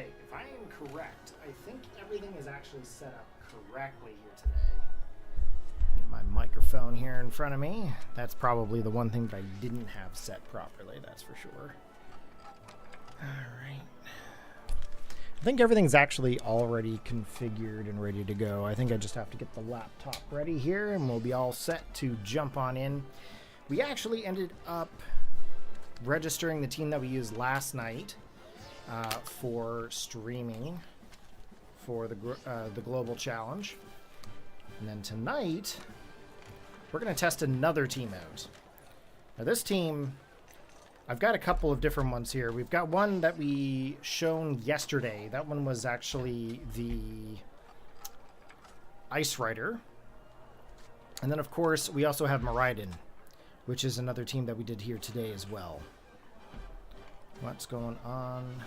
Okay, if I am correct, I think everything is actually set up correctly here today. Get my microphone here in front of me. That's probably the one thing that I didn't have set properly, that's for sure. Alright. I think everything's actually already configured and ready to go. I think I just have to get the laptop ready here and we'll be all set to jump on in. We actually ended up registering the team that we used last night for streaming for the global challenge. And then tonight, we're going to test another team out. Now this team, I've got a couple of different ones here. We've got one that we shown yesterday. That one was actually the Ice Rider. And then, of course, we also have Miraidon, which is another team that we did here today as well. What's going on?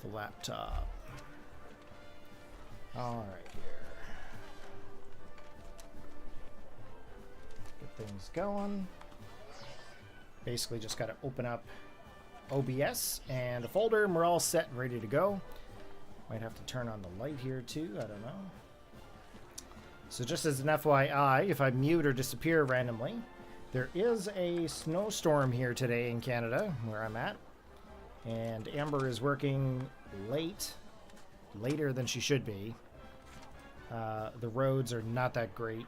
The laptop. All right, here. Get things going. Basically just got to open up OBS and a folder and we're all set and ready to go. Might have to turn on the light here too, I don't know. So just as an FYI, if I mute or disappear randomly, there is a snowstorm here today in Canada where I'm at. And Amber is working later than she should be. The roads are not that great.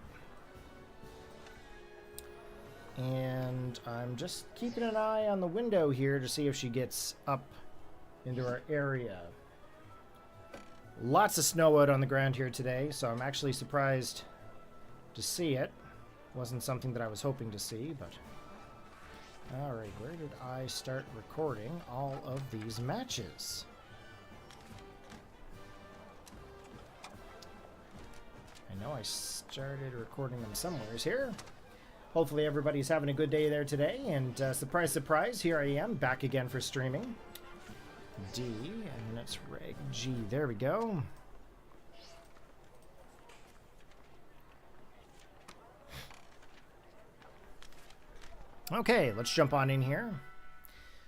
And I'm just keeping an eye on the window here to see if she gets up into our area. Lots of snow out on the ground here today, so I'm actually surprised to see it. Wasn't something that I was hoping to see, but... Alright, where did I start recording all of these matches? I know I started recording them somewheres here. Hopefully everybody's having a good day there today, and surprise, surprise, here I am, back again for streaming. D, and that's Reg G, there we go. Okay, let's jump on in here.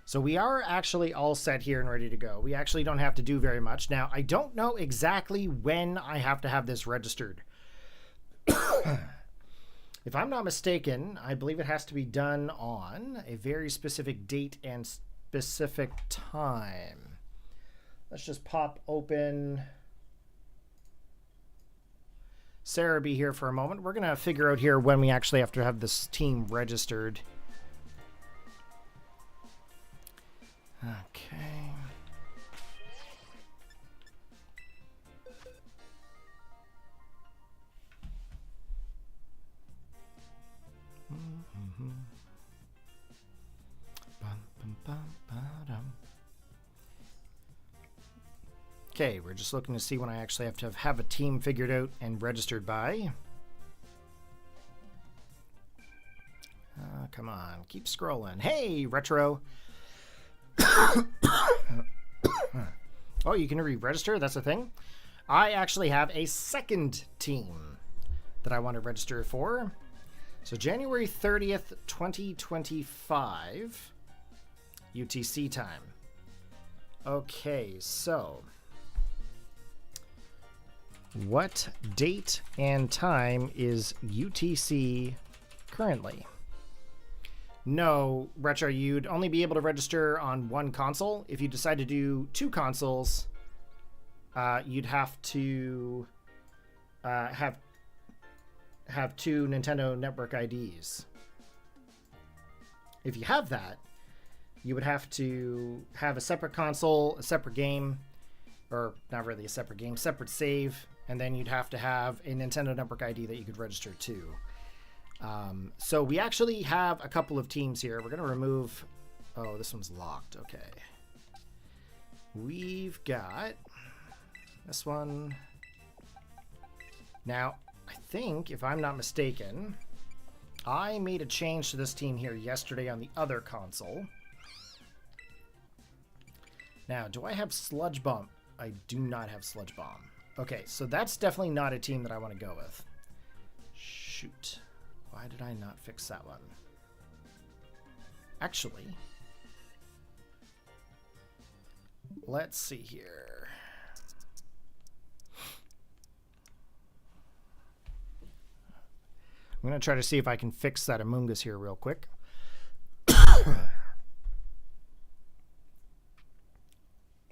So we are actually all set here and ready to go. We actually don't have to do very much. Now, I don't know exactly when I have to have this registered. If I'm not mistaken, I believe it has to be done on a very specific date and specific time. Let's just pop open Sarah B here for a moment. We're going to figure out here when we actually have to have this team registered. Okay. Okay, we're just looking to see when I actually have to have a team figured out and registered by. Come on, keep scrolling. Hey, Retro. Oh, you can re-register? That's a thing? I actually have a second team that I want to register for. So January 30th, 2025, UTC time. Okay, so what date and time is UTC currently? No, Retro, you'd only be able to register on one console. If you decide to do two consoles, you'd have to have two Nintendo Network IDs. If you have that, you would have to have a separate console, a separate game, or not really a separate game, separate save, and then you'd have to have a Nintendo Network ID that you could register to. So we actually have a couple of teams here. We're going to remove... Oh, this one's locked. Okay. We've got this one. Now, I think, if I'm not mistaken, I made a change to this team here yesterday on the other console. Now, do I have Sludge Bomb? I do not have Sludge Bomb. Okay, so that's definitely not a team that I want to go with. Shoot. Why did I not fix that one? Actually, let's see here. I'm going to try to see if I can fix that Amoongus here real quick.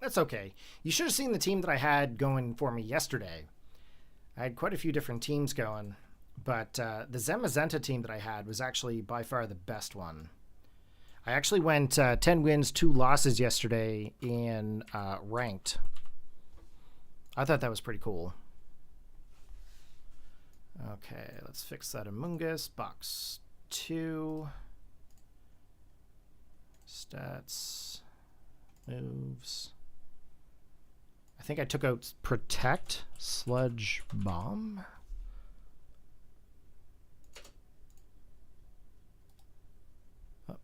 That's okay. You should have seen the team that I had going for me yesterday. I had quite a few different teams going, but the Zamazenta team that I had was actually by far the best one. I actually went 10 wins, 2 losses yesterday in ranked. I thought that was pretty cool. Okay, let's fix that Amoongus. Box 2. Stats. Moves. I think I took out Protect, Sludge Bomb. Oh.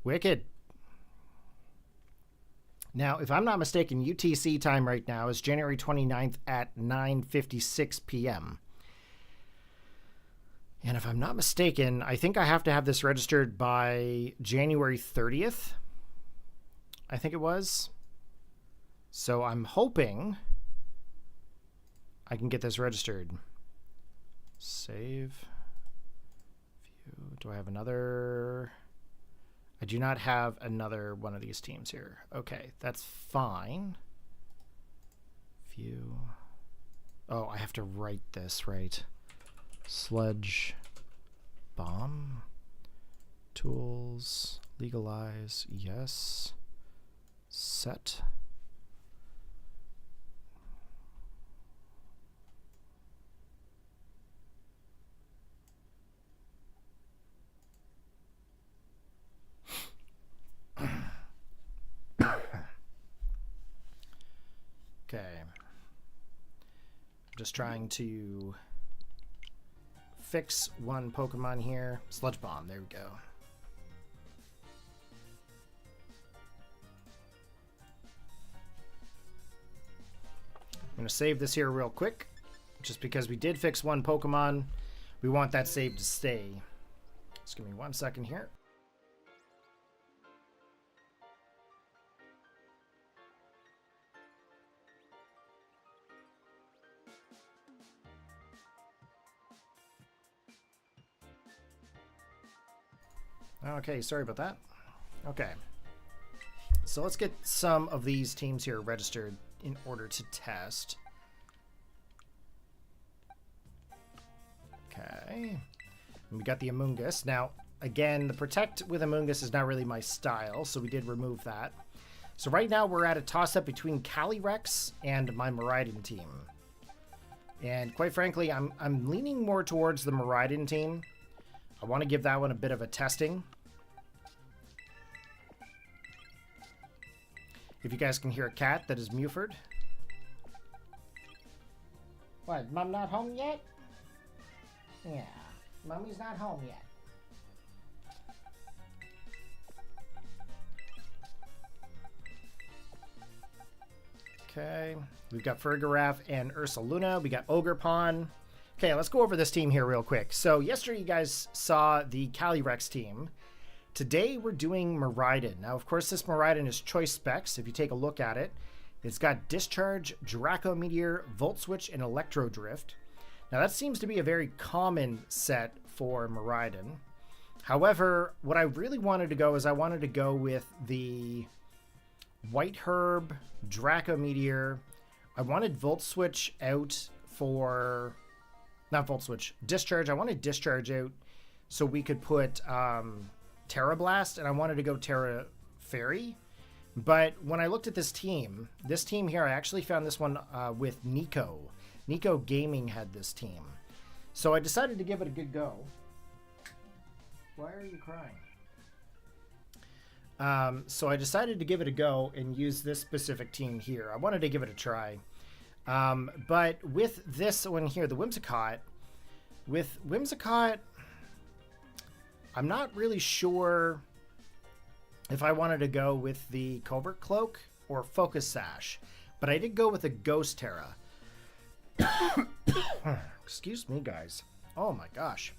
Wicked. Now, if I'm not mistaken, UTC time right now is January 29th at 9:56 p.m. And if I'm not mistaken, I think I have to have this registered by January 30th. I think it was. So I'm hoping I can get this registered. Save. View. Do I have another? I do not have another one of these teams here. Okay, that's fine. View. Oh, I have to write this, right? Sludge. Bomb. Tools. Legalize. Yes. Set. Okay. I'm just trying to fix one Pokemon here. Sludge Bomb, there we go. I'm going to save this here real quick. Just because we did fix one Pokemon, we want that save to stay. Just give me 1 second here. Okay, sorry about that. Okay. So let's get some of these teams here registered in order to test. Okay. And we got the Amoongus. Now, again, the Protect with Amoongus is not really my style, so we did remove that. So right now we're at a toss-up between Calyrex and my Miraidon team. And quite frankly, I'm leaning more towards the Miraidon team. I want to give that one a bit of a testing. If you guys can hear a cat, that is Muford. What, Mom not home yet? Yeah, Mommy's not home yet. Okay, we've got Fergaraf and Ursaluna. We got Ogerpon. Okay, let's go over this team here real quick. So yesterday you guys saw the Calyrex team. Today we're doing Miraidon. Now, of course, this Miraidon is choice specs. If you take a look at it, it's got Discharge, Draco Meteor, Volt Switch, and Electro Drift. Now, that seems to be a very common set for Miraidon. However, what I really wanted to go is I wanted to go with the White Herb, Draco Meteor. I wanted Volt Switch out for... Not Volt Switch, Discharge. I wanted Discharge out so we could put... Tera Blast, and I wanted to go Tera Fairy. But when I looked at this team here, I actually found this one with Nico. Nico Gaming had this team. So I decided to give it a good go. Why are you crying? So I decided to give it a go and use this specific team here. I wanted to give it a try. But with this one here, the Whimsicott, I'm not really sure if I wanted to go with the Covert Cloak or Focus Sash, but I did go with a Ghost Tera. Excuse me, guys. Oh my gosh.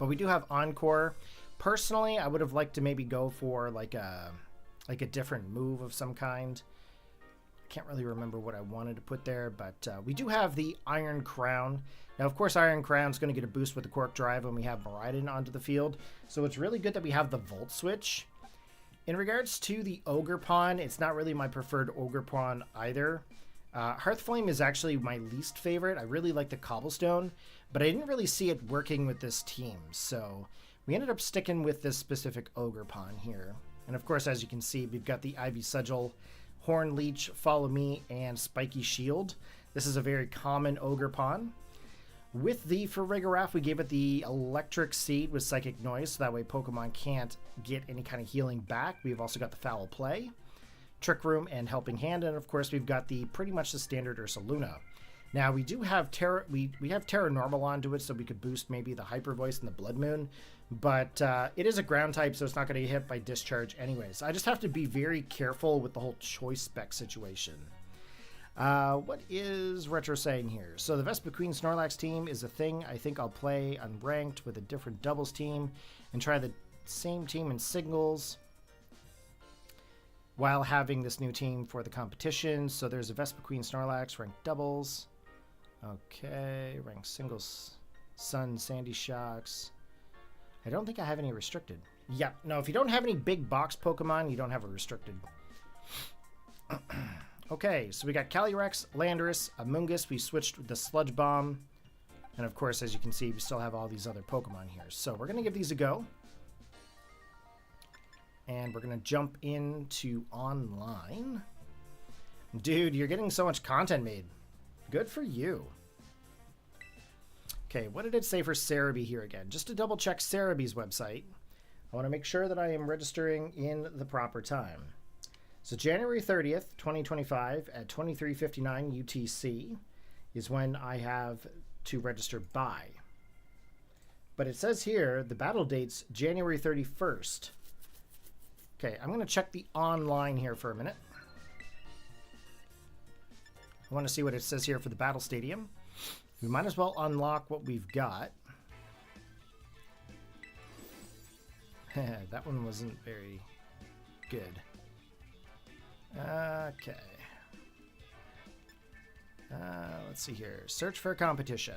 But we do have Encore. Personally, I would have liked to maybe go for like a like a different move of some kind. Can't really remember what I wanted to put there, but we do have the Iron Crown. Now, of course, Iron Crown's going to get a boost with the Quark Drive when we have Miraidon onto the field, so it's really good that we have the Volt Switch. In regards to the Ogre Pawn, it's not really my preferred Ogre Pawn either. Hearthflame is actually my least favorite. I really like the Cobblestone, but I didn't really see it working with this team, so we ended up sticking with this specific Ogre Pawn here. And of course, as you can see, we've got the Ivy Sigil, Horn Leech, Follow Me, and Spiky Shield. This is a very common Ogre Pawn. With the Farigiraf, we gave it the Electric Seed with Psychic Noise, so that way Pokemon can't get any kind of healing back. We've also got the Foul Play, Trick Room, and Helping Hand, and of course we've got the pretty much the standard Ursaluna. Now we do have Terra, we have Terra Normal onto it, so we could boost maybe the Hyper Voice and the Blood Moon, but it is a ground type, so it's not going to get hit by Discharge anyways. I just have to be very careful with the whole choice spec situation. What is Retro saying here? So the Vespiquen Snorlax team is a thing. I think I'll play unranked with a different doubles team and try the same team in singles while having this new team for the competition. So there's a Vespiquen Snorlax ranked doubles. Okay, ranked singles, Sun, Sandy Shocks. I don't think I have any restricted. Yeah, no, if you don't have any big box Pokemon, you don't have a restricted. Okay, so we got Calyrex, Landorus, Amoonguss. We switched with the Sludge Bomb. And of course, as you can see, we still have all these other Pokemon here. So we're going to give these a go. And we're going to jump into online. Dude, you're getting so much content made. Good for you. Okay, what did it say for Cerebi here again? Just to double check Cerebi's website, I want to make sure that I am registering in the proper time. So January 30th, 2025 at 23:59 UTC is when I have to register by. But it says here the battle date's January 31st. Okay, I'm going to check the online here for a minute. I want to see what it says here for the Battle Stadium. We might as well unlock what we've got. That one wasn't very good. Okay. Let's see here. Search for a competition.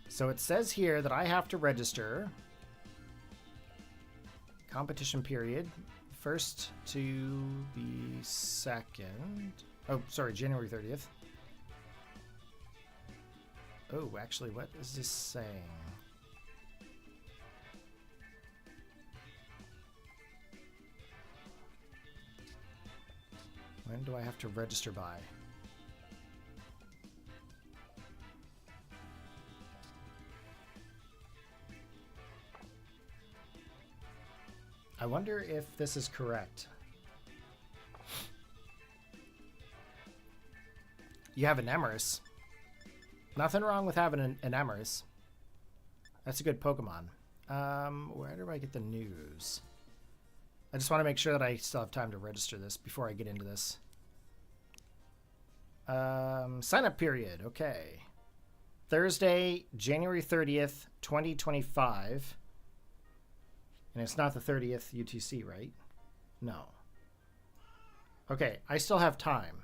So it says here that I have to register. Competition period. 1st to the 2nd. Oh, sorry, January 30th. Oh, actually, what is this saying? When do I have to register by? I wonder if this is correct. You have an Emrys. Nothing wrong with having an Emrys. That's a good Pokemon. Where do I get the news? I just want to make sure that I still have time to register this before I get into this. Sign up period. Okay. Thursday, January 30th, 2025. And it's not the 30th UTC, right? No. Okay, I still have time.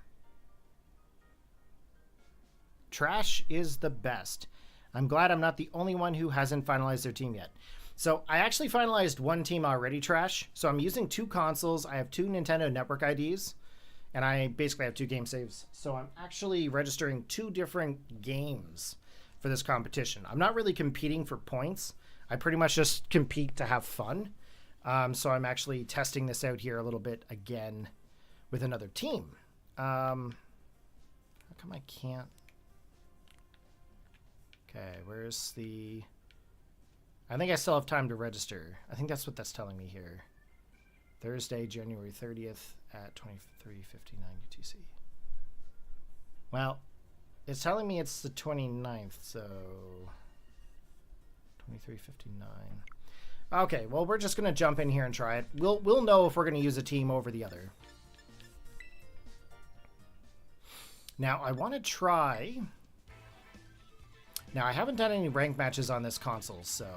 Trash is the best. I'm glad I'm not the only one who hasn't finalized their team yet. So I actually finalized one team already, Trash. So I'm using 2 consoles. I have 2 Nintendo Network IDs. And I basically have 2 game saves. So I'm actually registering 2 different games for this competition. I'm not really competing for points. I pretty much just compete to have fun. So I'm actually testing this out here a little bit again with another team. How come I can't? Okay, where's the... I think I still have time to register. I think that's what that's telling me here. Thursday, January 30th at 23:59 UTC. Well, it's telling me it's the 29th, so 23:59. Okay, well, we're just going to jump in here and try it. We'll know if we're going to use a team over the other. Now, I want to try... Now, I haven't done any rank matches on this console, so...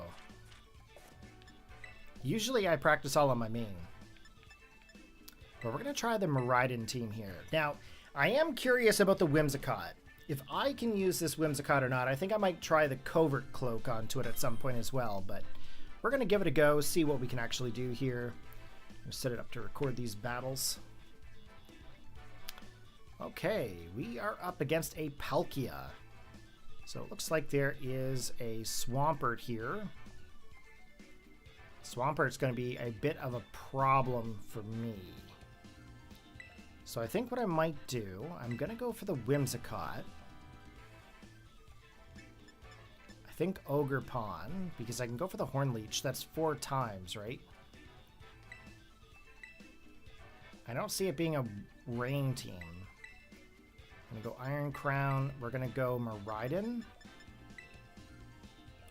Usually I practice all on my main. But we're going to try the Miraidon team here. Now, I am curious about the Whimsicott. If I can use this Whimsicott or not, I think I might try the Covert Cloak onto it at some point as well. But we're going to give it a go, see what we can actually do here. Set it up to record these battles. Okay, we are up against a Palkia. So it looks like there is a Swampert here. Swampert's going to be a bit of a problem for me. So I think what I might do, I'm going to go for the Whimsicott. I think Ogre Pawn, because I can go for the Horn Leech. That's 4 times, right? I don't see it being a rain team. I'm going to go Iron Crown. We're going to go Miraidon,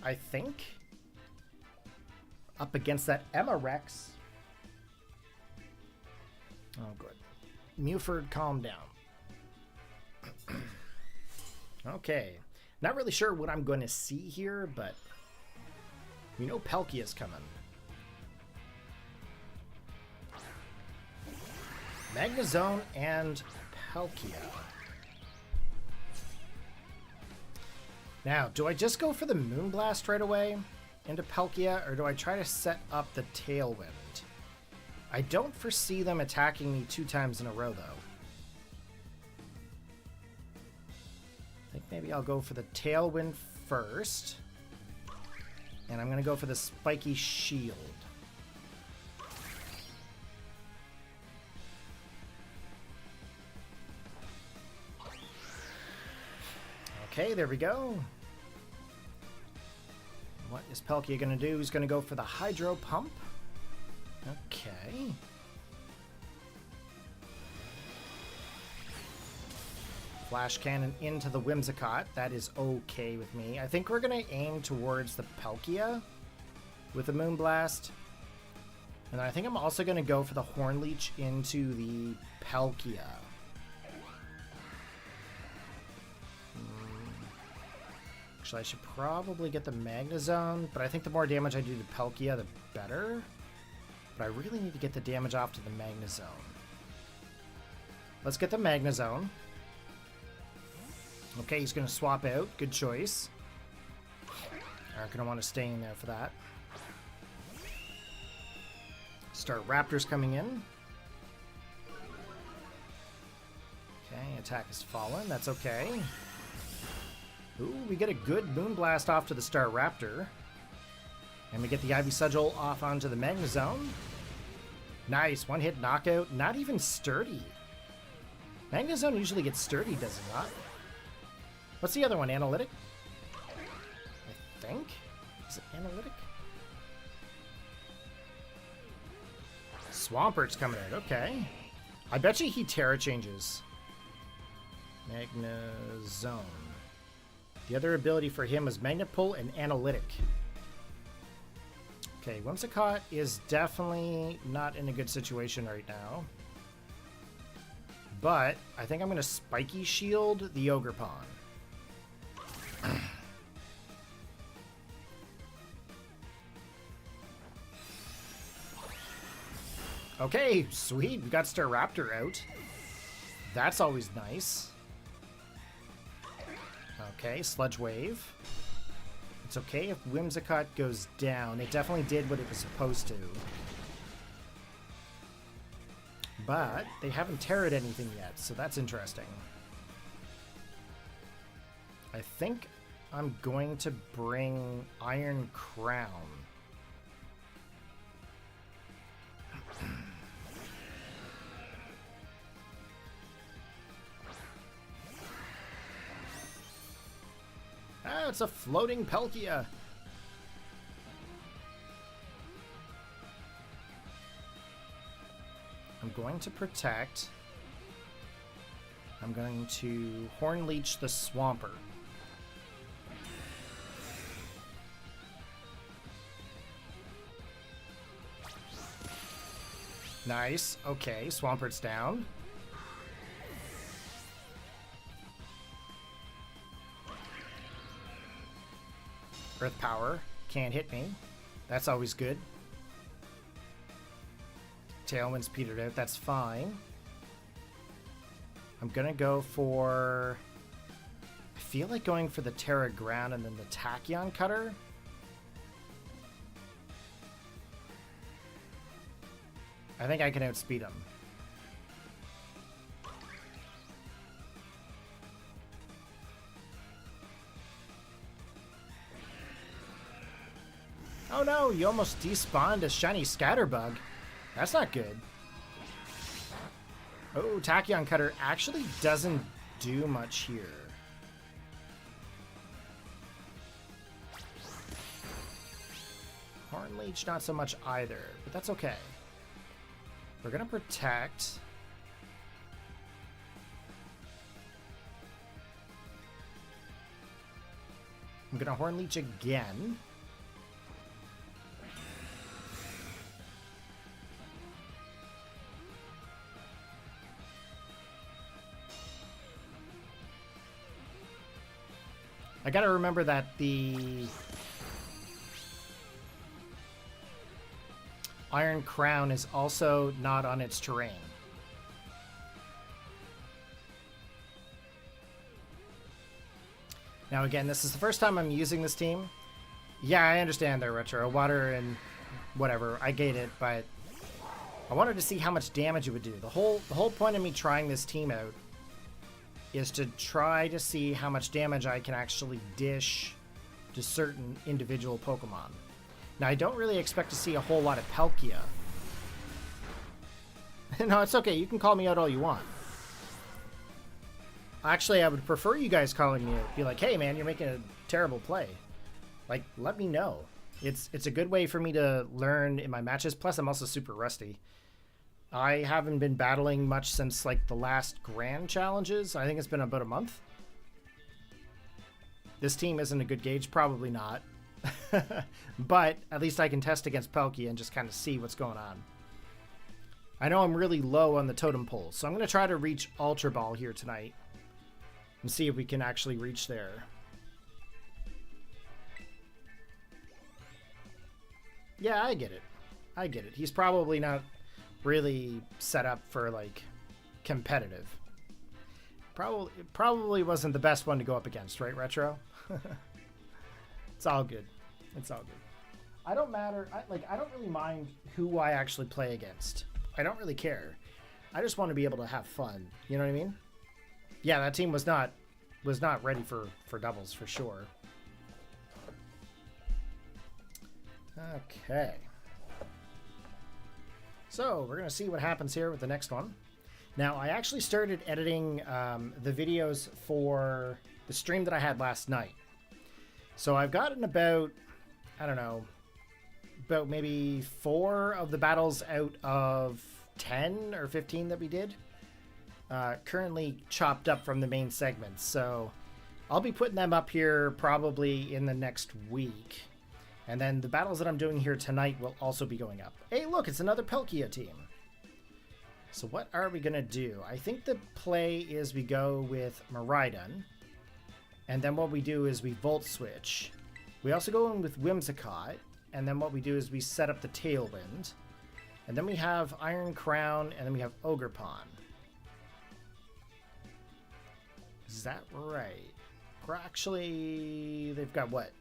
I think. Up against that Emma Rex. Oh, good. Mewford, calm down. Okay. Not really sure what I'm going to see here, but we know Palkia's coming. Magnezone and Palkia. Now, do I just go for the Moonblast right away into Palkia, or do I try to set up the Tailwind? I don't foresee them attacking me 2 times in a row, though. I think maybe I'll go for the Tailwind first. And I'm going to go for the Spiky Shield. Okay, there we go. What is Palkia going to do? He's going to go for the Hydro Pump. Okay. Flash Cannon into the Whimsicott. That is okay with me. I think we're going to aim towards the Palkia with the Moonblast. And I think I'm also going to go for the Horn Leech into the Palkia. Actually, I should probably get the Magnezone, but I think the more damage I do to Palkia, the better. But I really need to get the damage off to the Magnezone. Let's get the Magnezone. Okay, he's going to swap out. Good choice. Aren't going to want to stay in there for that. Staraptor's coming in. Okay, attack has fallen. That's okay. Ooh, we get a good Moonblast off to the Staraptor. And we get the Ivy Sigil off onto the Magnezone. Nice, 1-hit knockout. Not even sturdy. Magnezone usually gets sturdy, does it not? What's the other one? Analytic? I think? Is it Analytic? Swampert's coming out. Okay. I bet you he Tera changes. Magnezone. The other ability for him is Magnet Pull and Analytic. Okay, Whimsicott is definitely not in a good situation right now. But I think I'm going to Spiky Shield the Ogre Pawn. Okay, sweet. We got Staraptor out. That's always nice. Okay, Sludge Wave. It's okay if Whimsicott goes down. It definitely did what it was supposed to. But they haven't Terra'd anything yet, so that's interesting. I think I'm going to bring Iron Crown. Ah, it's a floating Palkia. I'm going to protect. I'm going to Horn Leech the Swampert. Nice. Okay, Swampert's down. Earth Power can't hit me. That's always good. Tailwind's petered out. That's fine. I'm going to go for... I feel like going for the Tera Ground and then the Tachyon Cutter. I think I can outspeed him. Oh no, you almost despawned a shiny Scatterbug. That's not good. Oh, Tachyon Cutter actually doesn't do much here. Horn Leech, not so much either, but that's okay. We're gonna protect. I'm gonna Horn Leech again. I gotta remember that the Iron Crown is also not on its terrain. Now again, this is the first time I'm using this team. Yeah, I understand there, Retro. Water and whatever, I get it, but I wanted to see how much damage it would do. The whole point of me trying this team out is to try to see how much damage I can actually dish to certain individual Pokemon. Now, I don't really expect to see a whole lot of Palkia. No, it's okay. You can call me out all you want. Actually, I would prefer you guys calling me out. Be like, hey, man, you're making a terrible play. Like, let me know. It's a good way for me to learn in my matches. Plus, I'm also super rusty. I haven't been battling much since, like, the last Grand Challenges. I think it's been about a month. This team isn't a good gauge. Probably not. But at least I can test against Palkia and just kind of see what's going on. I know I'm really low on the totem pole, so I'm going to try to reach Ultra Ball here tonight and see if we can actually reach there. Yeah, I get it. I get it. He's probably not really set up for, like, competitive. Probably wasn't the best one to go up against, right, Retro? It's all good. It's all good. I don't matter. I don't really mind who I actually play against. I don't really care. I just want to be able to have fun. You know what I mean? Yeah, that team was not ready for doubles for sure. Okay. So we're gonna see what happens here with the next one. Now, I actually started editing the videos for the stream that I had last night. So I've gotten about, I don't know, about maybe 4 of the battles out of 10 or 15 that we did. Currently chopped up from the main segments. So I'll be putting them up here probably in the next week. And then the battles that I'm doing here tonight will also be going up. Hey, look, it's another Palkia team. So what are we going to do? I think the play is we go with Miraidon. And then what we do is we Volt Switch. We also go in with Whimsicott. And then what we do is we set up the Tailwind. And then we have Iron Crown. And then we have Ogerpon. Is that right? Actually, they've got what?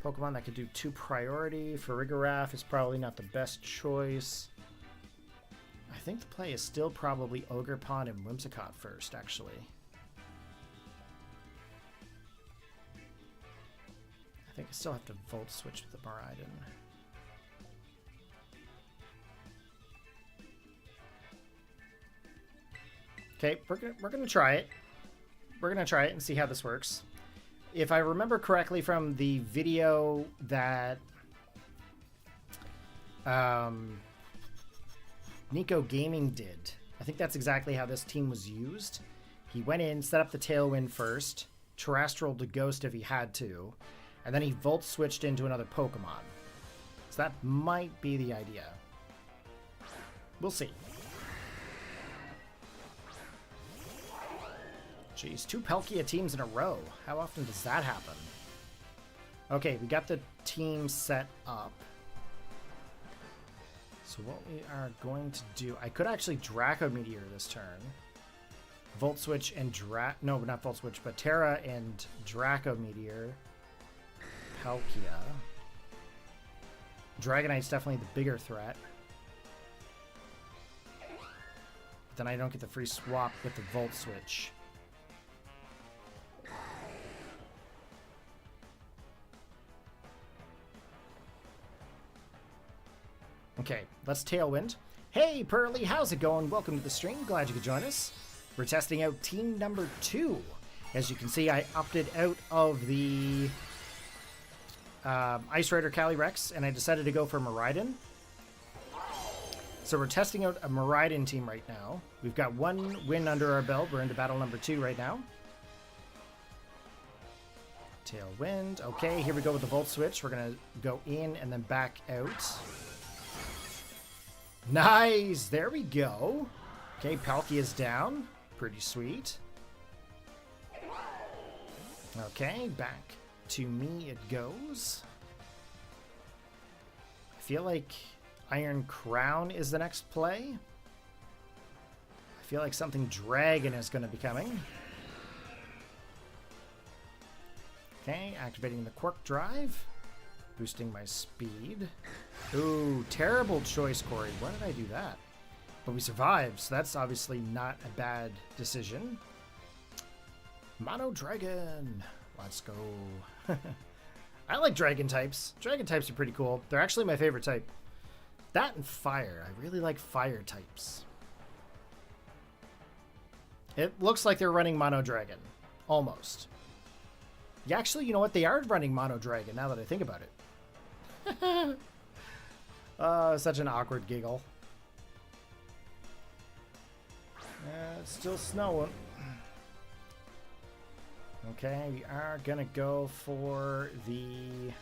Pokemon that could do 2 priority. Farigiraf is probably not the best choice. I think the play is still probably Ogerpon and Whimsicott first, actually. I think I still have to Volt Switch with the Miraidon. Okay, we're gonna try it. We're gonna try it and see how this works. If I remember correctly from the video that Nico Gaming did, I think that's exactly how this team was used. He went in, set up the Tailwind first, Terrestrial to Ghost if he had to, and then he Volt switched into another Pokemon. So that might be the idea. We'll see. Jeez, 2 Palkia teams in a row. How often does that happen? Okay, we got the team set up. So what we are going to do, I could actually Draco Meteor this turn. Volt Switch and no, not Volt Switch, but Tera and Draco Meteor. Palkia. Dragonite's definitely the bigger threat. But then I don't get the free swap with the Volt Switch. Okay, let's Tailwind. Hey, Pearly, how's it going? Welcome to the stream. Glad you could join us. We're testing out team number 2. As you can see, I opted out of the Ice Rider Calyrex, and I decided to go for Miraidon. So we're testing out a Miraidon team right now. We've got 1 win under our belt. We're into battle number 2 right now. Tailwind. Okay, here we go with the Volt Switch. We're going to go in and then back out. Nice! There we go. Okay, Palkia is down. Pretty sweet. Okay, back to me it goes. I feel like Iron Crown is the next play. I feel like something Dragon is going to be coming. Okay, activating the Quirk Drive. Boosting my speed. Ooh, terrible choice, Corey. Why did I do that? But we survived, so that's obviously not a bad decision. Mono Dragon. Let's go. I like dragon types. Dragon types are pretty cool. They're actually my favorite type. That and fire. I really like fire types. It looks like they're running Mono Dragon. Almost. Yeah, actually, you know what? They are running Mono Dragon now that I think about it. Such an awkward giggle. It's still snowing. Okay, we are gonna go for the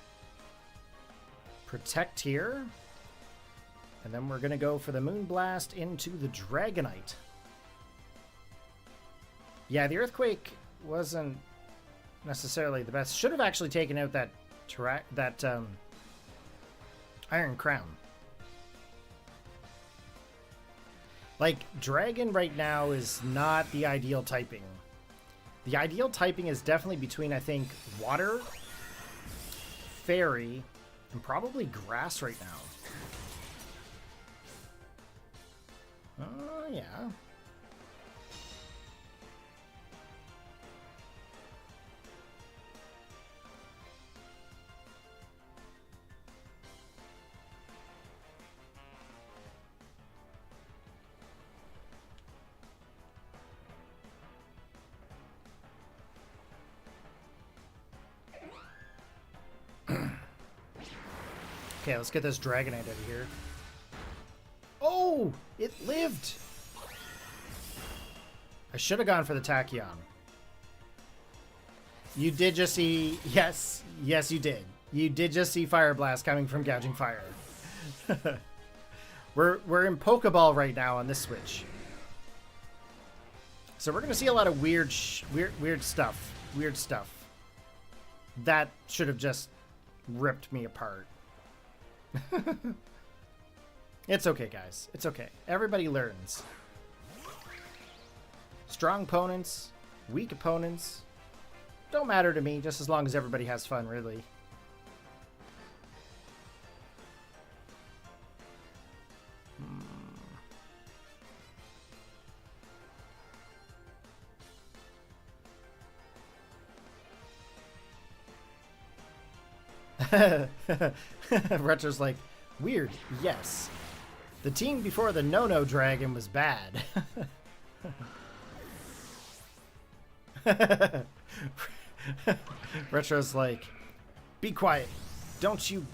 Protect here. And then we're gonna go for the Moonblast into the Dragonite. Yeah, the Earthquake wasn't necessarily the best. Should have actually taken out that Iron Crown. Like, Dragon right now is not the ideal typing. The ideal typing is definitely between, I think, Water, Fairy, and probably Grass right now. Oh, yeah. Okay, let's get this Dragonite out of here. Oh! It lived! I should have gone for the Tachyon. You did just see... Yes, yes you did. You did just see Fire Blast coming from Gouging Fire. We're in Pokeball right now on this Switch. So we're going to see a lot of weird stuff. Weird stuff. That should have just ripped me apart. It's okay, guys. It's okay. Everybody learns. Strong opponents, weak opponents, don't matter to me, just as long as everybody has fun, really. Retro's like, weird, yes. The team before the No-No Dragon was bad. Retro's like, be quiet. Don't you...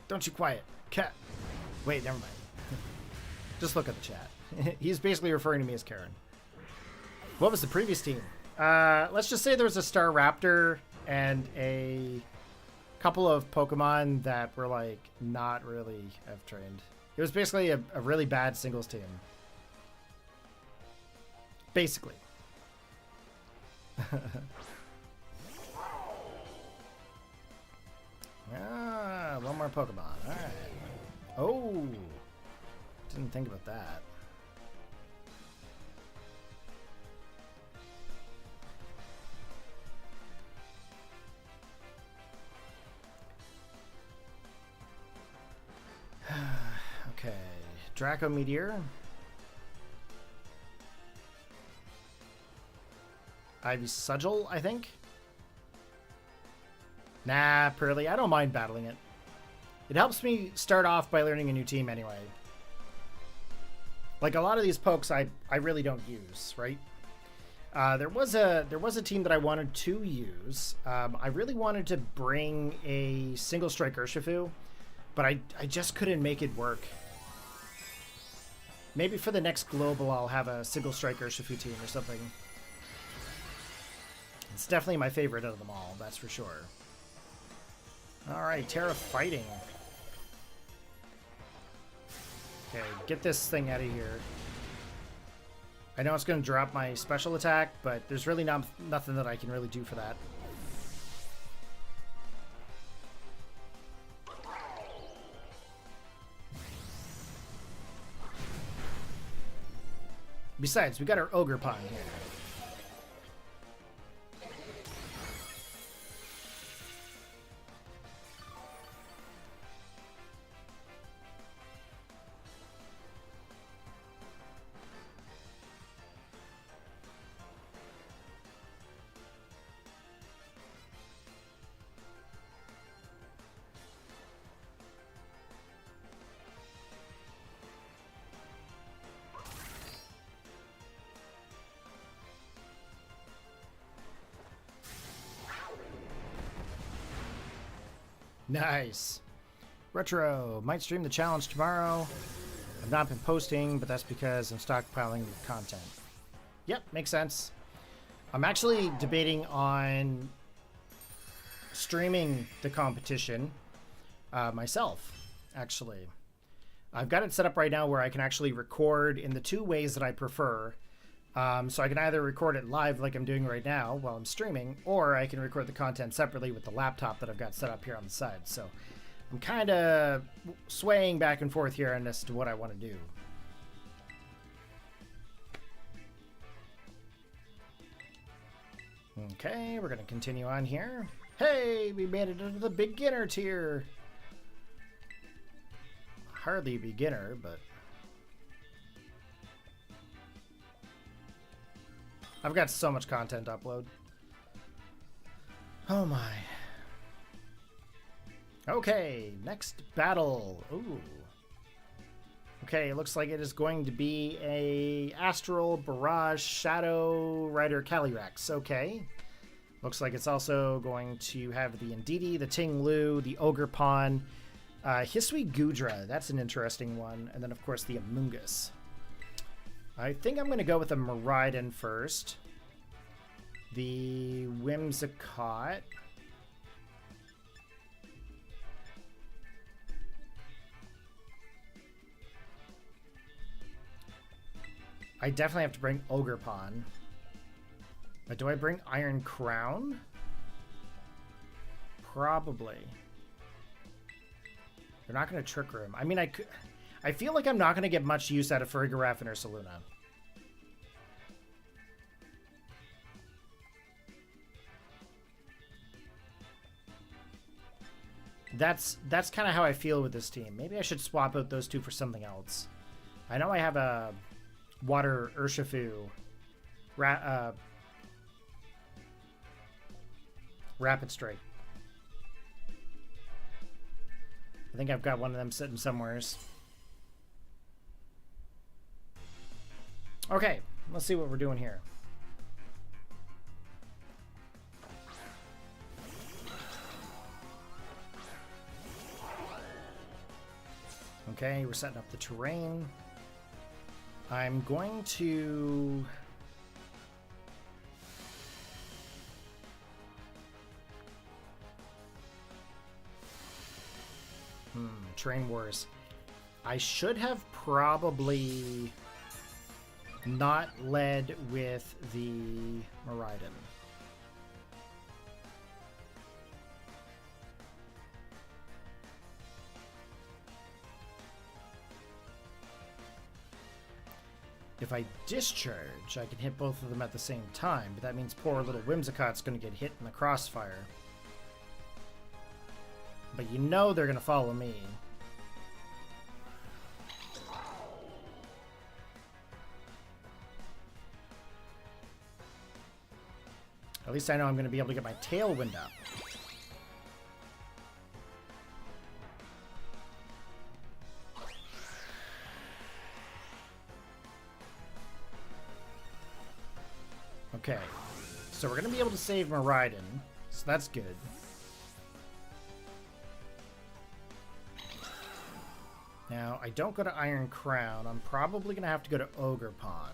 Don't you quiet. Cat. Wait, never mind. Just look at the chat. He's basically referring to me as Karen. What was the previous team? Let's just say there was a Star Raptor and a couple of Pokemon that were like not really F-trained. It was basically a really bad singles team. Basically. One more Pokemon. All right. Oh, didn't think about that. Okay, Draco Meteor. Ivy Sudgel, I think. Nah, Pearly, I don't mind battling it. It helps me start off by learning a new team anyway. Like a lot of these pokes I really don't use, right? There was a team that I wanted to use. I really wanted to bring a single strike Urshifu, but I just couldn't make it work. Maybe for the next global I'll have a single strike Urshifu team or something. It's definitely my favorite out of them all, that's for sure. Alright, Tera fighting. Okay, get this thing out of here. I know it's going to drop my special attack, but there's really nothing that I can really do for that. Besides, we got our Ogre Pond here. Nice. Retro, might stream the challenge tomorrow. I've not been posting, but that's because I'm stockpiling the content. Yep, makes sense. I'm actually debating on streaming the competition myself, actually. I've got it set up right now where I can actually record in the two ways that I prefer. So I can either record it live like I'm doing right now while I'm streaming, or I can record the content separately with the laptop that I've got set up here on the side. So I'm kind of swaying back and forth here as to what I want to do. Okay, we're going to continue on here. Hey, we made it into the beginner tier. Hardly beginner, but... I've got so much content to upload. Oh my. Okay, next battle. Ooh. Okay, it looks like it is going to be a Astral Barrage Shadow Rider Calyrex. Okay. Looks like it's also going to have the Indeedee, the Ting-Lu, the Ogerpon, Hisui Gudra. That's an interesting one. And then, of course, the Amoonguss. I think I'm going to go with the Miraidon first. The Whimsicott. I definitely have to bring Ogerpon. But do I bring Iron Crown? Probably. They're not going to Trick Room. I mean, I feel like I'm not going to get much use out of Farigiraf and Ursaluna. That's kind of how I feel with this team. Maybe I should swap out those two for something else. I know I have a Water Urshifu Rapid Strike. I think I've got one of them sitting somewheres. Okay, let's see what we're doing here. Okay, we're setting up the terrain. I'm going to... Terrain Wars. I should have probably not led with the Miraidon. If I discharge, I can hit both of them at the same time, but that means poor little Whimsicott's going to get hit in the crossfire. But you know they're going to follow me. At least I know I'm going to be able to get my Tailwind up. Okay, so we're going to be able to save Miraidon, so that's good. Now, I don't go to Iron Crown. I'm probably going to have to go to Ogre Pawn.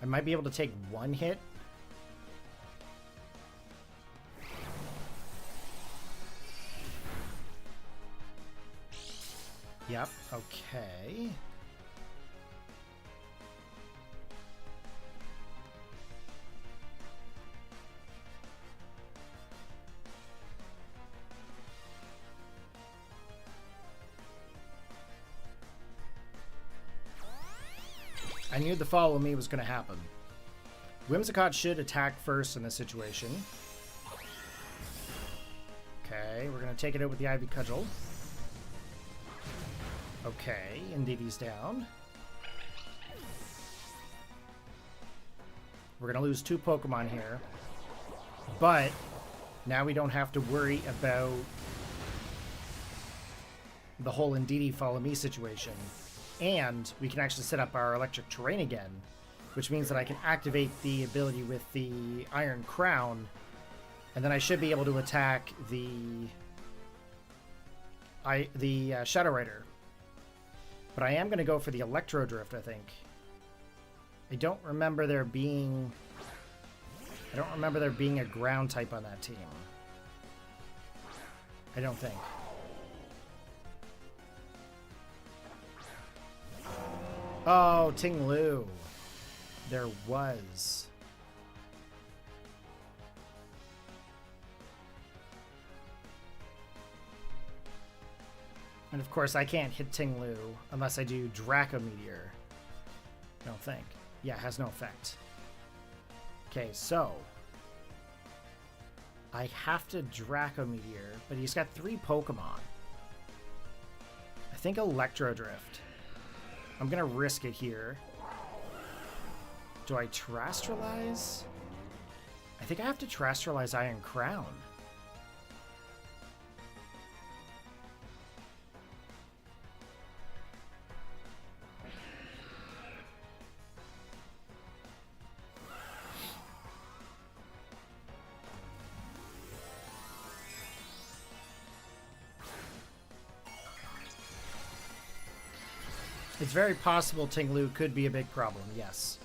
I might be able to take one hit. Yep, okay. I knew the follow me was going to happen. Whimsicott should attack first in this situation. Okay, we're going to take it out with the Ivy Cudgel. Okay, Indeedee's down. We're going to lose 2 Pokemon here. But now we don't have to worry about the whole Indeedee follow me situation. And we can actually set up our electric terrain again, which means that I can activate the ability with the Iron Crown, and then I should be able to attack the Shadow Rider. But I am going to go for the Electro Drift, I think. I don't remember there being a ground type on that team. I don't think. Oh, Ting Lu. There was. And of course, I can't hit Ting Lu unless I do Draco Meteor. I don't think. Yeah, it has no effect. Okay, so I have to Draco Meteor, but he's got 3 Pokemon. I think Electro Drift. I'm gonna risk it here. Do I Terrestrialize? I think I have to Terrestrialize Iron Crown. It's very possible Ting Lu could be a big problem, yes.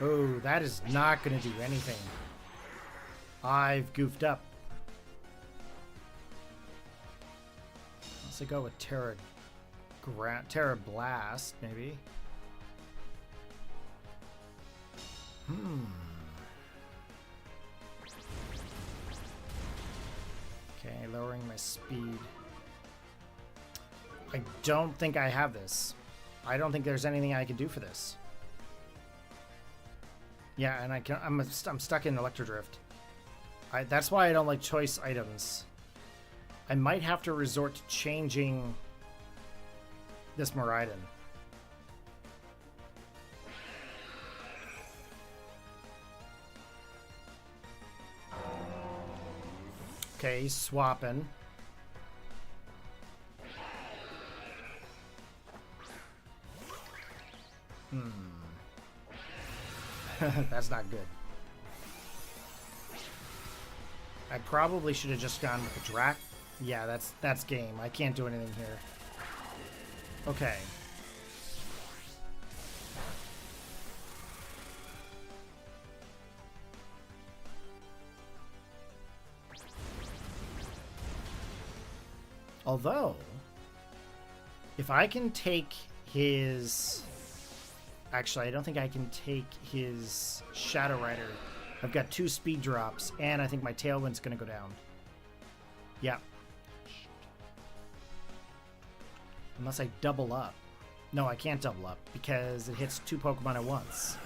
Oh, that is not going to do anything. I've goofed up. Let's go with Tera Blast, maybe. Okay, lowering my speed. I don't think I have this. I don't think there's anything I can do for this. Yeah, and I'm stuck in Electro Drift. That's why I don't like choice items. I might have to resort to changing this Miraidon. Okay, he's swapping. That's not good. I probably should have just gone with the Drac. Yeah, that's game. I can't do anything here. Okay. Although, if I can take his Actually, I don't think I can take his Shadow Rider. I've got 2 speed drops, and I think my Tailwind's going to go down. Yeah. Unless I double up. No, I can't double up because it hits 2 Pokemon at once.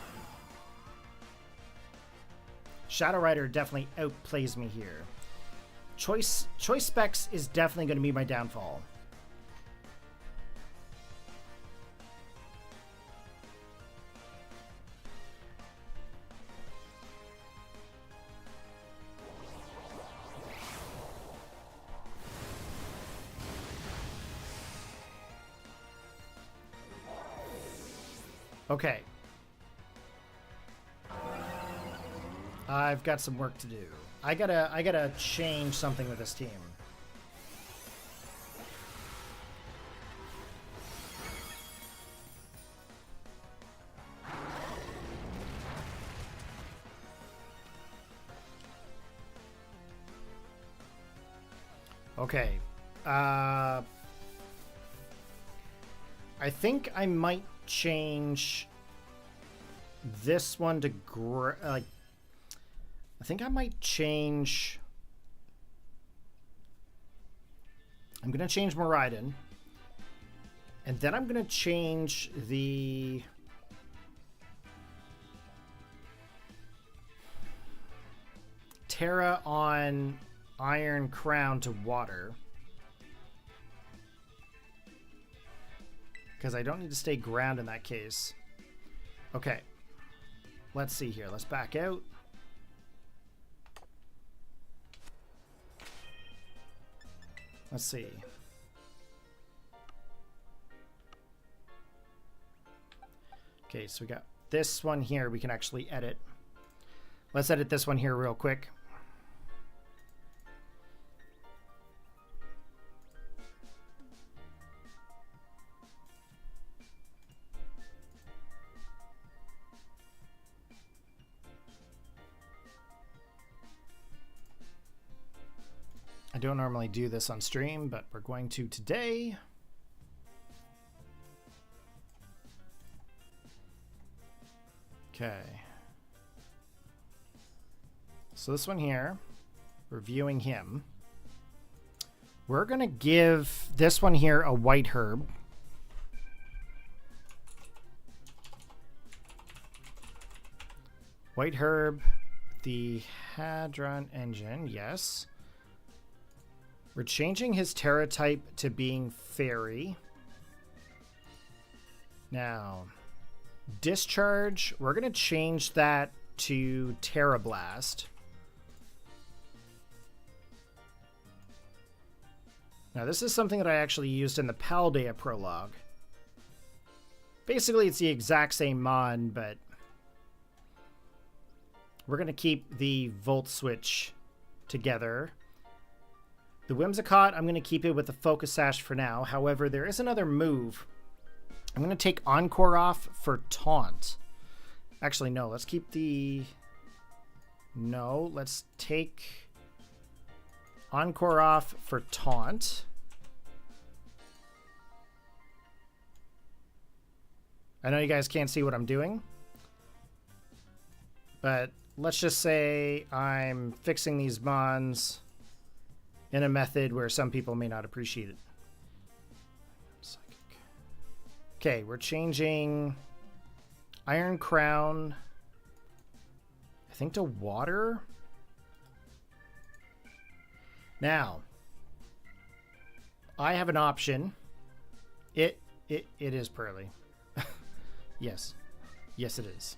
Shadow Rider definitely outplays me here. Choice Specs is definitely going to be my downfall. Okay. I've got some work to do. I gotta change something with this team. Okay. I think I might change this one to like. I think I might change. I'm gonna change Miraidon, and then I'm gonna change the Tera on Iron Crown to water. Because I don't need to stay ground in that case. Okay. Let's see here. Let's back out. Let's see. Okay, so we got this one here we can actually edit. Let's edit this one here real quick. I don't normally do this on stream, but we're going to today. Okay. So this one here, reviewing him. We're going to give this one here a white herb. White herb, the Hadron engine, yes. We're changing his Tera type to being Fairy. Now, Discharge, we're going to change that to Tera Blast. Now, this is something that I actually used in the Paldean Prologue. Basically, it's the exact same mod, but we're going to keep the Volt Switch together. The Whimsicott, I'm going to keep it with the Focus Sash for now. However, there is another move. I'm going to take Encore off for Taunt. Actually, no. Let's keep the... No, let's take Encore off for Taunt. I know you guys can't see what I'm doing, but let's just say I'm fixing these mons in a method where some people may not appreciate it. Psychic. Okay, we're changing Iron Crown, I think, to water. Now, I have an option. It is Pearly. Yes. Yes, it is.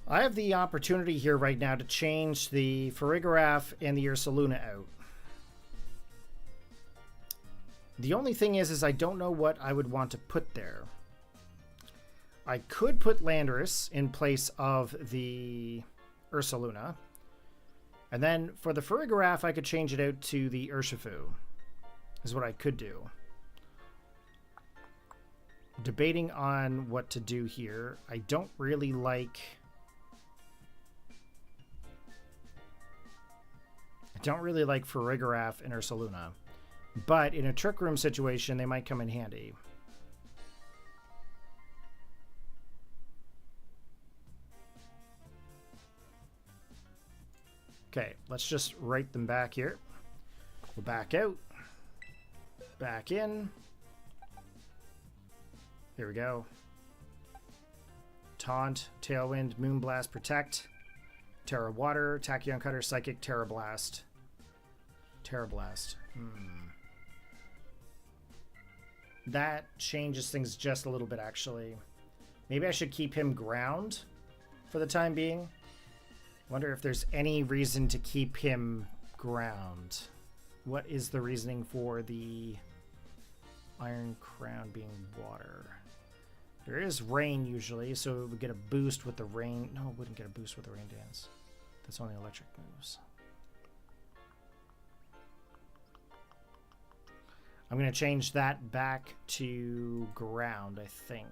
I have the opportunity here right now to change the Farigiraf and the Ursaluna out. The only thing is I don't know what I would want to put there. I could put Landorus in place of the Ursaluna. And then for the Farigiraf, I could change it out to the Urshifu, is what I could do. Debating on what to do here. I don't really like... Farigiraf and Ursaluna, but in a Trick Room situation, they might come in handy. Okay, let's just write them back here. We'll back out. Back in. Here we go. Taunt, Tailwind, Moonblast, Protect, Tera Water, Tachyon Cutter, Psychic, Tera Blast. Tera Blast. That changes things just a little bit, actually. Maybe I should keep him ground for the time being. Wonder if there's any reason to keep him ground. What is the reasoning for the Iron Crown being water? There is rain usually, so it would get a boost with the rain. No, it wouldn't get a boost with the rain dance. That's only electric moves. I'm going to change that back to ground, I think.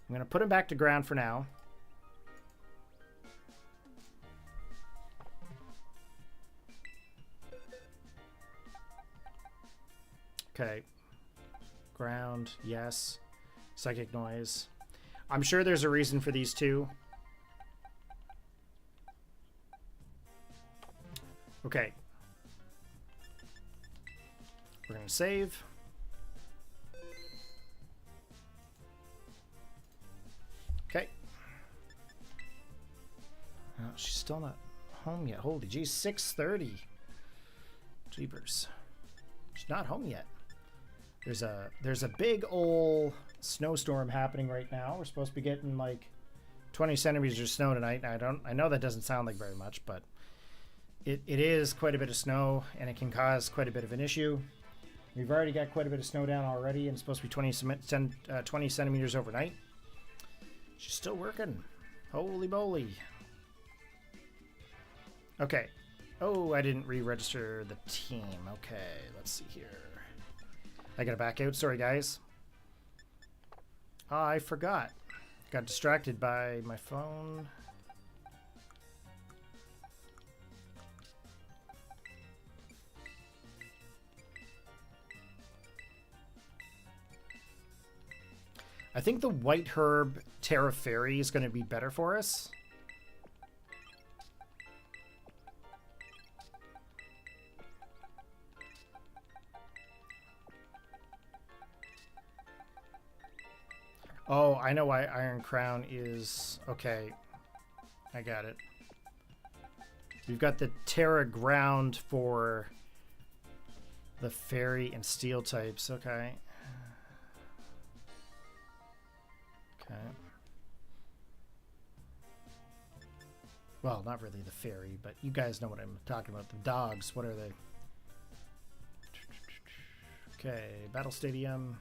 I'm going to put him back to ground for now. Okay. Ground, yes. Psychic noise. I'm sure there's a reason for these two. Okay. We're going to save. Okay. Oh, she's still not home yet. Holy geez, 6:30. Jeepers. She's not home yet. There's a big ol' snowstorm happening right now. We're supposed to be getting like 20 centimeters of snow tonight. I know that doesn't sound like very much, but it is quite a bit of snow, and it can cause quite a bit of an issue. We've already got quite a bit of snow down already, and it's supposed to be 20 centimeters overnight. She's still working. Holy moly. Okay. Oh, I didn't re-register the team. Okay, let's see here. I gotta back out. Sorry, guys. I forgot. Got distracted by my phone. I think the White Herb Tera Fairy is going to be better for us. Oh, I know why Iron Crown is... Okay. I got it. We've got the Tera Ground for the Fairy and Steel types. Okay. Okay. Well, not really the Fairy, but you guys know what I'm talking about. The dogs, what are they? Okay, Battle Stadium.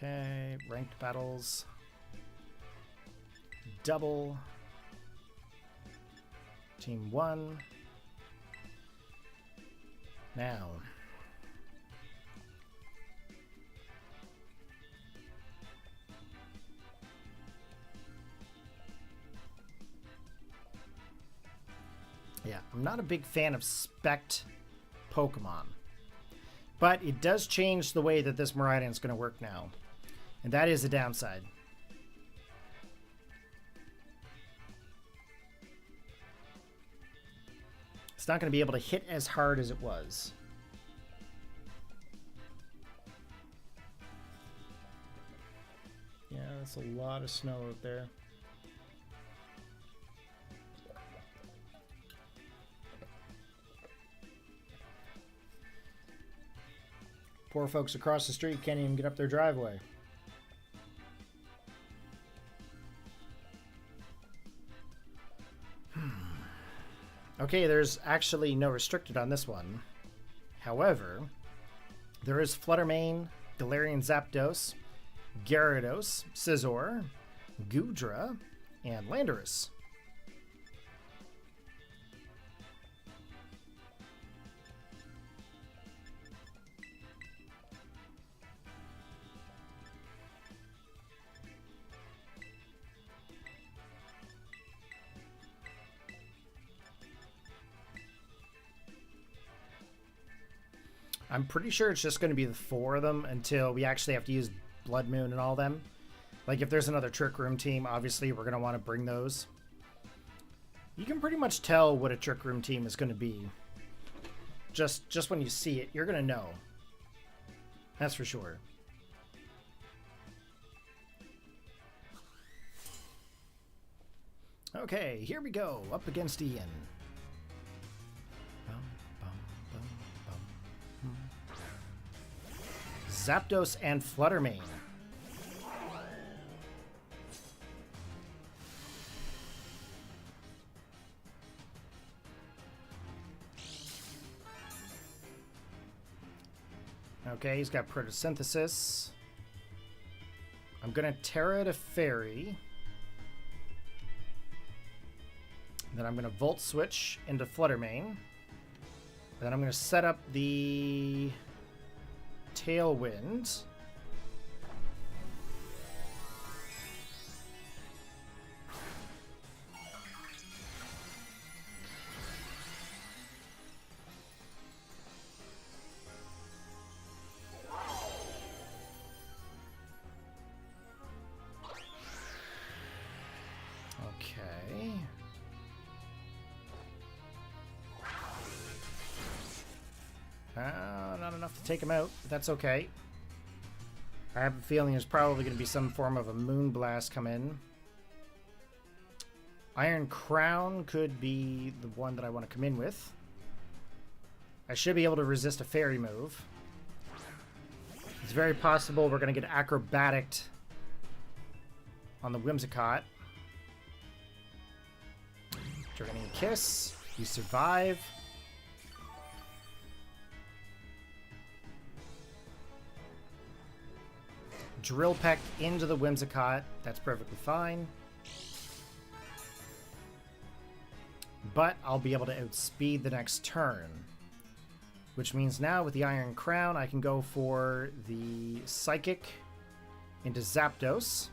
Okay, ranked battles. Double. Team 1. Now. Yeah, I'm not a big fan of spect Pokemon. But it does change the way that this Miraidon is going to work now. And that is a downside. It's not going to be able to hit as hard as it was. Yeah, that's a lot of snow out there. Poor folks across the street can't even get up their driveway. Okay, there's actually no restricted on this one. However, there is Fluttermane, Galarian Zapdos, Gyarados, Scizor, Goodra, and Landorus. I'm pretty sure it's just going to be the 4 of them until we actually have to use Blood Moon and all them. Like, if there's another Trick Room team, obviously we're going to want to bring those. You can pretty much tell what a Trick Room team is going to be. Just when you see it, you're going to know. That's for sure. Okay, here we go. Up against Ian. Zapdos and Fluttermane. Okay, he's got Photosynthesis. I'm gonna Tera to Fairy. Then I'm gonna Volt Switch into Fluttermane. Then I'm gonna set up the Tailwind. Okay. Not enough to take him out, but that's okay. I have a feeling there's probably going to be some form of a Moonblast come in. Iron Crown could be the one that I want to come in with. I should be able to resist a Fairy move. It's very possible we're going to get Acrobatic on the Whimsicott. Draining Kiss. You survive. Drill Peck into the Whimsicott. That's perfectly fine. But I'll be able to outspeed the next turn. Which means now with the Iron Crown, I can go for the Psychic into Zapdos.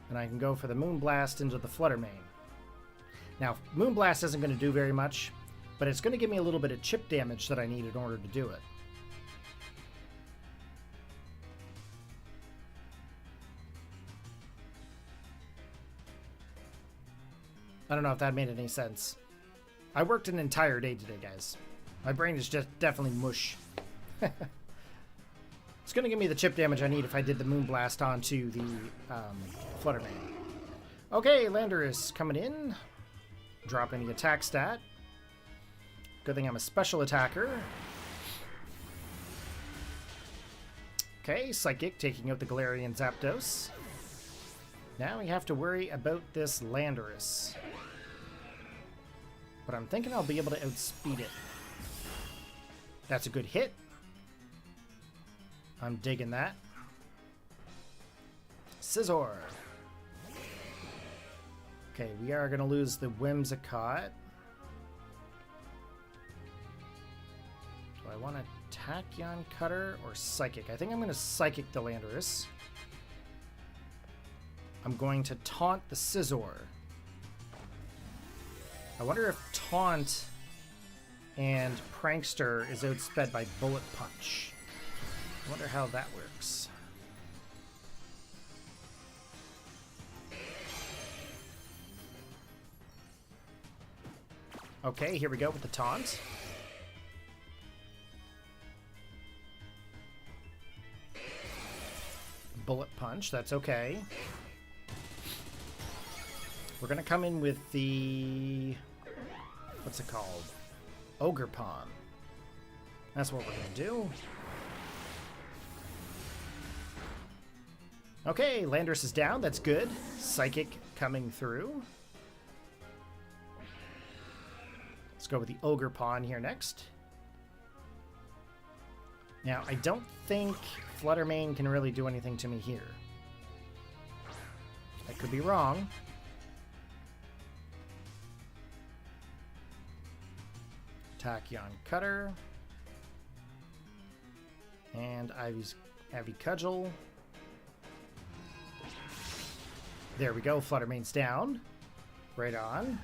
And I can go for the Moonblast into the Fluttermane. Now, Moonblast isn't going to do very much, but it's going to give me a little bit of chip damage that I need in order to do it. I don't know if that made any sense. I worked an entire day today, guys. My brain is just definitely mush. It's going to give me the chip damage I need if I did the Moonblast onto the Fluttermane. Okay, Landorus coming in. Dropping the attack stat. Good thing I'm a special attacker. Okay, Psychic taking out the Galarian Zapdos. Now we have to worry about this Landorus. But I'm thinking I'll be able to outspeed it. That's a good hit. I'm digging that. Scizor. Okay, we are going to lose the Whimsicott. Do I want to Tachyon Cutter or Psychic? I think I'm going to Psychic the Landorus. I'm going to Taunt the Scizor. I wonder if Taunt and Prankster is outsped by Bullet Punch. I wonder how that works. Okay, here we go with the Taunt. Bullet Punch, that's okay. We're going to come in with the... what's it called? Ogre Pawn. That's what we're going to do. Okay, Landorus is down. That's good. Psychic coming through. Let's go with the Ogre Pawn here next. Now, I don't think Fluttermane can really do anything to me here. I could be wrong. Tachyon Cutter. And Ivy Cudgel. There we go, Fluttermane's down. Right on.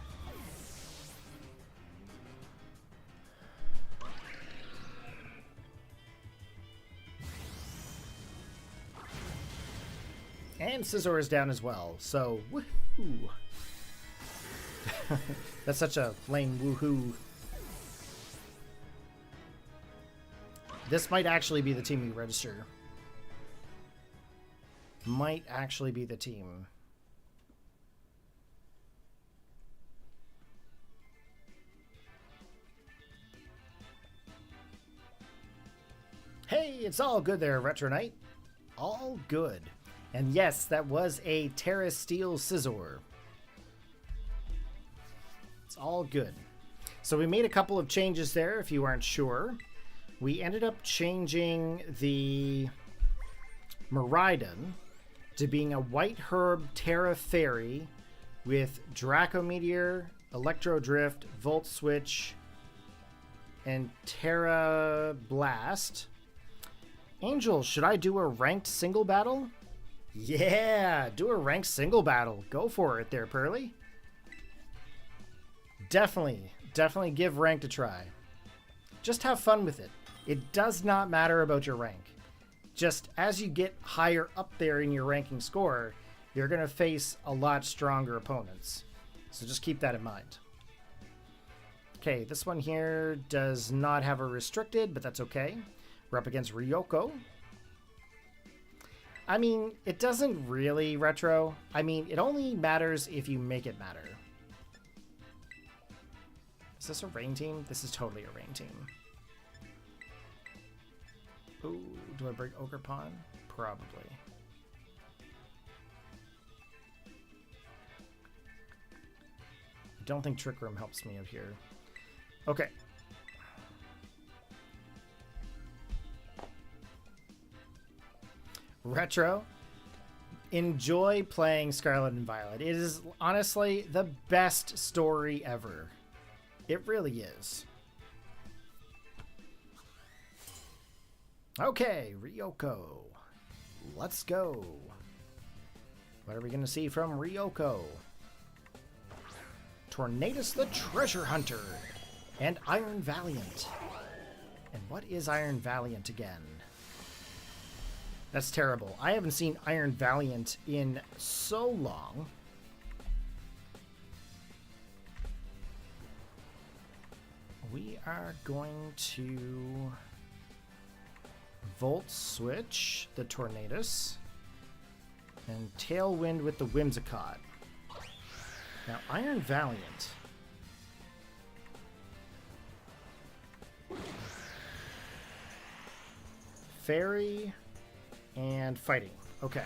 And Scizor is down as well, so woohoo! That's such a lame woohoo. This might actually be the team we register. Might actually be the team. Hey, it's all good there, Retro Knight. All good. And yes, that was a Terra Steel Scizor. It's all good. So we made a couple of changes there, if you aren't sure. We ended up changing the Miraidon to being a White Herb Terra Fairy with Draco Meteor, Electro Drift, Volt Switch, and Tera Blast. Angel, should I do a ranked single battle? Yeah, do a ranked single battle. Go for it there, Pearly. Definitely give ranked a try. Just have fun with it. It does not matter about your rank. Just as you get higher up there in your ranking score, you're going to face a lot stronger opponents. So just keep that in mind. Okay, this one here does not have a restricted, but that's okay. We're up against Ryoko. I mean, it doesn't really, Retro. I mean, it only matters if you make it matter. Is this a rain team? This is totally a rain team. Ooh, do I break Ogre Pawn? Probably. I don't think Trick Room helps me out here. Okay. Retro, enjoy playing Scarlet and Violet. It is honestly the best story ever. It really is. Okay, Ryoko. Let's go. What are we going to see from Ryoko? Tornadus the Treasure Hunter and Iron Valiant. And what is Iron Valiant again? That's terrible. I haven't seen Iron Valiant in so long. We are going to Volt Switch the Tornadus and Tailwind with the Whimsicott. Now, Iron Valiant. Fairy and fighting. Okay.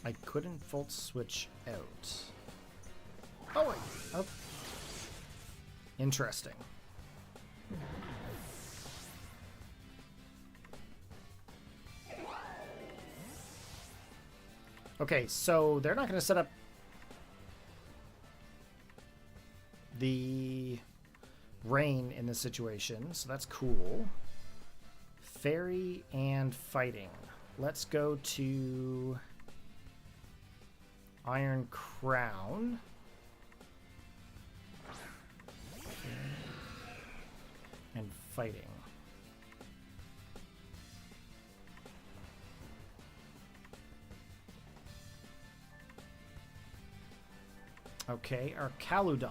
I couldn't Volt Switch out. Oh, wait. Oh. Interesting. Okay, so they're not going to set up the rain in this situation, so that's cool. Fairy and fighting. Let's go to Iron Crown. And fighting. Okay, our Caludon.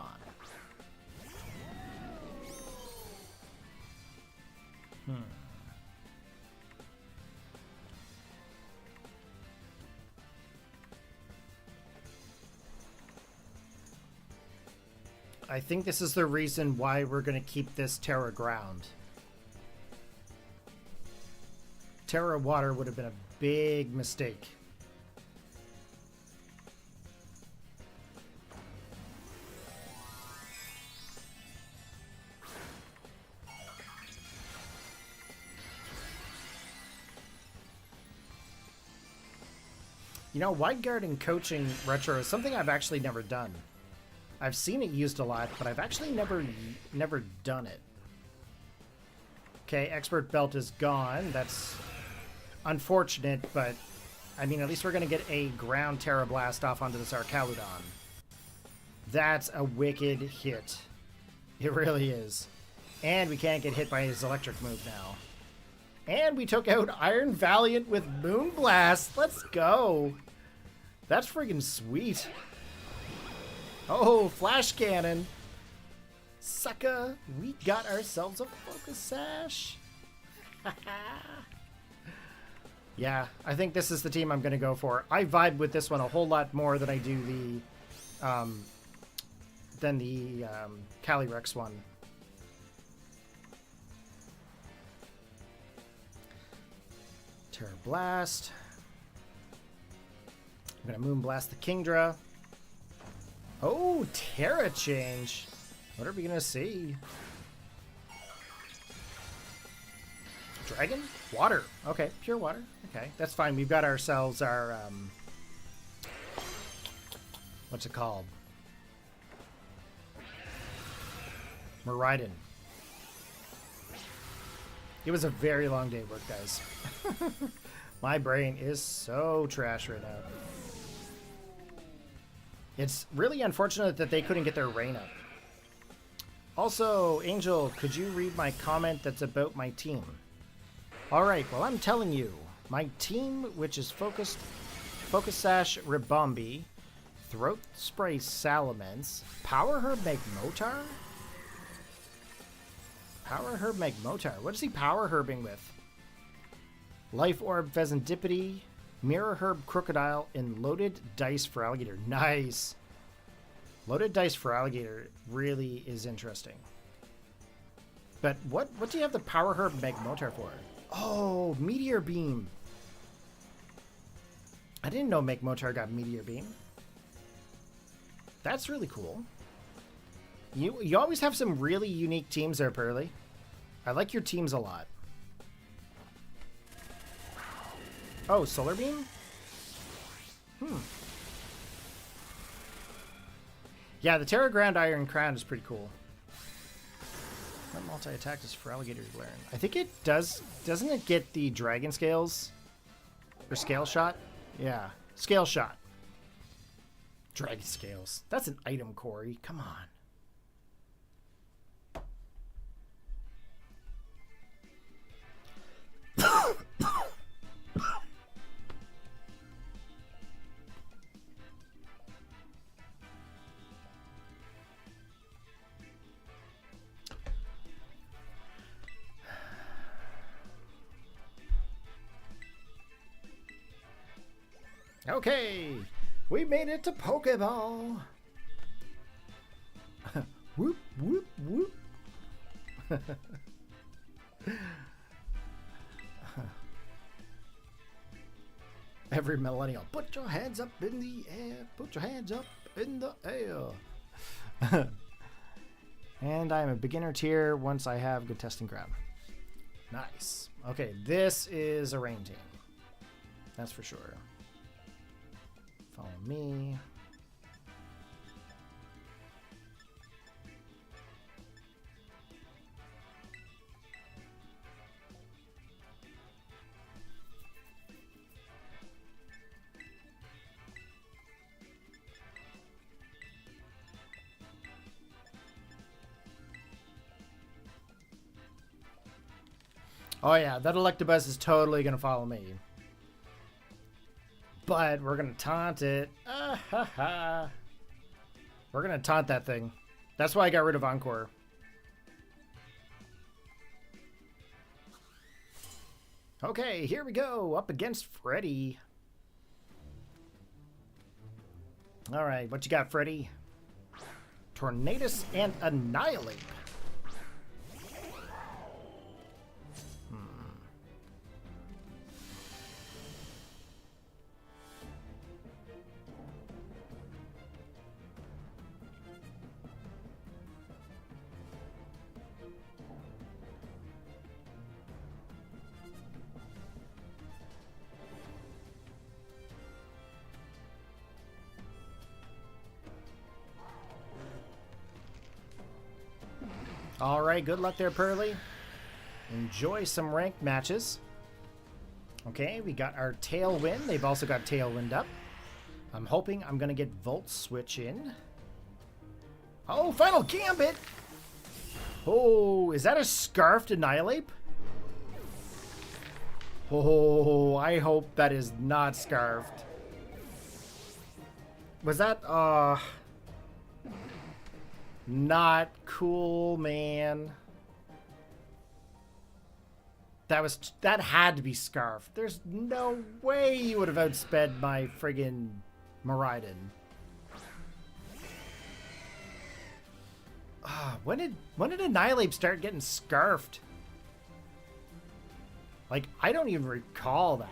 I think this is the reason why we're going to keep this Terra ground. Terra water would have been a big mistake. You know, Wide Guard and coaching Retro is something I've actually never done. I've seen it used a lot, but I've actually never done it. Okay, Expert Belt is gone. That's unfortunate, but I mean, at least we're going to get a ground Tera Blast off onto this Arcaludon. That's a wicked hit. It really is. And we can't get hit by his electric move now. And we took out Iron Valiant with Moonblast. Let's go. That's freaking sweet. Oh, Flash Cannon. Sucker. We got ourselves a Focus Sash. Yeah, I think this is the team I'm going to go for. I vibe with this one a whole lot more than I do the Calyrex one. Tera Blast. I'm going to Moonblast the Kingdra. Oh, Terra change. What are we going to see? Dragon? Water. Okay, pure water. Okay, that's fine. We've got ourselves our, what's it called? Miraidon. It was a very long day at work, guys. My brain is so trash right now. It's really unfortunate that they couldn't get their rain up. Also, Angel, could you read my comment that's about my team? Alright, well, I'm telling you, my team, which is Focus Sash Ribombee, Throat Spray Salamence, Power Herb Magmotar? Power Herb Magmotar. What is he Power Herbing with? Life Orb Pheasantipity, Mirror Herb Crocodile, and Loaded Dice for Alligator. Nice! Loaded Dice for Alligator really is interesting. But what do you have the Power Herb Magmotar for? Oh, Meteor Beam. I didn't know Magmotar got Meteor Beam. That's really cool. You always have some really unique teams there, Pearly. I like your teams a lot. Oh, Solar Beam? Yeah, the Terra Grand Iron Crown is pretty cool. What multi-attack does for Alligator learn? I think it does. Doesn't it get the Dragon Scales? Or Scale Shot? Yeah. Scale Shot. Dragon Scales. That's an item, Corey. Come on. Okay, we made it to Pokeball. Whoop, whoop, whoop. Every millennial, put your hands up in the air. Put your hands up in the air. And I'm a beginner tier once I have good testing ground. Nice. Okay, this is a rain team. That's for sure. Follow me. Oh yeah, that Electabuzz is totally going to follow me. But we're going to taunt it. Ah, ha, ha. We're going to taunt that thing. That's why I got rid of Encore. Okay, here we go. Up against Freddy. All right, what you got, Freddy? Tornadus and Annihilate. All right, good luck there, Pearly. Enjoy some ranked matches. Okay, we got our Tailwind. They've also got Tailwind up. I'm hoping I'm going to get Volt Switch in. Oh, Final Gambit! Oh, is that a Scarfed Annihilate? Oh, I hope that is not scarfed. Was that, not cool, man. That had to be scarfed. There's no way you would have outsped my friggin' Miraidon. When did Annihilate start getting scarfed? Like, I don't even recall that.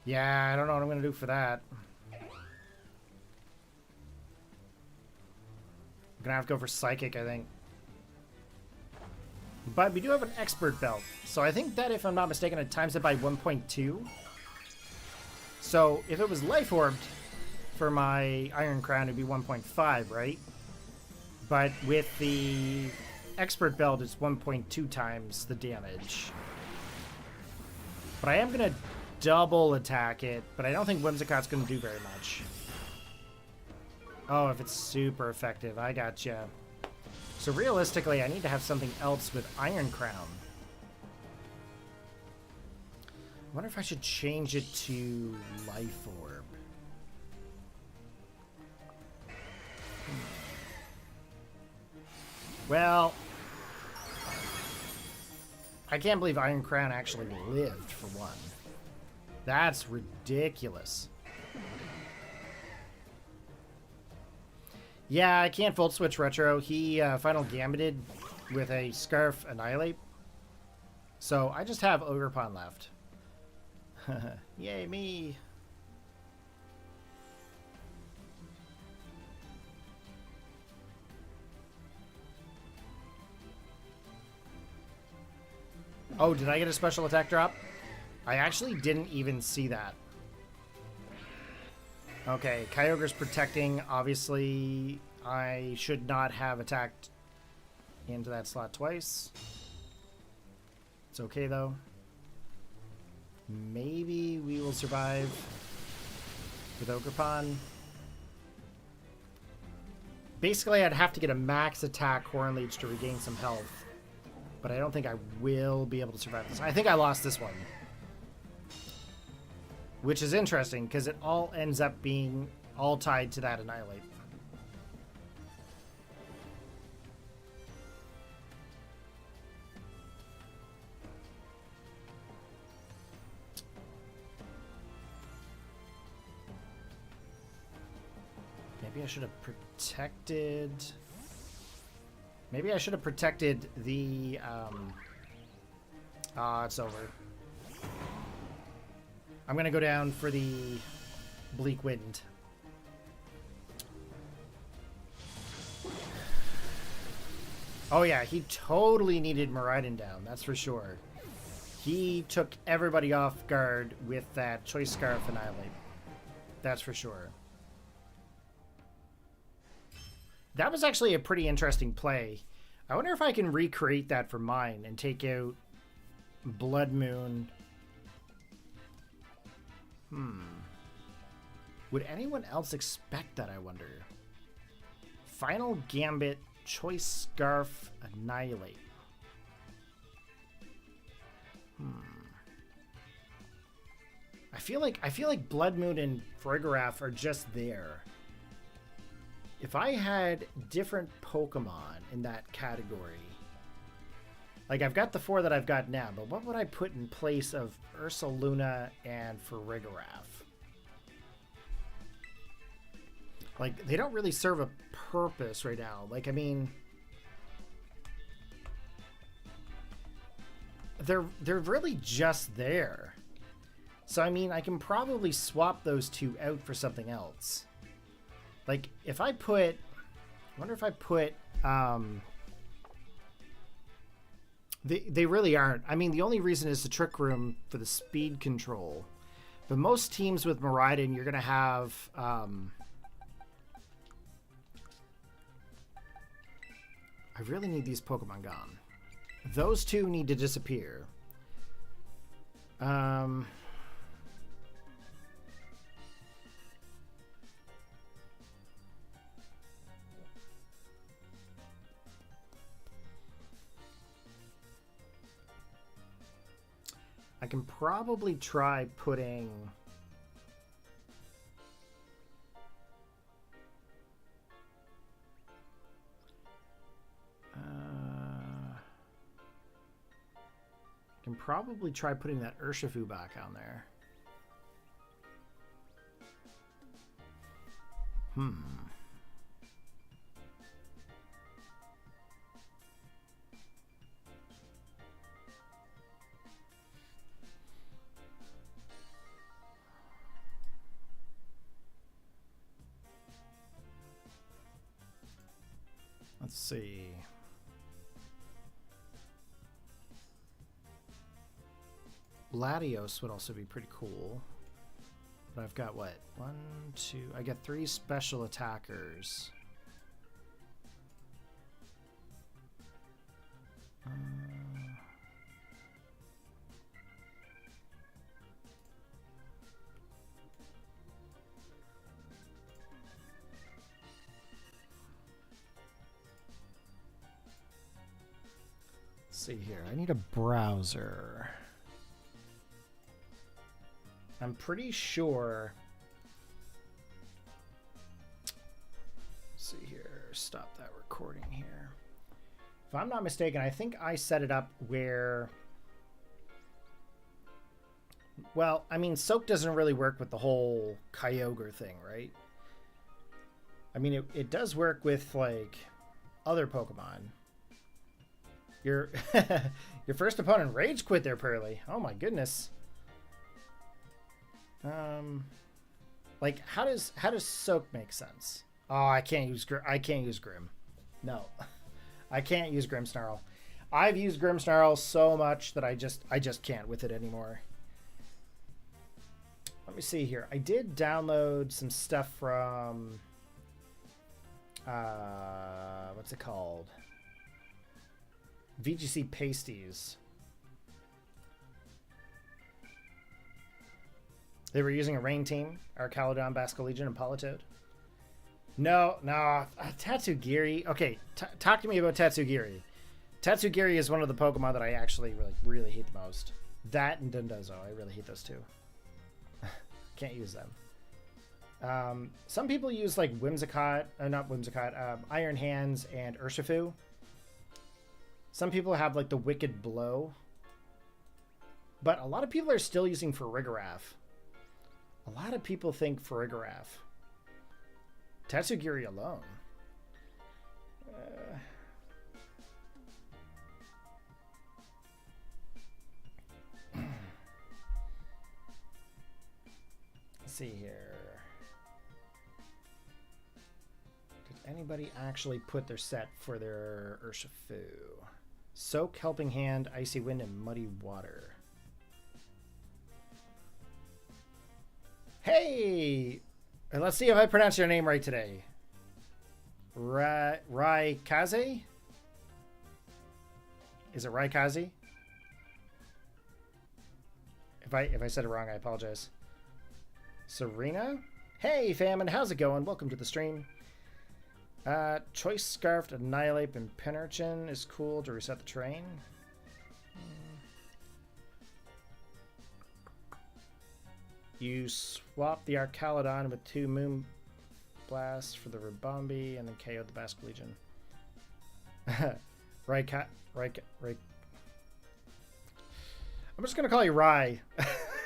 Yeah, I don't know what I'm gonna do for that. I'm gonna have to go for Psychic, I think. But we do have an Expert Belt. So I think that, if I'm not mistaken, it times it by 1.2. So if it was Life Orbed for my Iron Crown, it'd be 1.5, right? But with the Expert Belt, it's 1.2 times the damage. But I am gonna double attack it, but I don't think Whimsicott's gonna do very much. Oh, if it's super effective, I gotcha. So realistically, I need to have something else with Iron Crown. I wonder if I should change it to Life Orb. Well, I can't believe Iron Crown actually lived, for one. That's ridiculous. Yeah, I can't Volt Switch Retro. He Final Gambited with a Scarf Annihilate. So I just have Ogerpon left. Yay, me. Oh, did I get a special attack drop? I actually didn't even see that. Okay, Kyogre's protecting. Obviously, I should not have attacked into that slot twice. It's okay, though. Maybe we will survive with Ogerpon. Basically, I'd have to get a max attack Horn Leech to regain some health. But I don't think I will be able to survive this. I think I lost this one. Which is interesting, because it all ends up being all tied to that Annihilate. Maybe I should have protected... Maybe I should have protected the... it's over. I'm going to go down for the Bleak Wind. Oh yeah, he totally needed Miraidon down, that's for sure. He took everybody off guard with that Choice Scarf Annihilate. That's for sure. That was actually a pretty interesting play. I wonder if I can recreate that for mine and take out Blood Moon. Would anyone else expect that, I wonder? Final Gambit, Choice Scarf, Annihilate. I feel like Blood Moon and Farigiraf are just there. If I had different Pokemon in that category, like I've got the 4 that I've got now, but what would I put in place of Ursaluna and Farigiraf? Like, they don't really serve a purpose right now. Like, I mean, they're really just there. So, I mean, I can probably swap those 2 out for something else. Like, if I put... I wonder if I put... They really aren't. I mean, the only reason is the Trick Room for the speed control. But most teams with Miraidon, you're going to have... I really need these Pokemon gone. Those 2 need to disappear. I can probably try putting... can probably try putting that Urshifu back on there. Let's see. Latios would also be pretty cool. But I've got what? 1, 2... I got 3 special attackers. Let's see here. I need a browser. I'm pretty sure. Let's see here. Stop that recording here. If I'm not mistaken, I think I set it up where. Well, I mean, Soak doesn't really work with the whole Kyogre thing, right? I mean, it does work with like other Pokemon. Your your first opponent rage quit there, Pearly. Oh my goodness. Like how does Soak make sense? Oh, I can't use Grim. No, I can't use Grimmsnarl. I've used Grimmsnarl so much that I just can't with it anymore. Let me see here. I did download some stuff from what's it called? VGC Pasties. They were using a rain team, Arcalodon, Basculegion, and Politoed. No, Tatsugiri. Okay, talk to me about Tatsugiri. Tatsugiri is one of the Pokemon that I actually really hate the most. That and Dundozo. I really hate those two. Can't use them. Some people use like Whimsicott, not Whimsicott, Iron Hands and Urshifu. Some people have like the Wicked Blow. But a lot of people are still using Farigiraf. A lot of people think Farigiraf. Tatsugiri alone. Let's see here. Did anybody actually put their set for their Urshifu? Soak, Helping Hand, Icy Wind, and Muddy Water. Hey! Let's see if I pronounce your name right today. Raikaze? Is it Raikaze? If I said it wrong, I apologize. Serena? Hey, fam, and how's it going? Welcome to the stream. Choice Scarfed, Annihilate, and Penurchin is cool to reset the terrain. You swap the Arcalodon with 2 Moonblasts for the Ribombee and then KO the Basculegion. I'm just going to call you Rai.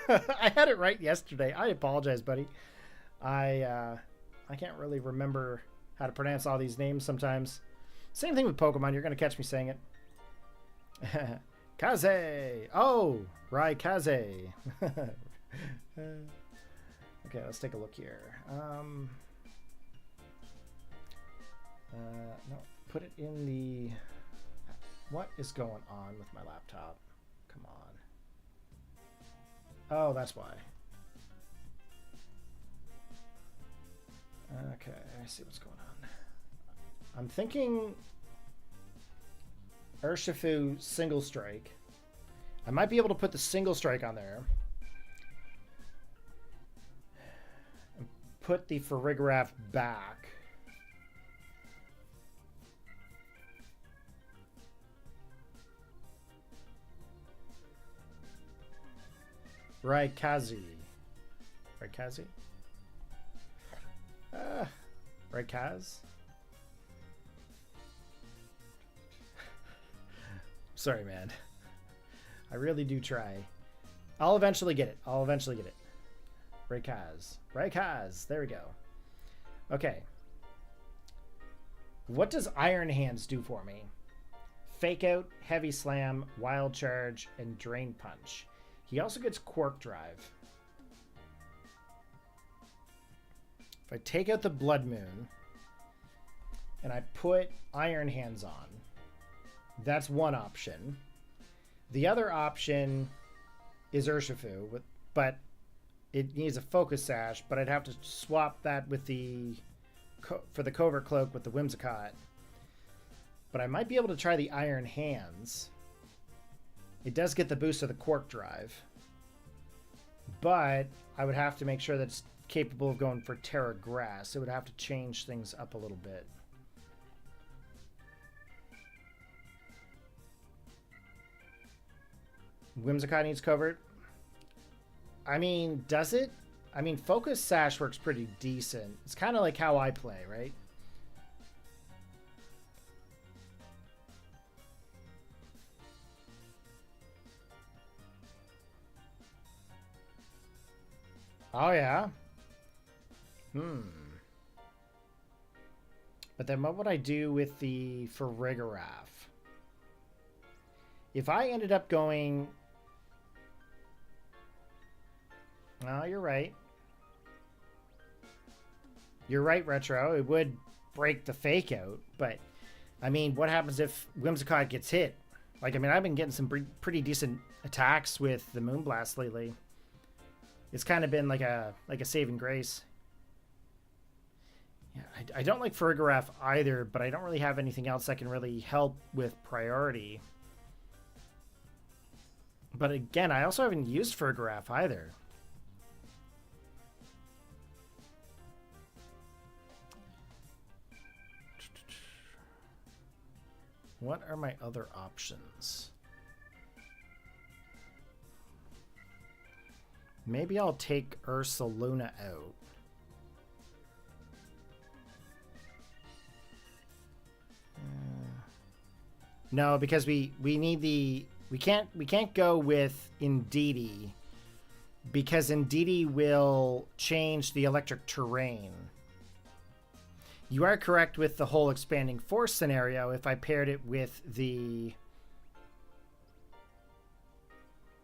I had it right yesterday. I apologize, buddy. I can't really remember how to pronounce all these names sometimes. Same thing with Pokemon. You're going to catch me saying it. Kaze! Oh! Raikaze! Okay, let's take a look here. No, put it in the... What is going on with my laptop? Come on. Oh, that's why. Okay, I see what's going on. I'm thinking Urshifu Single Strike. I might be able to put the Single Strike on there. And put the Farigiraf back. Raikazu. Raikazu? Raikaz? Sorry, man. I really do try. I'll eventually get it. I'll eventually get it. Raikaz. Raikaz. There we go. Okay. What does Iron Hands do for me? Fake Out, Heavy Slam, Wild Charge, and Drain Punch. He also gets Quark Drive. If I take out the Blood Moon and I put Iron Hands on, that's one option. The other option is Urshifu, but it needs a Focus Sash, but I'd have to swap that with for the Covert Cloak with the Whimsicott. But I might be able to try the Iron Hands. It does get the boost of the Quark Drive. But I would have to make sure that it's capable of going for Terra Grass. It would have to change things up a little bit. Whimsicott needs Covert. I mean, does it? I mean, Focus Sash works pretty decent. It's kind of like how I play, right? Oh, yeah? But then what would I do with the Farigiraf? If I ended up going... Oh, you're right. You're right, Retro. It would break the Fake Out, but... I mean, what happens if Whimsicott gets hit? Like, I mean, I've been getting some pretty decent attacks with the Moonblast lately. It's kind of been like a saving grace. Yeah, I don't like Farigiraf either, but I don't really have anything else that can really help with priority. But again, I also haven't used Farigiraf either. What are my other options? Maybe I'll take Ursaluna out. No, because we need the we can't go with Indeedee because Indeedee will change the electric terrain. You are correct with the whole expanding force scenario if I paired it with the...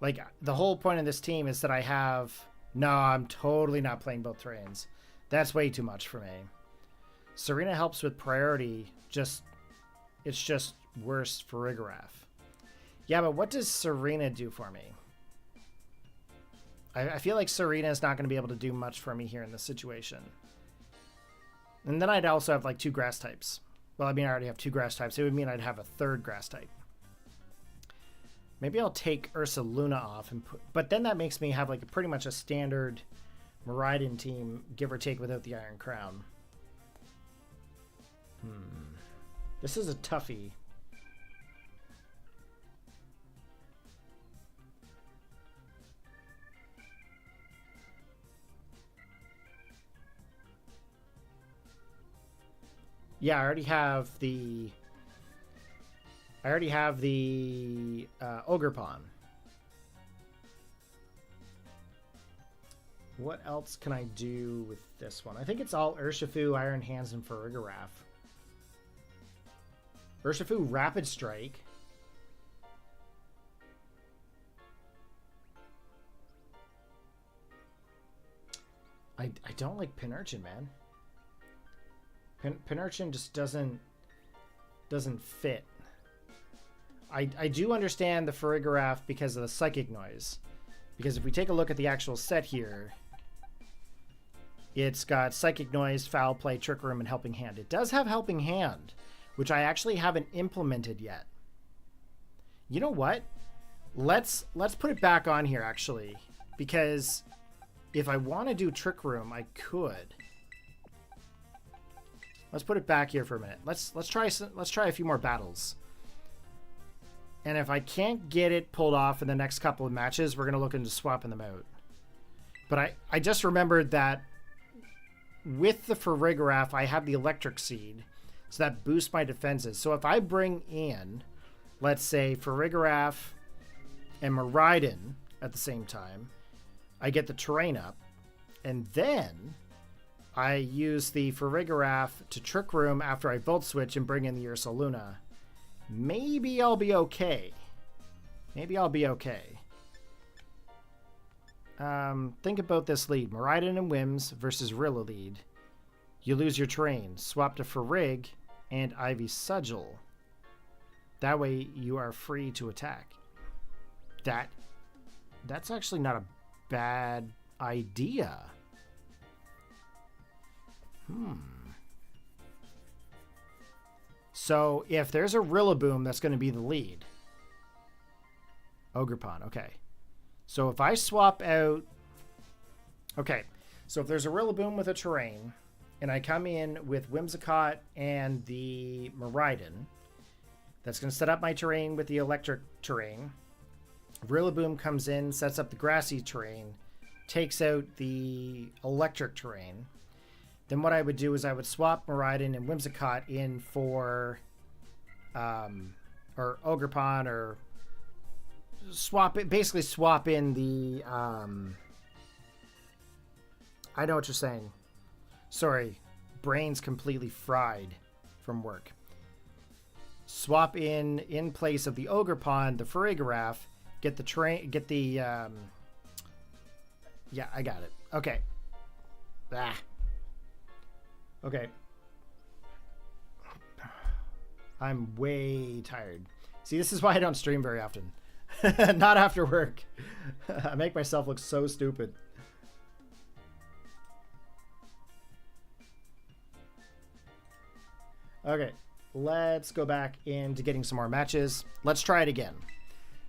Like, the whole point of this team is that I have... No, I'm totally not playing both terrains. That's way too much for me. Serena helps with priority, it's just worse for Farigiraf. Yeah, but what does Serena do for me? I feel like Serena is not going to be able to do much for me here in this situation. And then I'd also have like 2 grass types. Well, I mean, I already have 2 grass types. It would mean I'd have a 3rd grass type. Maybe I'll take Ursaluna off and put... But then that makes me have like pretty much a standard Miraidon team, give or take, without the Iron Crown. This is a toughie. Yeah, I already have the Ogre-Pon. What else can I do with this one? I think it's all Urshifu, Iron Hands, and Farigiraf. Urshifu, Rapid Strike. I don't like Pinurchin, man. Pinurchin just doesn't fit. I do understand the Farigiraf because of the Psychic Noise. Because if we take a look at the actual set here, it's got Psychic Noise, Foul Play, Trick Room, and Helping Hand. It does have Helping Hand, which I actually haven't implemented yet. You know what? Let's put it back on here, actually. Because if I want to do Trick Room, I could. Let's put it back here for a minute. Let's try a few more battles. And if I can't get it pulled off in the next couple of matches, we're going to look into swapping them out. But I just remembered that with the Farigiraf, I have the Electric Seed. So that boosts my defenses. So if I bring in, let's say, Farigiraf and Miraidon at the same time, I get the terrain up. And then I use the Farigiraf to Trick Room after I Volt Switch and bring in the Ursaluna. Maybe I'll be okay. Maybe I'll be okay. Think about this lead. Miraidon and Whims versus Rilla lead. You lose your terrain. Swap to Farig and Ivy Sudgel. That way you are free to attack. That's actually not a bad idea. So if there's a Rillaboom, that's going to be the lead. Ogerpon, okay. So if I swap out... Okay, so if there's a Rillaboom with a terrain, and I come in with Whimsicott and the Miraidon, that's going to set up my terrain with the electric terrain. Rillaboom comes in, sets up the grassy terrain, takes out the electric terrain. Then what I would do is I would swap Miraidon and Whimsicott in for, or Ogerpon, or swap it, basically swap in the, I know what you're saying. Sorry, brain's completely fried from work. Swap in place of the Ogerpon, the Farigiraf, get the train, get the, yeah, I got it. Okay. Okay. I'm way tired. See, this is why I don't stream very often. Not after work. I make myself look so stupid. Okay, let's go back into getting some more matches. Let's try it again.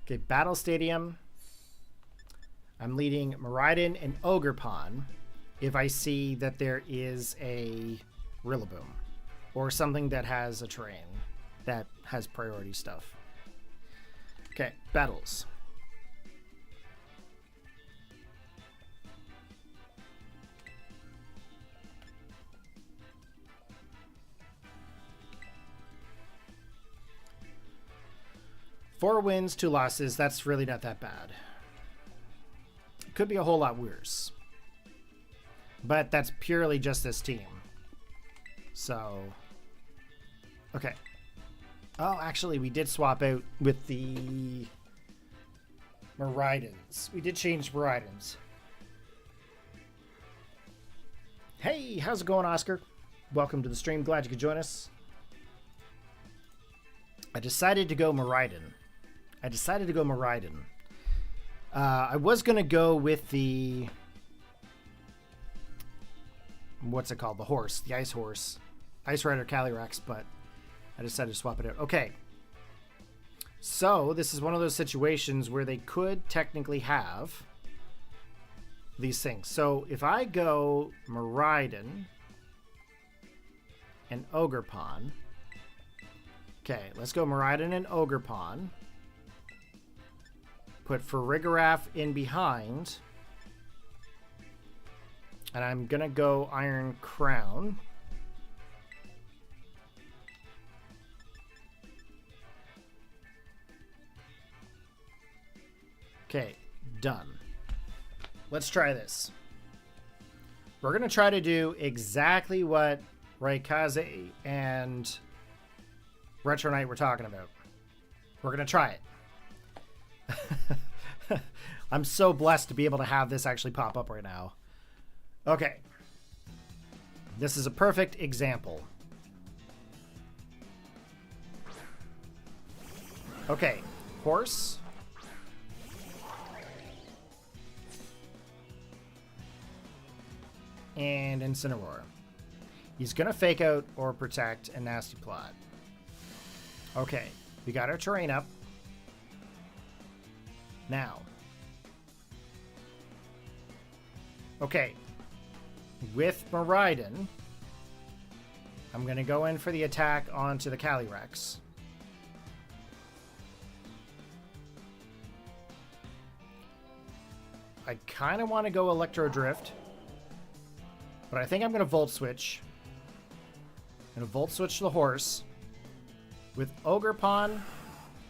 Okay, Battle Stadium. I'm leading Miraidon and Ogerpon if I see that there is a Rillaboom or something that has a terrain that has priority stuff. Okay, battles. Four wins, 2 losses. That's really not that bad. It could be a whole lot worse. But that's purely just this team. So, okay. Oh, actually, we did swap out with the Miraidons. We did change Miraidons. Hey, how's it going, Oscar? Welcome to the stream. Glad you could join us. I decided to go Miraidon. I was going to go with the... What's it called? The horse. The ice horse. Ice Rider Calyrex, but I decided to swap it out. Okay. So, this is one of those situations where they could technically have these things. So, if I go Miraidon and Ogerpon. Okay, let's go Miraidon and Ogerpon. Put Farigiraf in behind. And I'm going to go Iron Crown. Okay, done. Let's try this. We're going to try to do exactly what Raykaze and Retro Knight were talking about. We're going to try it. I'm so blessed to be able to have this actually pop up right now. Okay. This is a perfect example. Okay. Horse. And Incineroar. He's going to Fake Out or Protect and Nasty Plot. Okay. We got our terrain up. Now. Okay. With Miraidon, I'm going to go in for the attack onto the Calyrex. I kind of want to go Electro Drift. But I think I'm going to Volt Switch. I'm going to Volt Switch the horse. With Ogerpon, I'm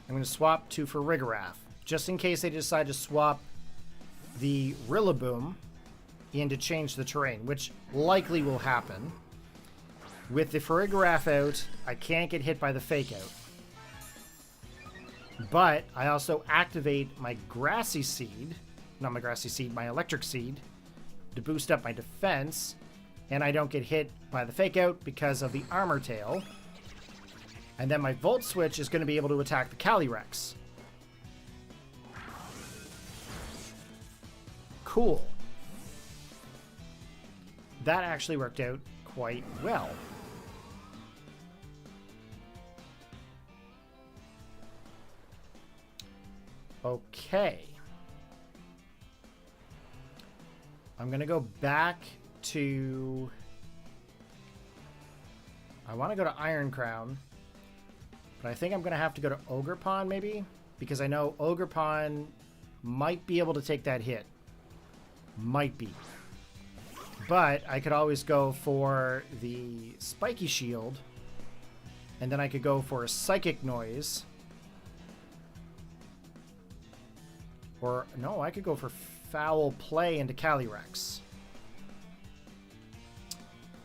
going to swap to Farigiraf. Just in case they decide to swap the Rillaboom in to change the terrain, which likely will happen. With the Farigiraf out, I can't get hit by the Fake Out. But I also activate my Grassy Seed, not my Grassy Seed, my Electric Seed, to boost up my defense, and I don't get hit by the Fake Out because of the Armor Tail. And then my Volt Switch is going to be able to attack the Calyrex. Cool. That actually worked out quite well. Okay. I'm going to go back to... I want to go to Iron Crown, but I think I'm going to have to go to Ogerpon maybe, because I know Ogerpon might be able to take that hit. Might be. But I could always go for the Spiky Shield, and then I could go for a Psychic Noise. Or, no, I could go for Foul Play into Calyrex.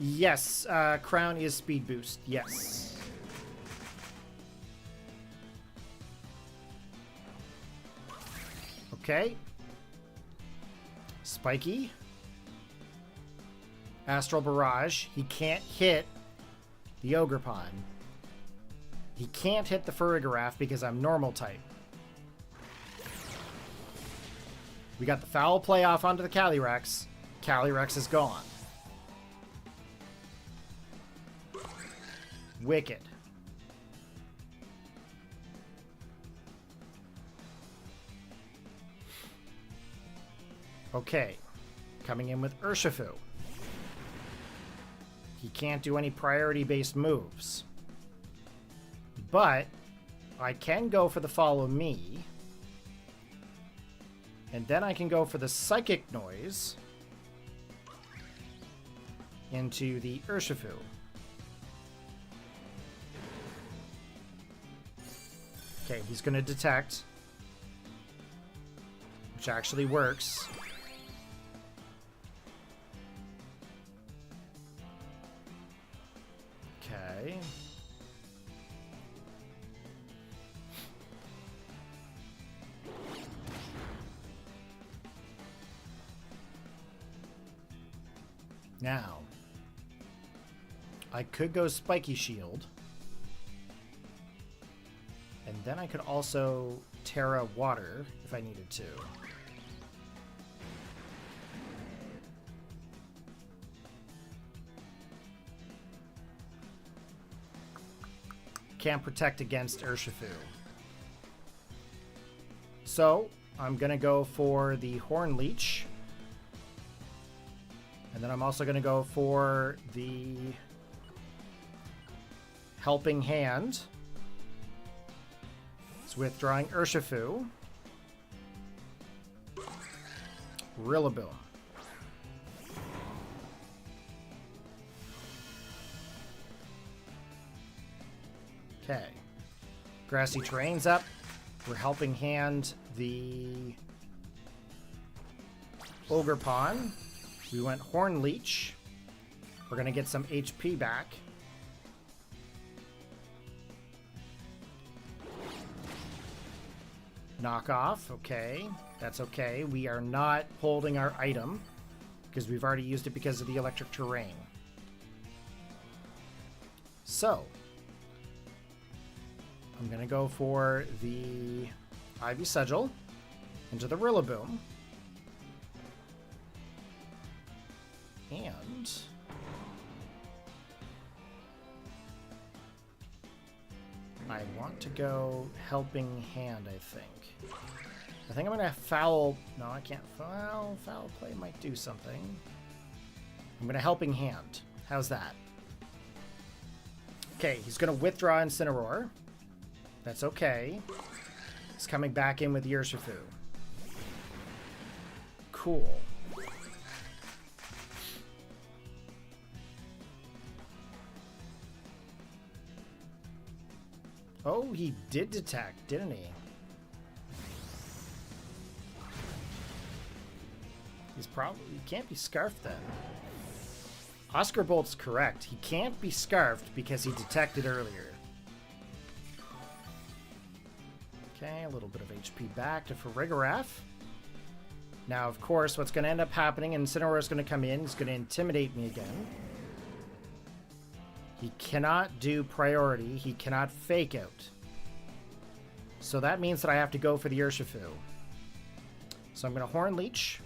Yes, Crown is Speed Boost, yes. Okay. Spiky. Astral Barrage. He can't hit the Ogerpon. He can't hit the Farigiraf because I'm Normal type. We got the Foul Play off onto the Calyrex. Calyrex is gone. Wicked. Okay. Coming in with Urshifu. He can't do any priority-based moves. But I can go for the Follow Me. And then I can go for the Psychic Noise into the Urshifu. Okay, he's going to Detect, which actually works. Okay. Now, I could go Spiky Shield. And then I could also Tera Water if I needed to. Can't protect against Urshifu. So, I'm going to go for the Horn Leech. And then I'm also going to go for the Helping Hand. It's withdrawing Urshifu. Rillaboom. Okay. Grassy Terrain's up. We're Helping Hand the Ogerpon. We went Horn Leech. We're going to get some HP back. Knock off. Okay. That's okay. We are not holding our item because we've already used it because of the electric terrain. So, I'm going to go for the Ivy Sigil into the Rillaboom. And I want to go Helping Hand, I think. I think I'm going to Foul... No, I can't. Foul Play might do something. I'm going to Helping Hand. How's that? Okay, he's going to withdraw Incineroar. That's okay. He's coming back in with the Urshifu. Cool. Oh, he did detect, didn't he? He can't be scarfed then. Oscar Bolt's correct. He can't be scarfed because he detected earlier. Okay, a little bit of HP back to Farigiraf. Now, of course, what's going to end up happening, Incineroar is going to come in. He's going to intimidate me again. He cannot do priority. He cannot fake out. So that means that I have to go for the Urshifu. So I'm going to Horn Leech.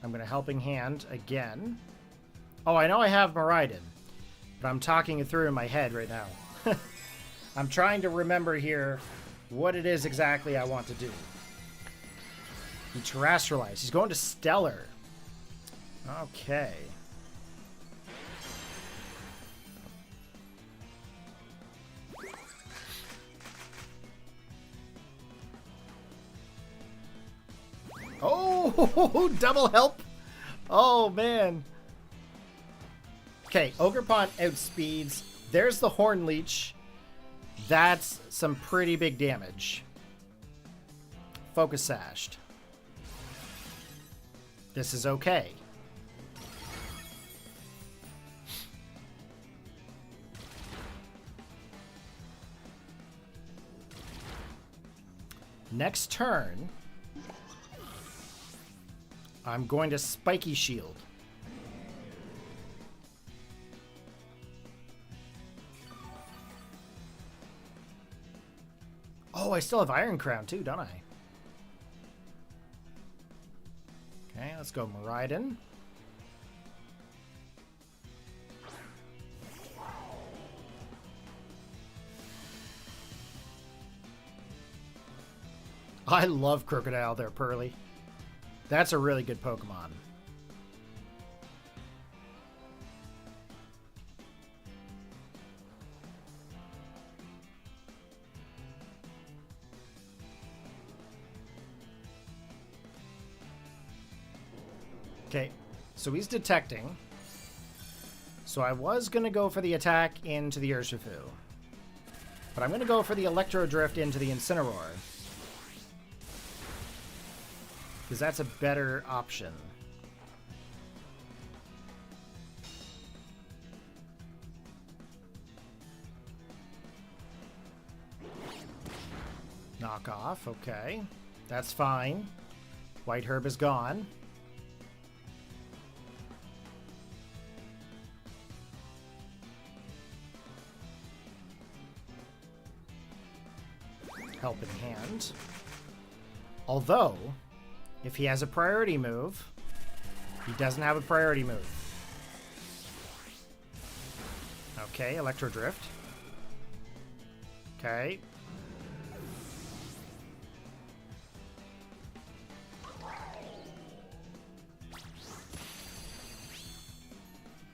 I'm going to Helping Hand again. Oh, I know I have Miraidon, but I'm talking it through in my head right now. I'm trying to remember here what it is exactly I want to do. He Terrestrialized. He's going to Stellar. Okay. Oh, double help. Oh, man. Okay, Ogerpon outspeeds. There's the Horn Leech. That's some pretty big damage. Focus Sashed. This is okay. Next turn, I'm going to Spiky Shield. Oh, I still have Iron Crown too, don't I? Okay, let's go Miraidon. I love Crocodile there, Pearly. That's a really good Pokemon. Okay, so he's detecting. So I was going to go for the attack into the Urshifu. But I'm going to go for the Electro Drift into the Incineroar. Because that's a better option. Knock off, okay. That's fine. White Herb is gone. Helping Hand. Although, if he has a priority move, he doesn't have a priority move. Okay, Electro Drift. Okay.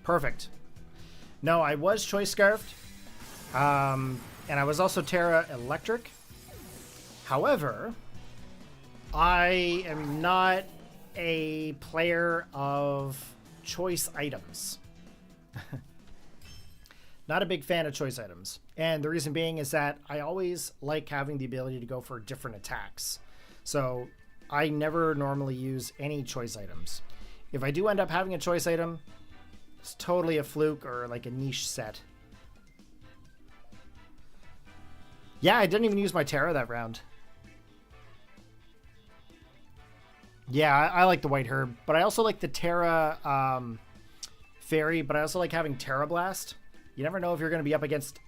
Perfect. No, I was Choice Scarfed. And I was also Tera Electric. However, I am not a player of choice items. Not a big fan of choice items. And the reason being is that I always like having the ability to go for different attacks. So I never normally use any choice items. If I do end up having a choice item, it's totally a fluke or like a niche set. Yeah, I didn't even use my Tera that round. Yeah, I like the White Herb, but I also like the Tera Fairy, but I also like having Tera Blast. You never know if you're going to be up against,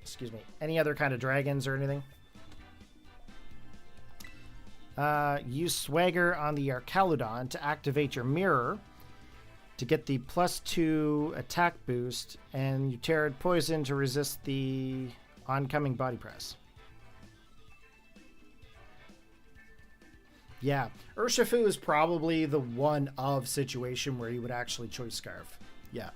excuse me, any other kind of dragons or anything. Use Swagger on the Arcaludon to activate your Mirror to get the +2 attack boost, and you Tera Poison to resist the oncoming Body Press. Yeah, Urshifu is probably the one of situation where you would actually choice Scarf. Yeah.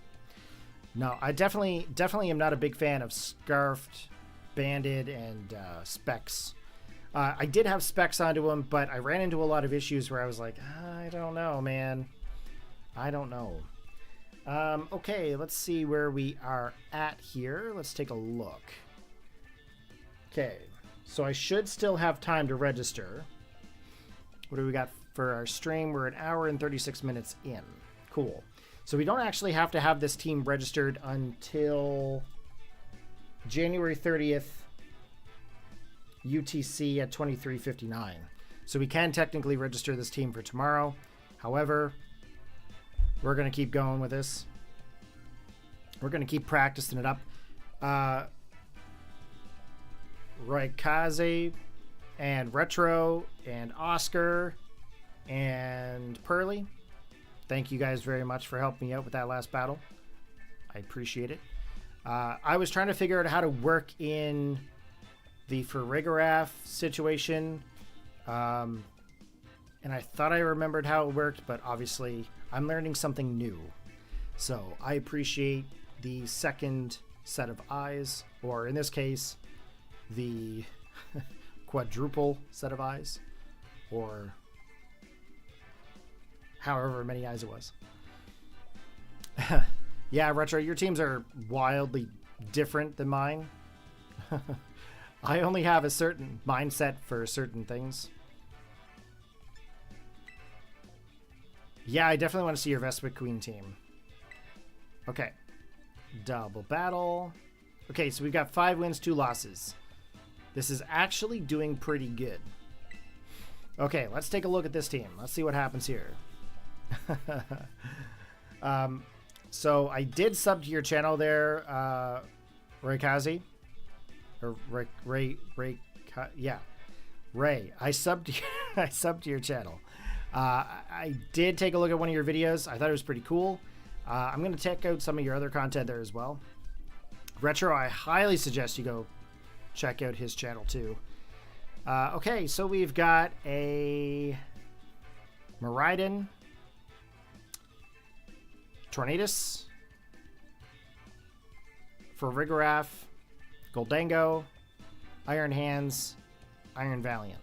No, I definitely am not a big fan of Scarfed, Banded, and Specs. I did have specs onto him, but I ran into a lot of issues where I was like, I don't know, man. I don't know. Okay, let's see where we are at here. Let's take a look. Okay, so I should still have time to register. What do we got for our stream? We're an hour and 36 minutes in. Cool. So we don't actually have to have this team registered until January 30th, UTC at 23:59. So we can technically register this team for tomorrow. However, we're going to keep going with this. We're going to keep practicing it up. Raikaze and Retro and Oscar and Pearly. Thank you guys very much for helping me out with that last battle. I appreciate it. I was trying to figure out how to work in the Farigarath situation. And I thought I remembered how it worked, but obviously I'm learning something new. So I appreciate the second set of eyes, or in this case, the quadruple set of eyes, or however many eyes it was. Yeah, Retro, your teams are wildly different than mine. I only have a certain mindset for certain things. Yeah, I definitely want to see your Vespa Queen team. Okay. Double battle. Okay, so we've got 5 wins, 2 losses. This is actually doing pretty good. Okay, let's take a look at this team. Let's see what happens here. So I did sub to your channel there, Raikaze. Or Ray. Yeah. Ray. I subbed to your channel. I did take a look at one of your videos. I thought it was pretty cool. I'm going to check out some of your other content there as well. Retro, I highly suggest you go check out his channel too. Okay, so we've got a Miraidon, Tornadus, Farigarath, Goldango, Iron Hands, Iron Valiant.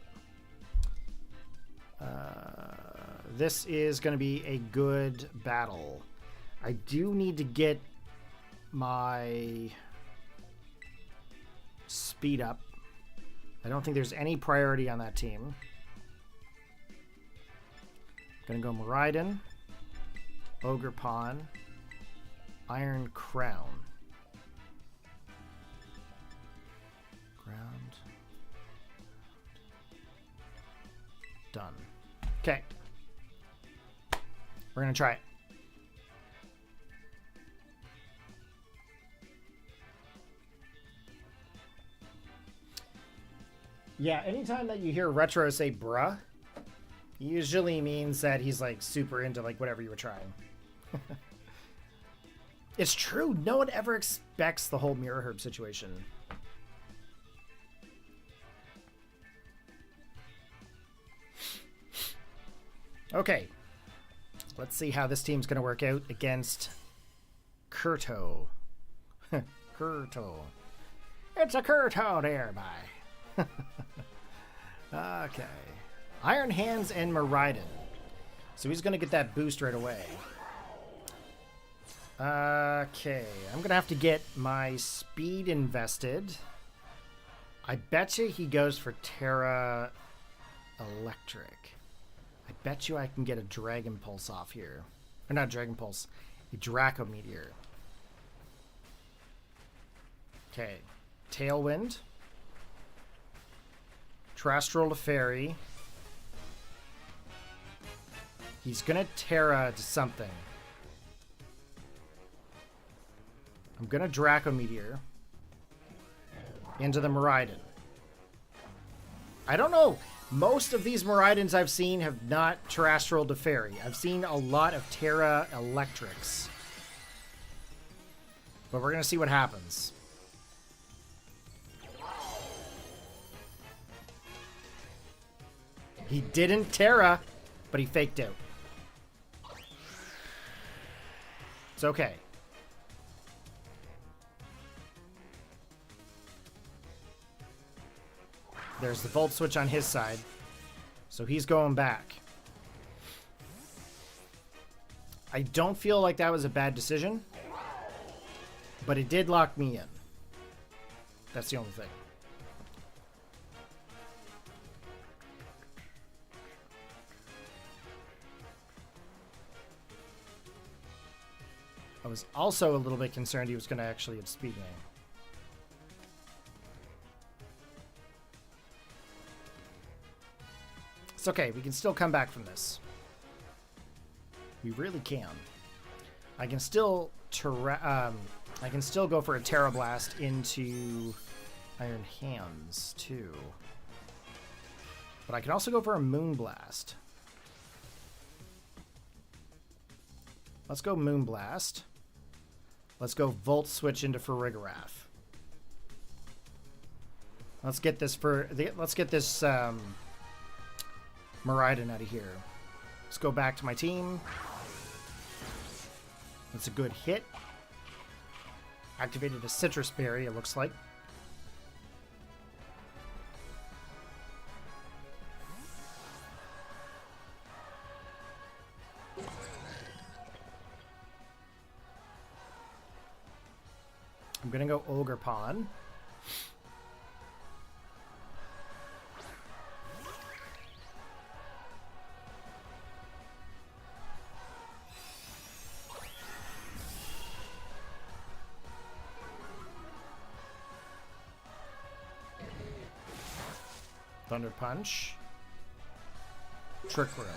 This is going to be a good battle. I do need to get my speed up. I don't think there's any priority on that team. Gonna go Miraidon, Ogre Pawn, Iron Crown. Ground. Done. Okay. We're gonna try it. Yeah, anytime that you hear Retro say bruh, usually means that he's like super into like whatever you were trying. It's true, no one ever expects the whole Mirror Herb situation. Okay, let's see how this team's gonna work out against Kurto. Kurto. It's a Kurto there, bye. Okay. Iron Hands and Miraidon. So he's going to get that boost right away. Okay. I'm going to have to get my speed invested. I bet you he goes for Tera Electric. I bet you I can get a Dragon Pulse off here. Or not Dragon Pulse. A Draco Meteor. Okay. Tailwind. Terrestrial to Fairy. He's gonna Tera to something. I'm gonna Draco Meteor into the Miraidon. I don't know. Most of these Miraidons I've seen have not Terrestrial to Fairy. I've seen a lot of Tera Electrics. But we're gonna see what happens. He didn't Tera, but he faked out. It's okay. There's the Volt Switch on his side. So he's going back. I don't feel like that was a bad decision. But it did lock me in. That's the only thing. I was also a little bit concerned he was going to actually have speed name. It's okay. We can still come back from this. We really can. I can still go for a Tera Blast into Iron Hands too. But I can also go for a Moonblast. Let's go Moonblast. Let's go Volt Switch into Farigarath. Let's get this Miraidon out of here. Let's go back to my team. That's a good hit. Activated a Citrus Berry, it looks like. I'm gonna go Ogre Pawn. Thunder Punch. Trick Room.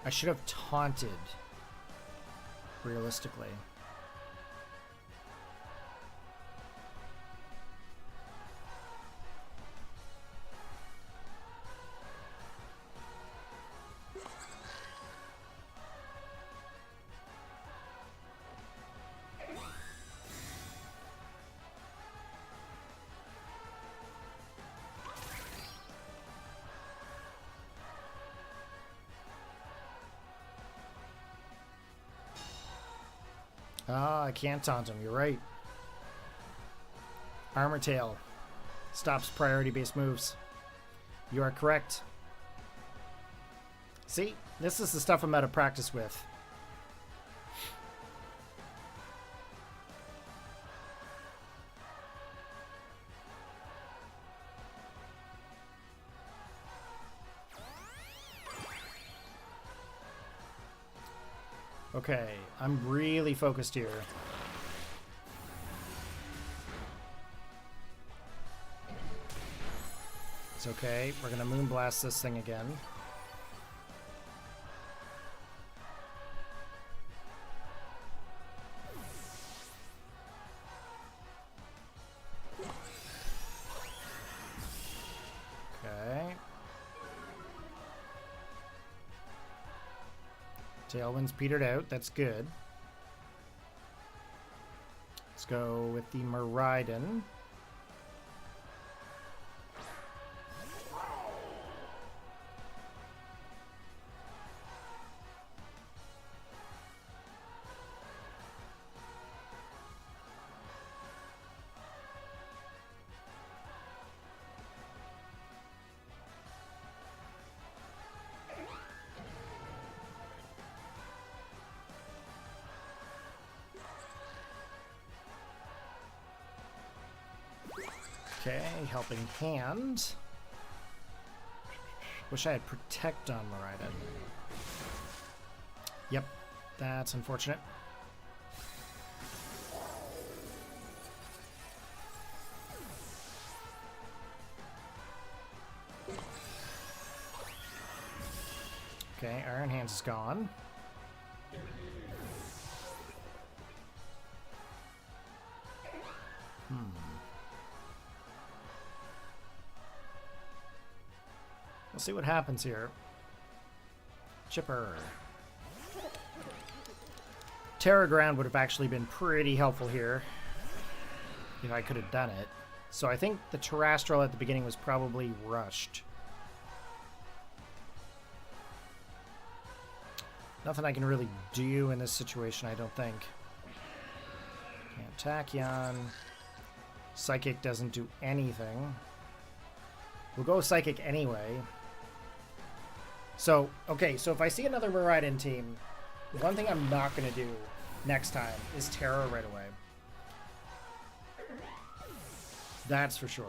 I should have taunted, realistically. Ah, I can't taunt him. You're right. Armor Tail stops priority-based moves. You are correct. See, this is the stuff I'm out of practice with. Okay, I'm really focused here. It's okay. We're going to Moonblast this thing again. Okay. Tailwind's petered out. That's good. Let's go with the Miraidon. Okay, Helping Hand. Wish I had Protect on Miraidon. Yep, that's unfortunate. Okay, Iron Hands is gone. We'll see what happens here. Chipper. Terra Ground would have actually been pretty helpful here if I could have done it. So I think the Terrestrial at the beginning was probably rushed. Nothing I can really do in this situation, I don't think. Can't Tachyon. Psychic doesn't do anything. We'll go Psychic anyway. So, okay, so if I see another Miraidon team, the one thing I'm not going to do next time is Tera right away. That's for sure.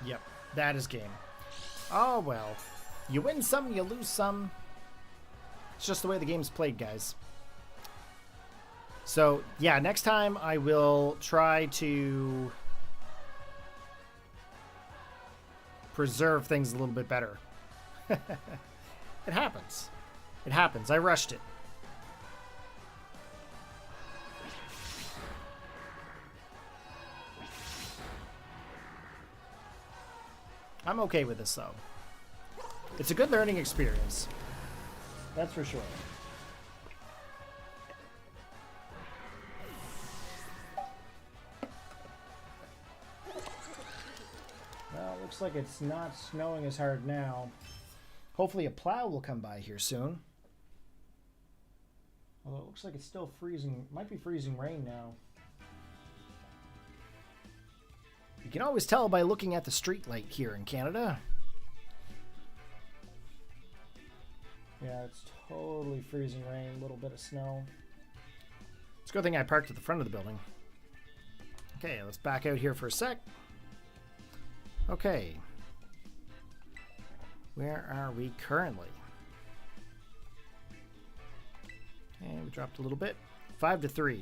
Yep, that is game. Oh, well. You win some, you lose some. It's just the way the game's played, guys. So, yeah, next time I will try to preserve things a little bit better. It happens. It happens. I rushed it. I'm okay with this, though. It's a good learning experience. That's for sure. Well, it looks like it's not snowing as hard now. Hopefully a plow will come by here soon. Although it looks like it's still freezing. Might be freezing rain now. You can always tell by looking at the street light here in Canada. Yeah, it's totally freezing rain, a little bit of snow. It's a good thing I parked at the front of the building. Okay, let's back out here for a sec. Okay. Where are we currently? Okay, we dropped a little bit. 5-3.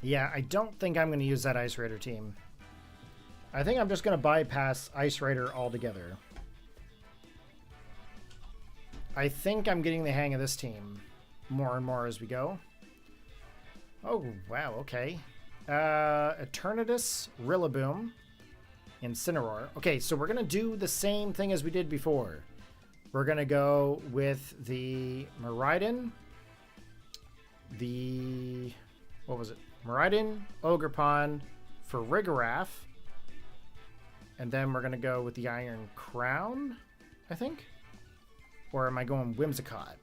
Yeah, I don't think I'm going to use that Ice Raider team. I think I'm just going to bypass Ice Raider altogether. I think I'm getting the hang of this team more and more as we go. Oh, wow, okay. Eternatus, Rillaboom, Incineroar. Okay, so we're going to do the same thing as we did before. We're going to go with the Miraidon, the... what was it? Miraidon, Ogerpon, Farigiraf, and then we're going to go with the Iron Crown, I think? Or am I going Whimsicott?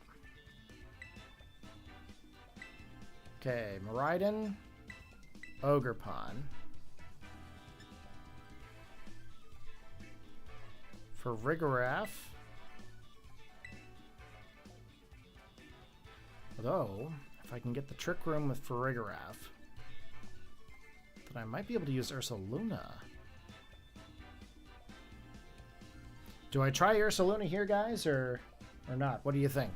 Okay, Miraidon, Ogerpon, Farigiraf, although, if I can get the Trick Room with Farigiraf, then I might be able to use Ursaluna. Do I try Ursaluna here, guys, or not? What do you think?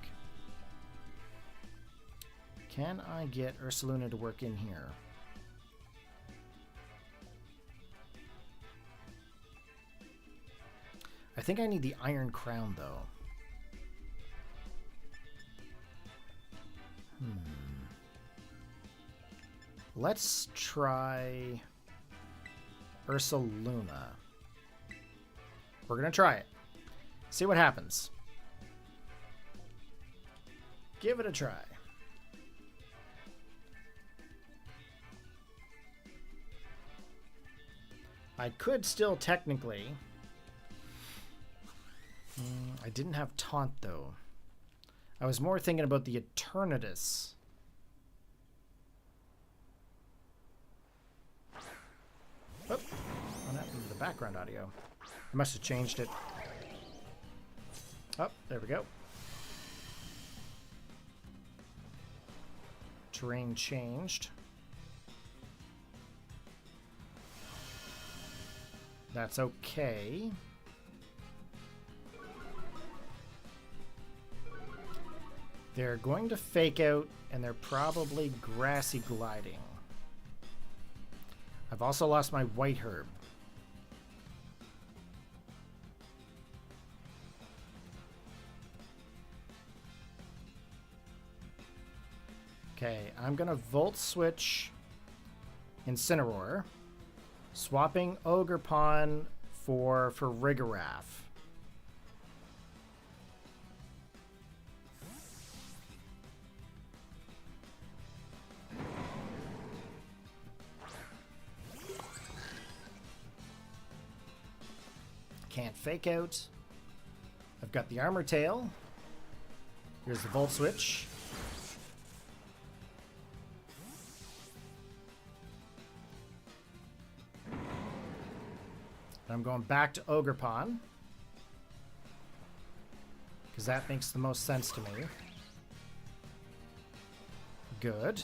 Can I get Ursaluna to work in here? I think I need the Iron Crown, though. Let's try Ursaluna. We're going to try it. See what happens. Give it a try. I could still technically... I didn't have Taunt, though. I was more thinking about the Eternatus. Oh, what happened to the background audio? I must have changed it. Oh, there we go. Terrain changed. That's okay. They're going to fake out, and they're probably grassy gliding. I've also lost my White Herb. Okay, I'm going to Volt Switch Incineroar, swapping Ogerpon for Rigorath. Can't fake out. I've got the Armor Tail. Here's the Volt Switch. I'm going back to Ogerpon, because that makes the most sense to me. Good.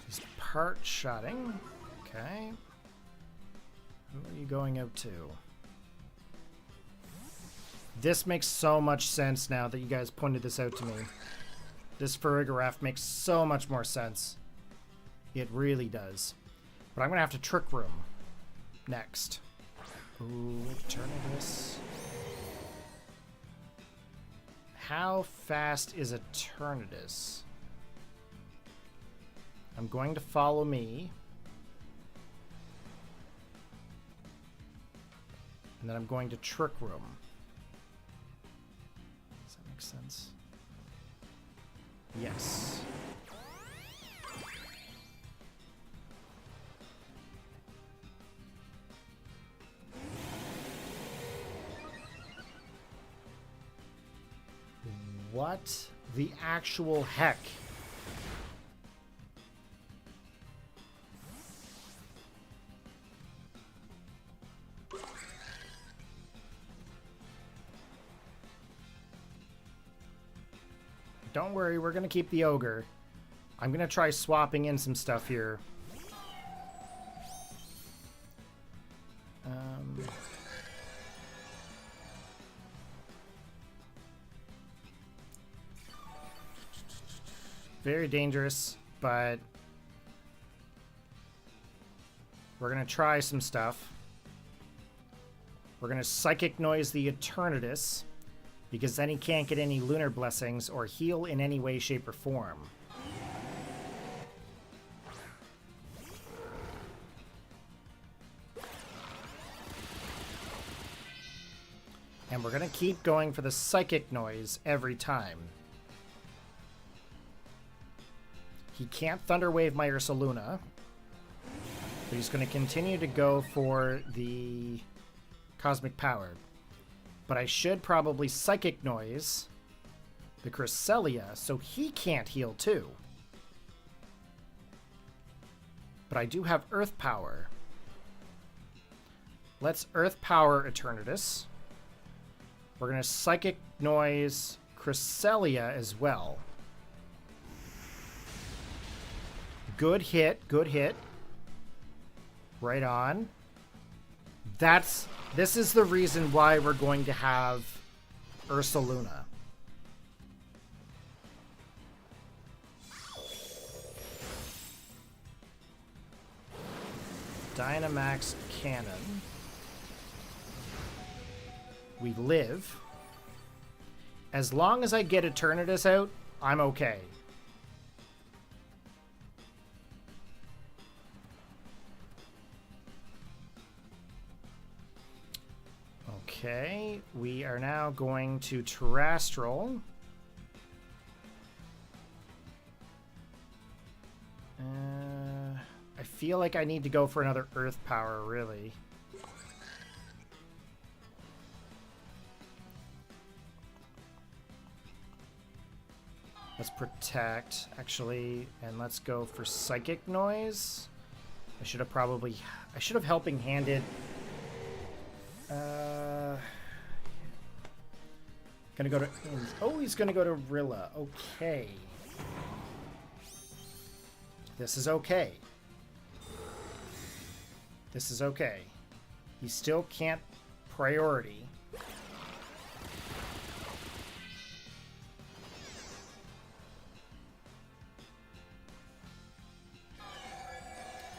He's part-shotting. Okay. Who are you going out to? This makes so much sense now that you guys pointed this out to me. This Farigiraf makes so much more sense. It really does. But I'm going to have to Trick Room next. Ooh, Eternatus. How fast is Eternatus? I'm going to follow me. And then I'm going to Trick Room. Does that make sense? Yes. What the actual heck? Don't worry, we're going to keep the Ogre. I'm going to try swapping in some stuff here. Very dangerous, but we're going to try some stuff. We're going to Psychic Noise the Eternatus, because then he can't get any Lunar Blessings or heal in any way, shape, or form. And we're going to keep going for the Psychic Noise every time. He can't Thunder Wave my Ursaluna, but he's going to continue to go for the Cosmic Power. But I should probably Psychic Noise the Cresselia so he can't heal too. But I do have Earth Power. Let's Earth Power Eternatus. We're going to Psychic Noise Cresselia as well. Good hit, good hit. Right on. This is the reason why we're going to have Ursaluna. Dynamax Cannon. We live. As long as I get Eternatus out, I'm okay. Okay, we are now going to Terrestrial. I feel like I need to go for another Earth Power, really. Let's Protect, actually, and let's go for Psychic Noise. I should have Helping Handed. Gonna go to... Oh, he's gonna go to Rilla. Okay. This is okay. This is okay. He still can't priority.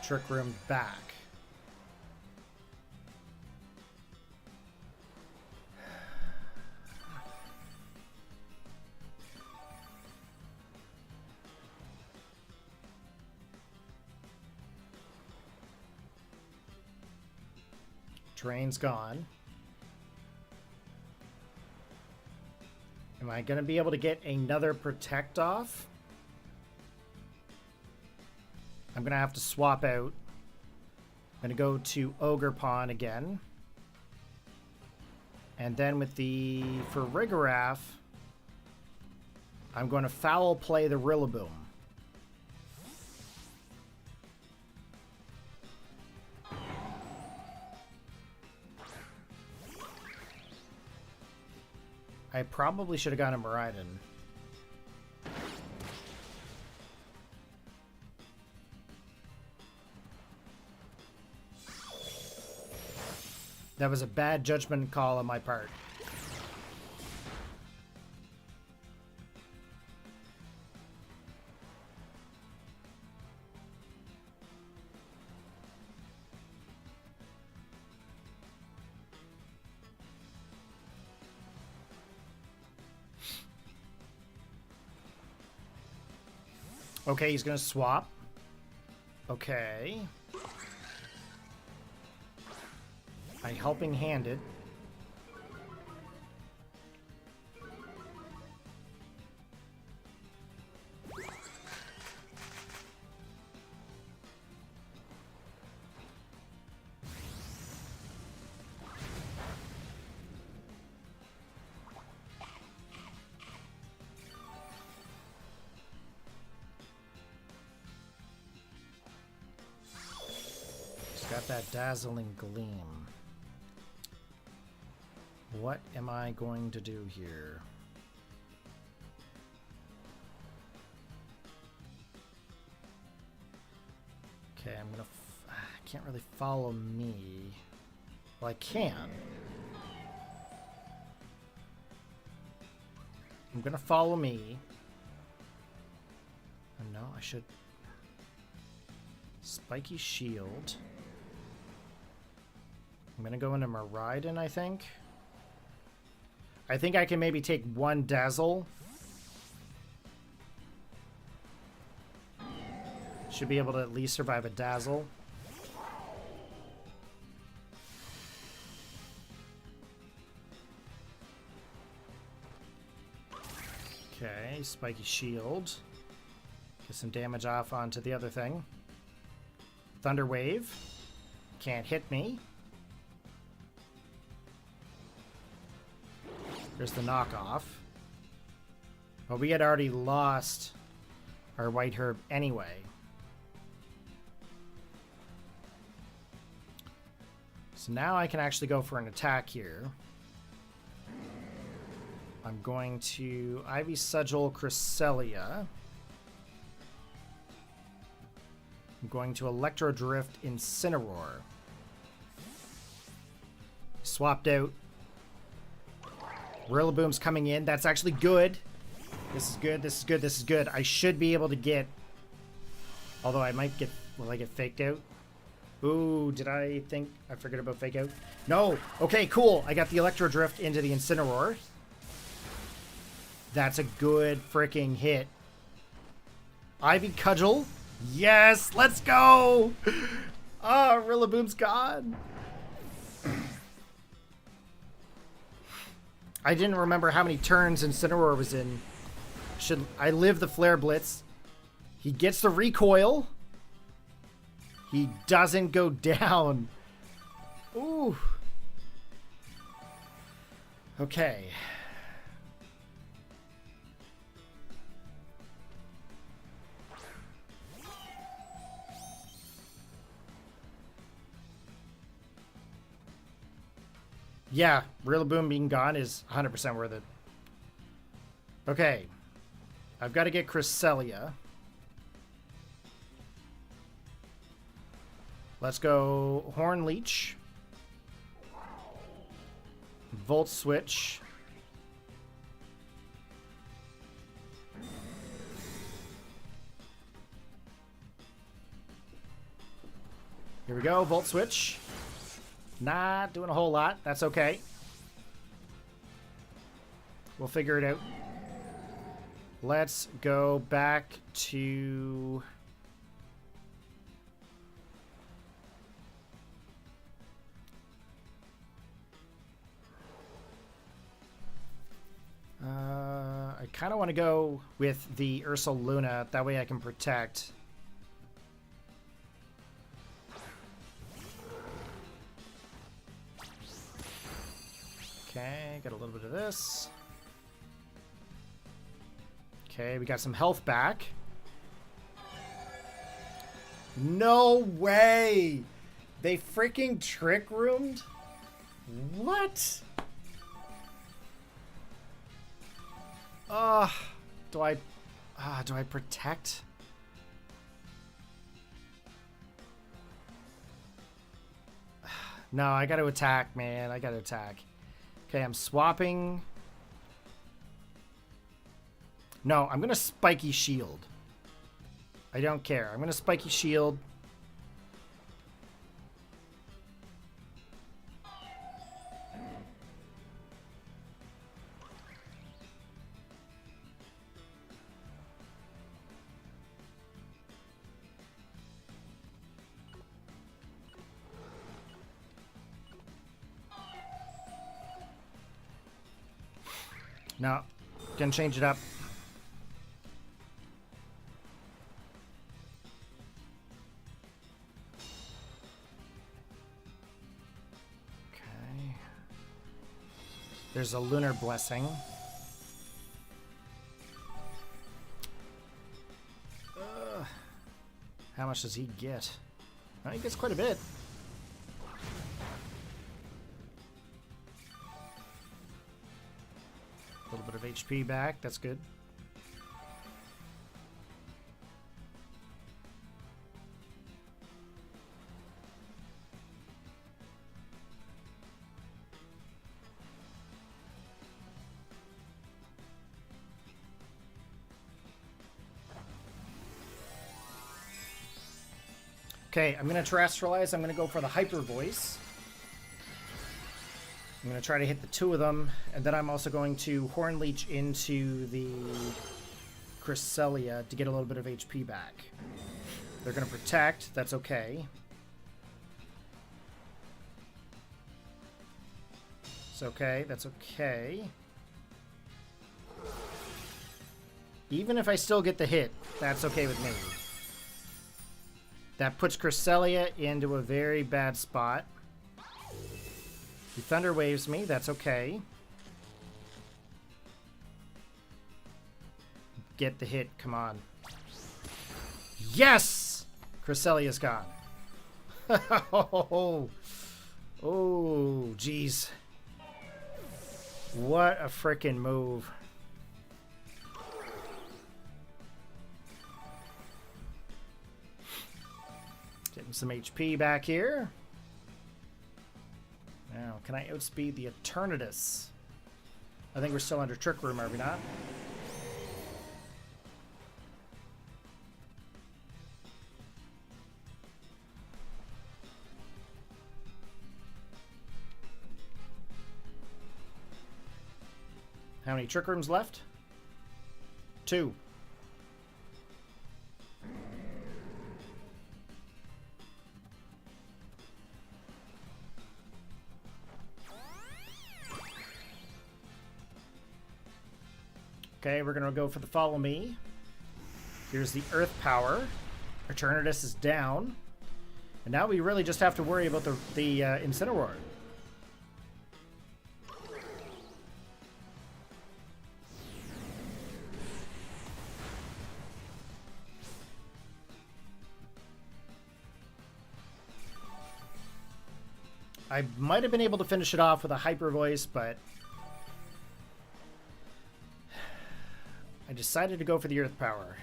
Trick Room back. Terrain's gone. Am I going to be able to get another Protect off? I'm going to have to swap out. I'm going to go to Ogre Pawn again. And then with the... for Rigorath, I'm going to foul play the Rillaboom. I probably should have gone a Miraidon. That was a bad judgment call on my part. Okay, he's gonna swap. Okay. I helping handed. Got that dazzling gleam. What am I going to do here? Okay, I'm gonna... I can't really follow me. Well, I can. I'm gonna follow me. Oh, no, I should... Spiky Shield. I'm gonna go into Miraidon, I think. I think I can maybe take one Dazzle. Should be able to at least survive a Dazzle. Okay, Spiky Shield. Get some damage off onto the other thing. Thunder Wave. Can't hit me. There's the knockoff. Well, we had already lost our White Herb anyway. So now I can actually go for an attack here. I'm going to Ivy Sigil Cresselia. I'm going to Electro Drift Incineroar. Swapped out. Rillaboom's coming in. That's actually good. This is good. This is good. This is good. I should be able to get... Although I might get... Will I get faked out? Ooh, did I think... I forgot about fake out? No! Okay, cool. I got the Electro Drift into the Incineroar. That's a good freaking hit. Ivy Cudgel. Yes! Let's go! Ah, Rillaboom's gone. I didn't remember how many turns Incineroar was in. Should I live the Flare Blitz? He gets the recoil. He doesn't go down. Ooh. Okay. Yeah, Rillaboom being gone is 100% worth it. Okay. I've got to get Cresselia. Let's go Horn Leech. Volt Switch. Here we go, Volt Switch. Not doing a whole lot. That's okay. We'll figure it out. Let's go back to... kind of want to go with the Ursul Luna. That way I can protect. Okay, got a little bit of this. Okay, we got some health back. No way! They freaking trick roomed? What? Do I protect? No, I gotta attack, man. I gotta attack. Okay, I'm swapping. No, I'm gonna spiky shield. I don't care. I'm gonna spiky shield. No, gonna change it up. Okay. There's a Lunar Blessing. How much does he get? Oh, he gets quite a bit. A little bit of HP back, that's good. Okay, I'm going to terrestrialize. I'm going to go for the Hyper Voice. I'm going to try to hit the two of them, and then I'm also going to Horn Leech into the Cresselia to get a little bit of HP back. They're going to protect. That's okay. It's okay. That's okay. Even if I still get the hit, that's okay with me. That puts Cresselia into a very bad spot. He Thunder Waves me, that's okay. Get the hit, come on. Yes! Cresselia's gone. Oh, jeez. What a frickin' move. Getting some HP back here. Now, can I outspeed the Eternatus? I think we're still under Trick Room, are we not? How many Trick Rooms left? 2. Okay, we're going to go for the Follow Me. Here's the Earth Power. Eternatus is down. And now we really just have to worry about the Incineroar. I might have been able to finish it off with a Hyper Voice, but I decided to go for the Earth Power.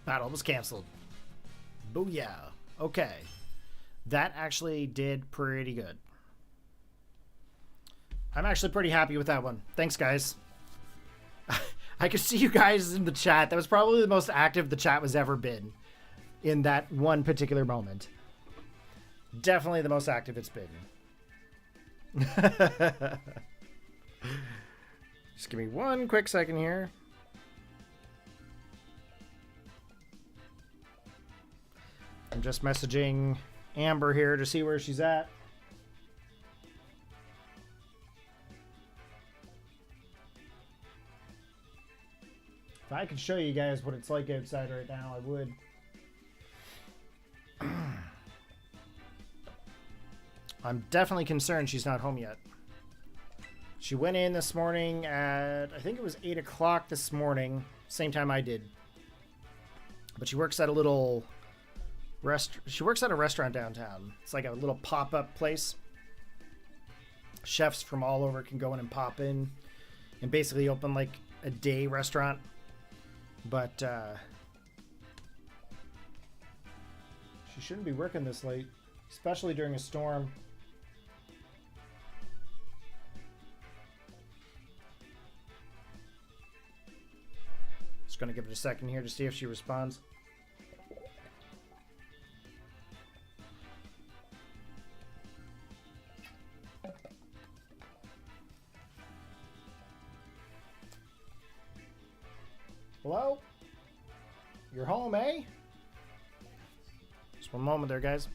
Battle was canceled. Booyah. Okay. That actually did pretty good. I'm actually pretty happy with that one. Thanks, guys. I could see you guys in the chat. That was probably the most active the chat has ever been in that one particular moment. Definitely the most active it's been. Just give me one quick second here. I'm just messaging Amber here to see where she's at. If I could show you guys what it's like outside right now, I would. I'm definitely concerned she's not home yet. She went in this morning at, I think it was 8 o'clock this morning, same time I did. But she works at a little she works at a restaurant downtown. It's like a little pop-up place. Chefs from all over can go in and pop in and basically open like a day restaurant. But she shouldn't be working this late, especially during a storm. Just gonna give it a second here to see if she responds. Hello? You're home, eh? Just one moment there, guys.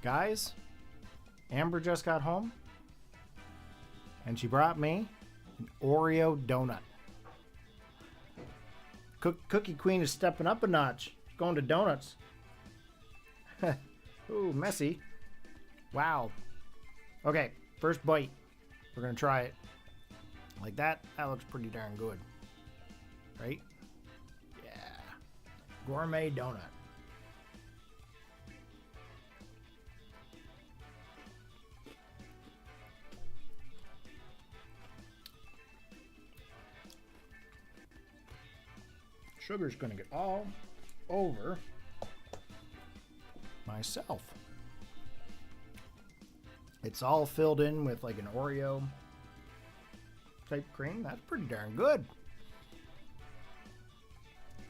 Guys, Amber just got home and she brought me an Oreo donut. Cookie Queen is stepping up a notch. She's going to donuts. Ooh, messy. Wow. Okay, first bite. We're going to try it. Like that? That looks pretty darn good. Right? Yeah. Gourmet donut. Sugar's gonna get all over myself. It's all filled in with like an Oreo type cream. That's pretty darn good.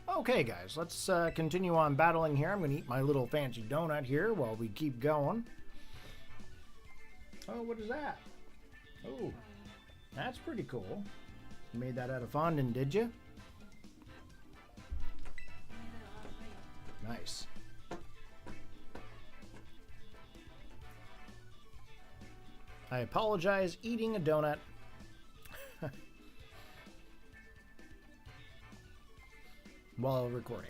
Okay, guys, let's continue on battling here. I'm going to eat my little fancy donut here while we keep going. Oh, what is that? Oh, that's pretty cool. You made that out of fondant, did you? Nice. I apologize, eating a donut. While recording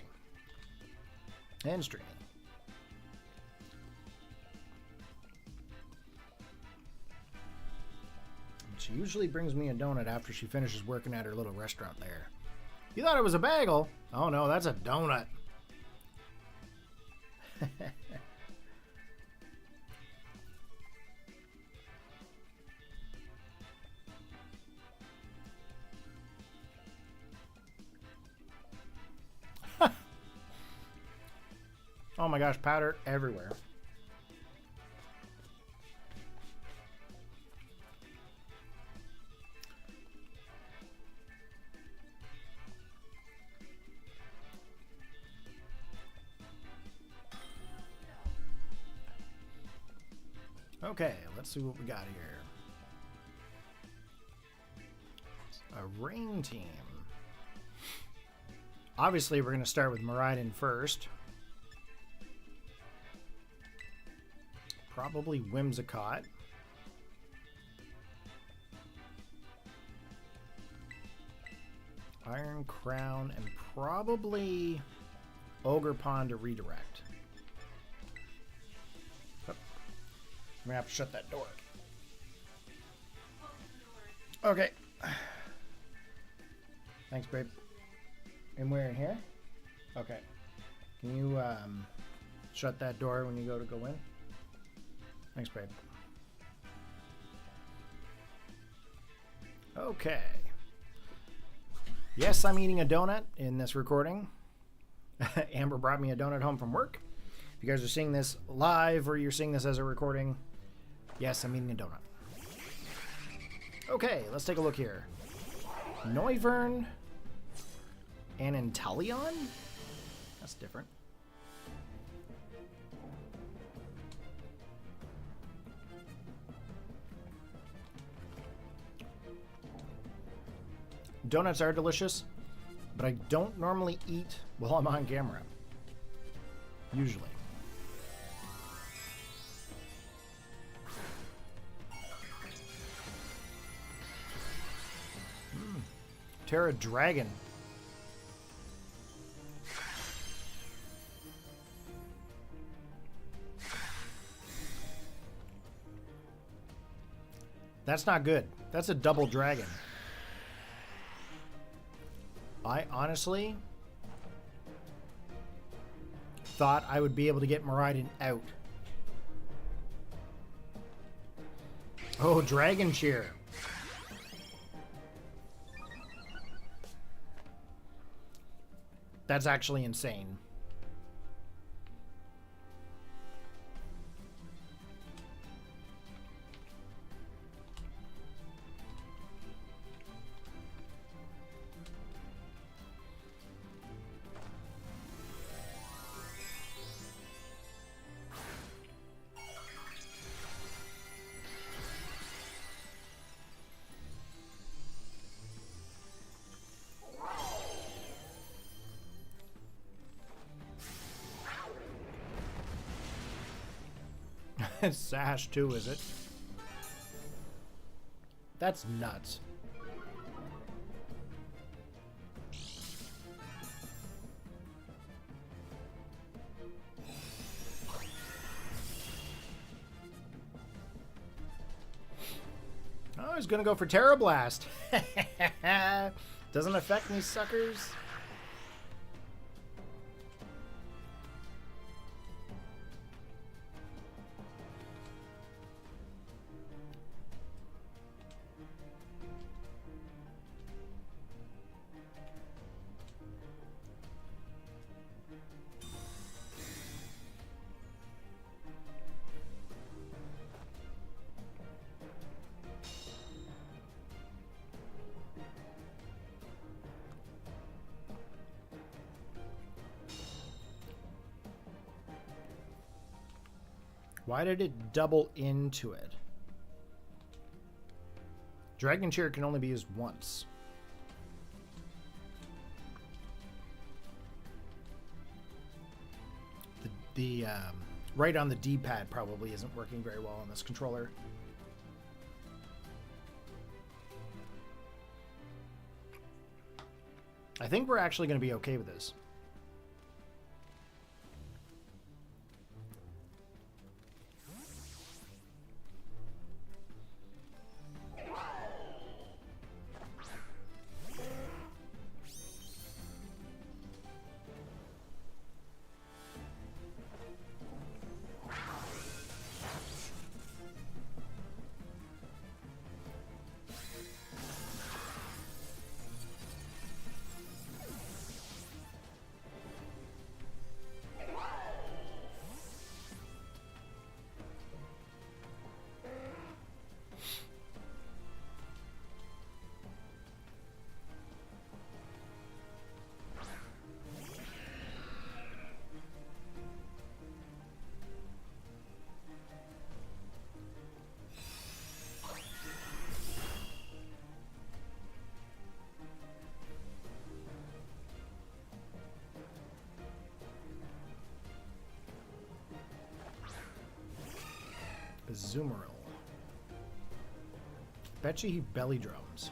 and streaming. She usually brings me a donut after she finishes working at her little restaurant there. You thought it was a bagel? Oh no, that's a donut. Oh my gosh, powder everywhere. Okay, let's see what we got here. A rain team. Obviously, we're going to start with Miraidon first. Probably Whimsicott. Iron Crown, and probably Ogre Pond to redirect. Oh. I'm gonna have to shut that door. Okay. Thanks, babe. And we're in here? Okay. Can you shut that door when you go in? Thanks, babe. Okay. Yes, I'm eating a donut in this recording. Amber brought me a donut home from work. If you guys are seeing this live or you're seeing this as a recording, yes, I'm eating a donut. Okay, let's take a look here. Noivern and Inteleon? That's different. Donuts are delicious, but I don't normally eat while I'm on camera. Usually. Tera Dragon. That's not good. That's a double dragon. I honestly thought I would be able to get Miraidon out. Oh, Dragon Cheer. That's actually insane. Sash too, is it? That's nuts. Oh, he's gonna go for Tera Blast. Doesn't affect me, suckers. Why did it double into it? Dragon Cheer can only be used once. The right on the D-pad probably isn't working very well on this controller. I think we're actually going to be okay with this. Zoomeril. Bet you he belly drums.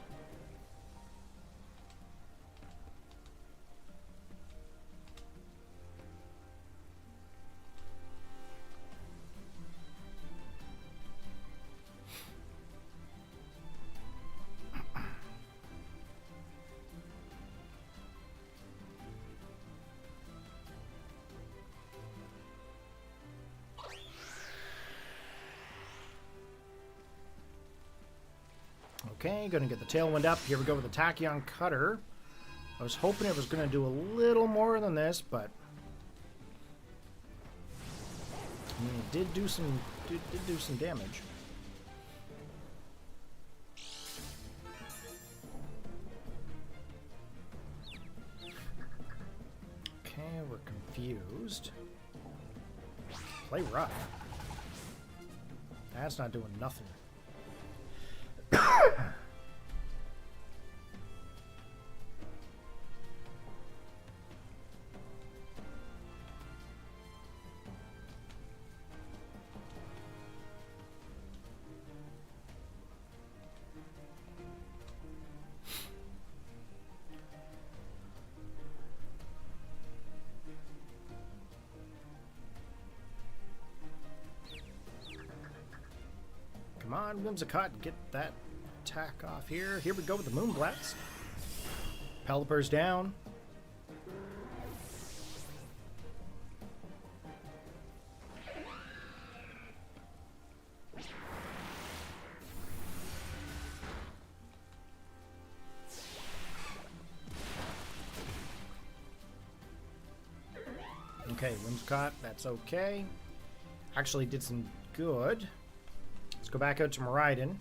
Okay, gonna get the Tailwind up. Here we go with the Tachyon Cutter. I was hoping it was gonna do a little more than this, but I mean, it did do some damage. Okay, we're confused. Play rough. That's not doing nothing. Come on, Whimsicott, get that attack off here. Here we go with the Moonblast. Pelipper's down. Okay, Whimsicott, that's okay. Actually did some good. Let's go back out to Miraidon.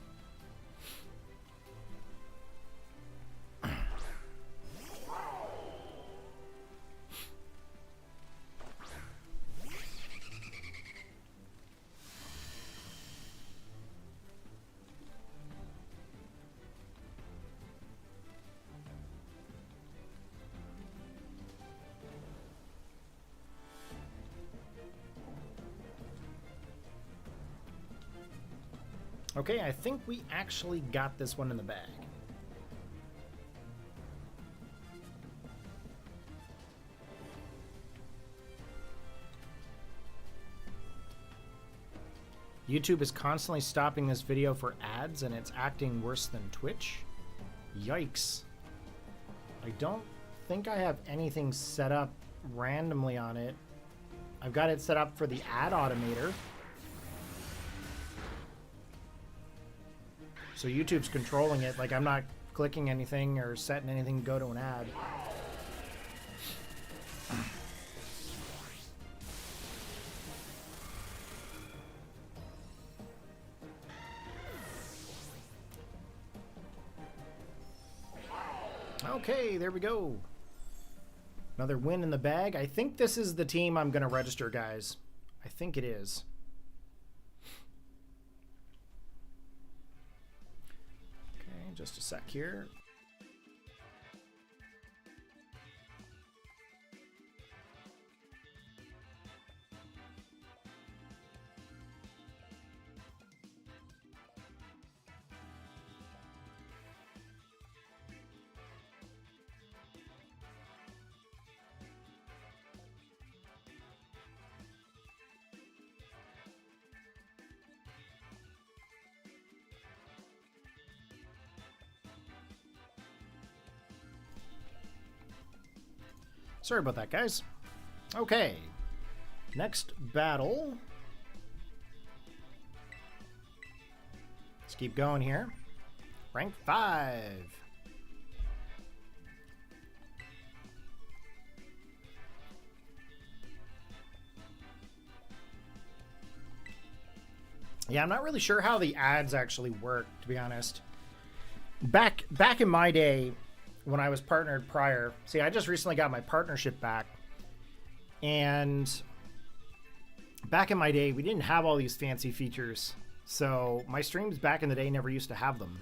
Okay, I think we actually got this one in the bag. YouTube is constantly stopping this video for ads, and it's acting worse than Twitch. Yikes. I don't think I have anything set up randomly on it. I've got it set up for the ad automator. So YouTube's controlling it, like I'm not clicking anything or setting anything to go to an ad. Okay, there we go. Another win in the bag. I think this is the team I'm going to register, guys. I think it is. Just a sec here. Sorry about that, guys. Okay. Next battle. Let's keep going here. Rank 5. Yeah, I'm not really sure how the ads actually work, to be honest. Back in my day, when I was partnered prior, see, I just recently got my partnership back, and back in my day, we didn't have all these fancy features, so my streams back in the day never used to have them.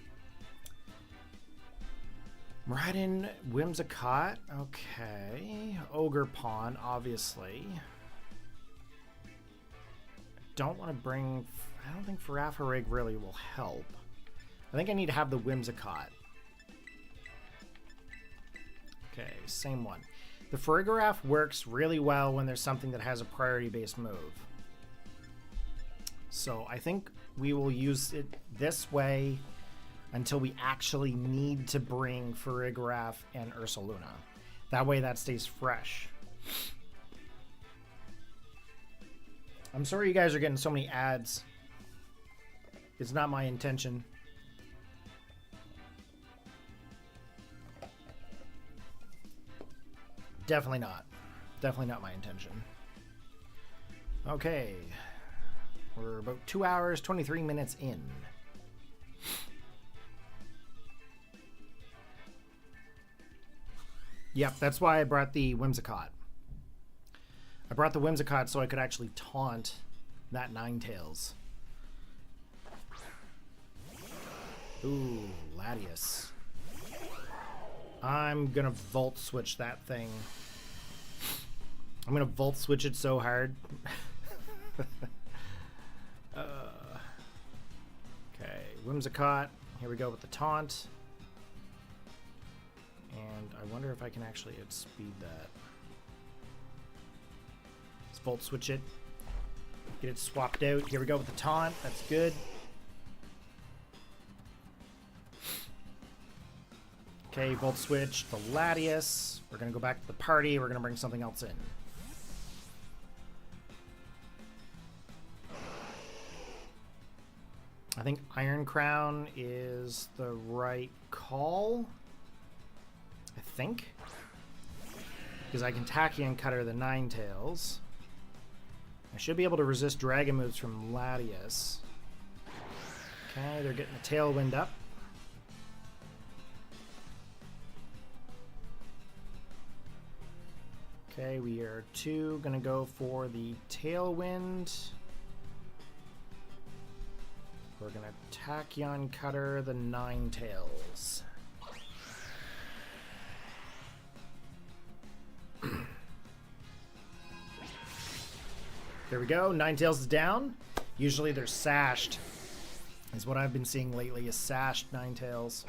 Miraidon, Whimsicott, okay. Ogre Pawn, obviously. Don't want to bring... I don't think Farafarig really will help. I think I need to have the Whimsicott. Okay, same one. The Farigiraf works really well when there's something that has a priority-based move. So I think we will use it this way until we actually need to bring Farigiraf and Ursaluna. That way that stays fresh. I'm sorry you guys are getting so many ads. It's not my intention. Definitely not. Definitely not my intention. Okay. We're about 2 hours, 23 minutes in. Yep, that's why I brought the Whimsicott. I brought the Whimsicott so I could actually taunt that Ninetales. Ooh, Latias. I'm gonna Volt Switch that thing. I'm gonna Volt Switch it so hard. Okay, Whimsicott. Here we go with the Taunt. And I wonder if I can actually outspeed that. Let's Volt Switch it. Get it swapped out. Here we go with the Taunt. That's good. Okay, Volt Switch the Latias. We're going to go back to the party. We're going to bring something else in. I think Iron Crown is the right call. I think. Because I can Tachyon Cutter the Ninetales. I should be able to resist Dragon moves from Latias. Okay, they're getting the Tailwind up. Okay, we are gonna go for the Tailwind. We're gonna Tachyon Cutter the Ninetales. There we go, Ninetales is down. Usually they're sashed, is what I've been seeing lately, is sashed Ninetales.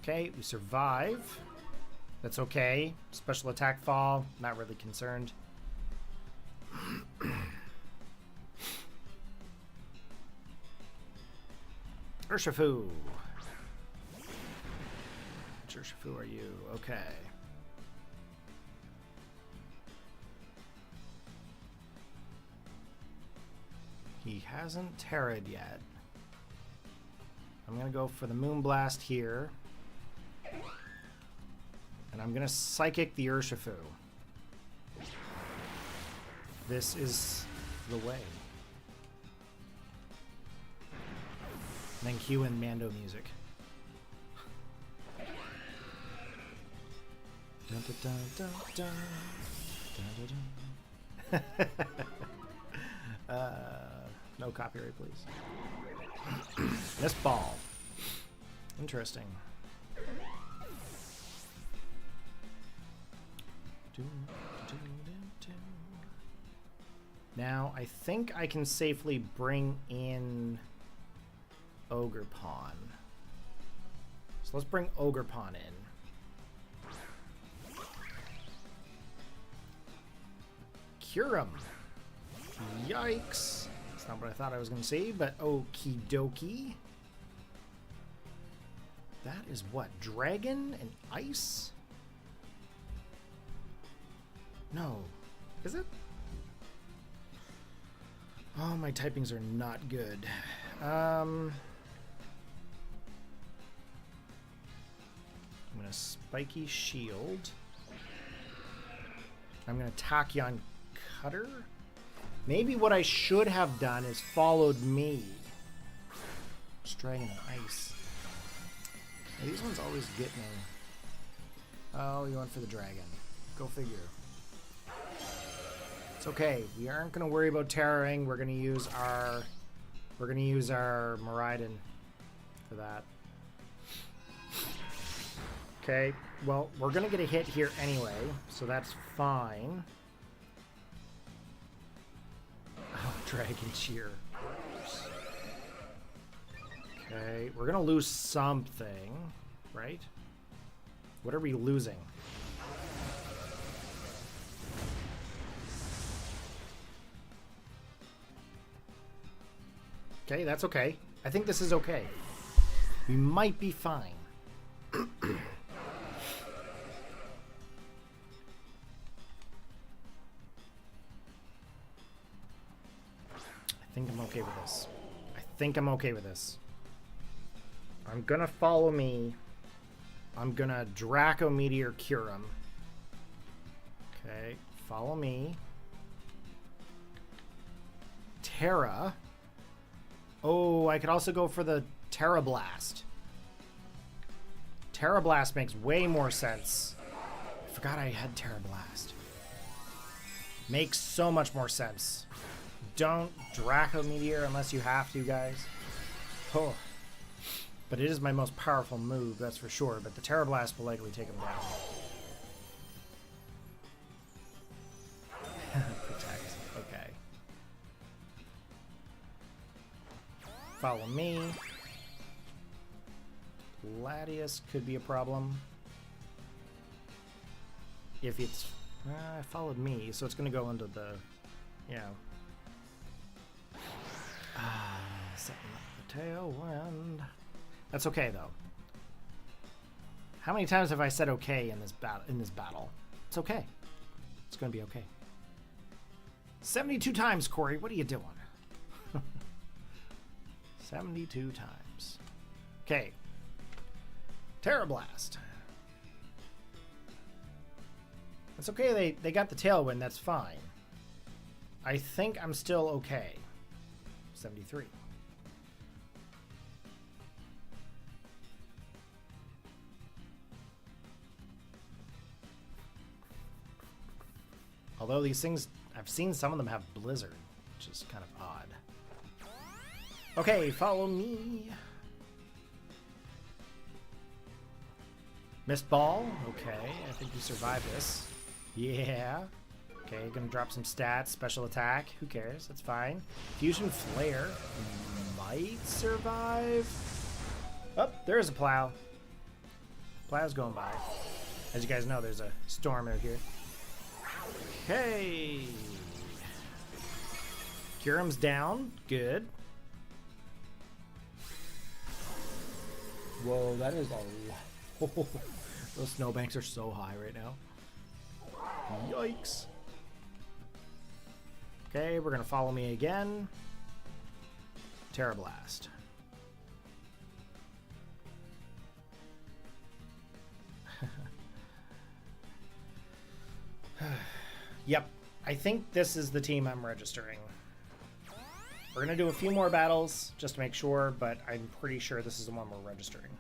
Okay, we survive. That's okay. Special attack fall, not really concerned. Urshifu. Which Urshifu are you? Okay. He hasn't Terra'd yet. I'm gonna go for the Moonblast here. And I'm gonna Psychic the Urshifu. This is the way. And then cue in Mando music. Dun, dun, dun, dun, dun, dun, dun. copyright, please. This ball. Interesting. Now, I think I can safely bring in Ogre Pawn. So let's bring Ogre Pawn in. Kyurem. Yikes. That's not what I thought I was going to see, but okie dokie. That is what? Dragon and ice? No. Is it? Oh, my typings are not good. I'm going to Spiky Shield. I'm going to Tachyon Cutter. Maybe what I should have done is followed me. Dragon and ice. Yeah, these ones always get me. Oh, you went for the dragon. Go figure. It's okay. We aren't going to worry about terroring. We're going to use our Miraidon for that. Okay. Well, we're going to get a hit here anyway, so that's fine. Oh, Dragon Cheer. Okay, we're gonna lose something, right? What are we losing? Okay, that's okay. I think this is okay. We might be fine. I think I'm okay with this. I think I'm okay with this. I'm gonna follow me. I'm gonna Draco Meteor Kyurem. Okay, follow me. Tera. Oh, I could also go for the Tera Blast. Tera Blast makes way more sense. I forgot I had Tera Blast. Makes so much more sense. Don't Draco Meteor unless you have to, guys. Oh. But it is my most powerful move, that's for sure. But the Tera Blast will likely take him down. Protect. Okay. Follow me. Latias could be a problem. If it's... followed me, so it's going to go into the... Yeah. Setting up the Tailwind. That's okay, though. How many times have I said okay in this battle? It's okay. It's going to be okay. 72 times, Corey. What are you doing? 72 times. Okay. Tera Blast. That's okay. They got the Tailwind. That's fine. I think I'm still okay. 73. Although these things, I've seen some of them have Blizzard, which is kind of odd. Okay, follow me. Mist Ball. Okay, I think you survived this. Yeah. Okay, gonna drop some stats. Special attack. Who cares? That's fine. Fusion Flare. Might survive. Oh, there's a Plow. Plow's going by. As you guys know, there's a storm out here. Okay. Kyurem's down. Good. Whoa, that is a lot. Those snowbanks are so high right now. Yikes. Okay, we're going to follow me again. Tera Blast. Yep, I think this is the team I'm registering. We're going to do a few more battles just to make sure, but I'm pretty sure this is the one we're registering.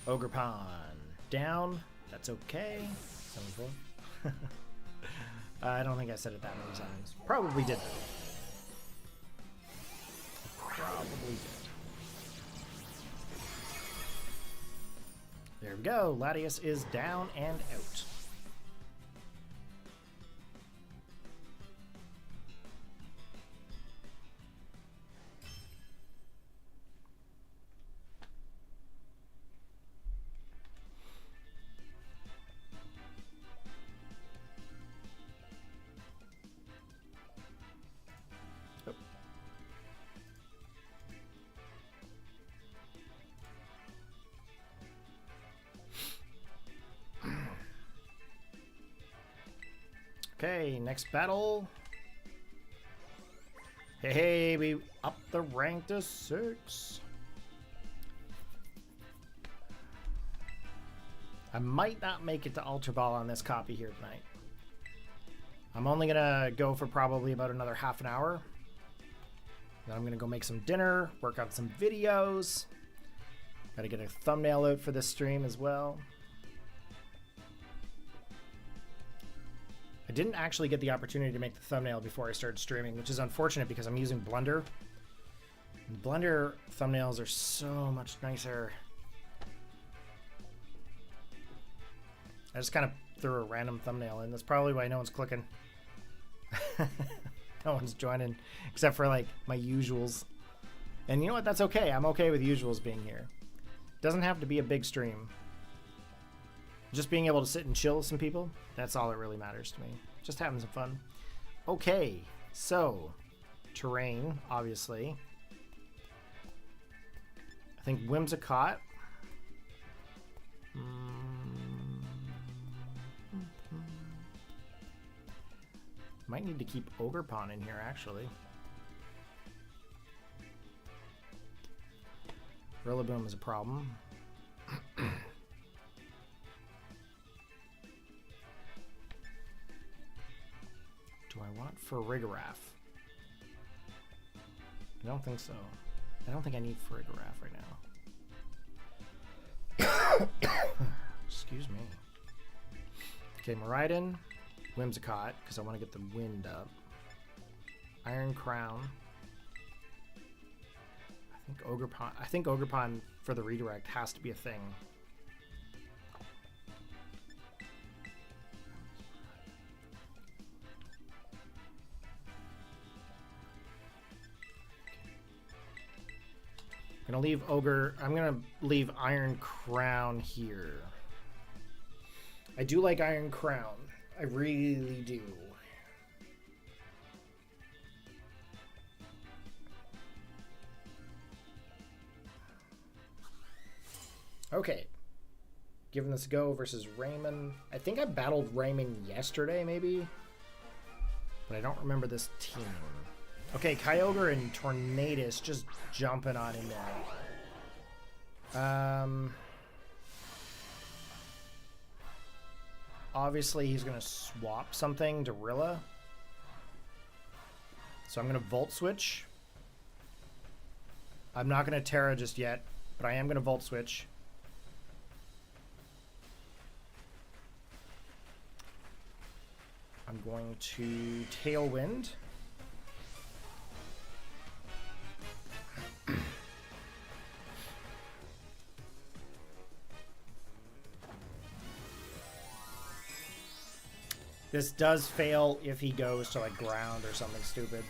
Ogre Pawn down. That's okay. I don't think I said it that many times. Probably did though. Probably did. There we go. Latias is down and out. Okay, next battle. Hey, we up the rank to 6. I might not make it to Ultra Ball on this copy here tonight. I'm only gonna go for probably about another half an hour. Then I'm gonna go make some dinner, work on some videos. Gotta get a thumbnail out for this stream as well. I didn't actually get the opportunity to make the thumbnail before I started streaming, which is unfortunate because I'm using Blender. And Blender thumbnails are so much nicer. I just kind of threw a random thumbnail in. That's probably why no one's clicking. No one's joining, except for like my usuals. And you know what? That's okay. I'm okay with usuals being here. Doesn't have to be a big stream. Just being able to sit and chill with some people, that's all that really matters to me. Just having some fun. Okay, so terrain, obviously. I think Whimsicott. Might need to keep Ogerpon in here, actually. Rillaboom is a problem. Do I want Farigiraf? I don't think so. I don't think I need Farigiraf right now. Excuse me. Okay, Miraidon, Whimsicott, because I want to get the wind up. Iron Crown. I think Ogerpon for the redirect has to be a thing. I'm gonna leave Iron Crown here. I do like Iron Crown. I really do. Okay. Giving this a go versus Raymond. I think I battled Raymond yesterday, maybe. But I don't remember this team. Okay, Kyogre and Tornadus just jumping on in there. Obviously, he's going to swap something to Rilla. So I'm going to Volt Switch. I'm not going to Tera just yet, but I am going to Volt Switch. I'm going to Tailwind. This does fail if he goes to like ground or something stupid.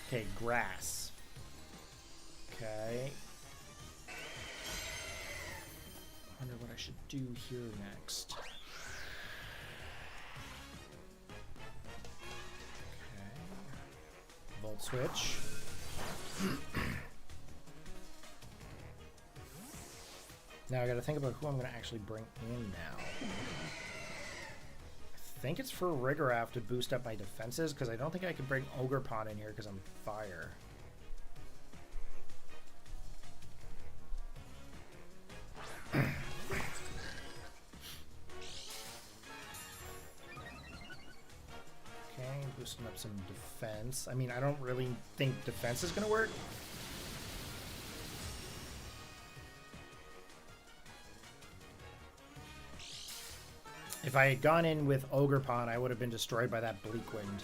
Okay, grass. Okay. I wonder what I should do here next. Okay. Volt switch. Now I gotta think about who I'm gonna actually bring in now. I think it's for Farigiraf to boost up my defenses, because I don't think I can bring Ogerpon in here because I'm fire. Okay, boosting up some defense. I mean, I don't really think defense is going to work. If I had gone in with Ogre Pawn, I would have been destroyed by that Bleak Wind.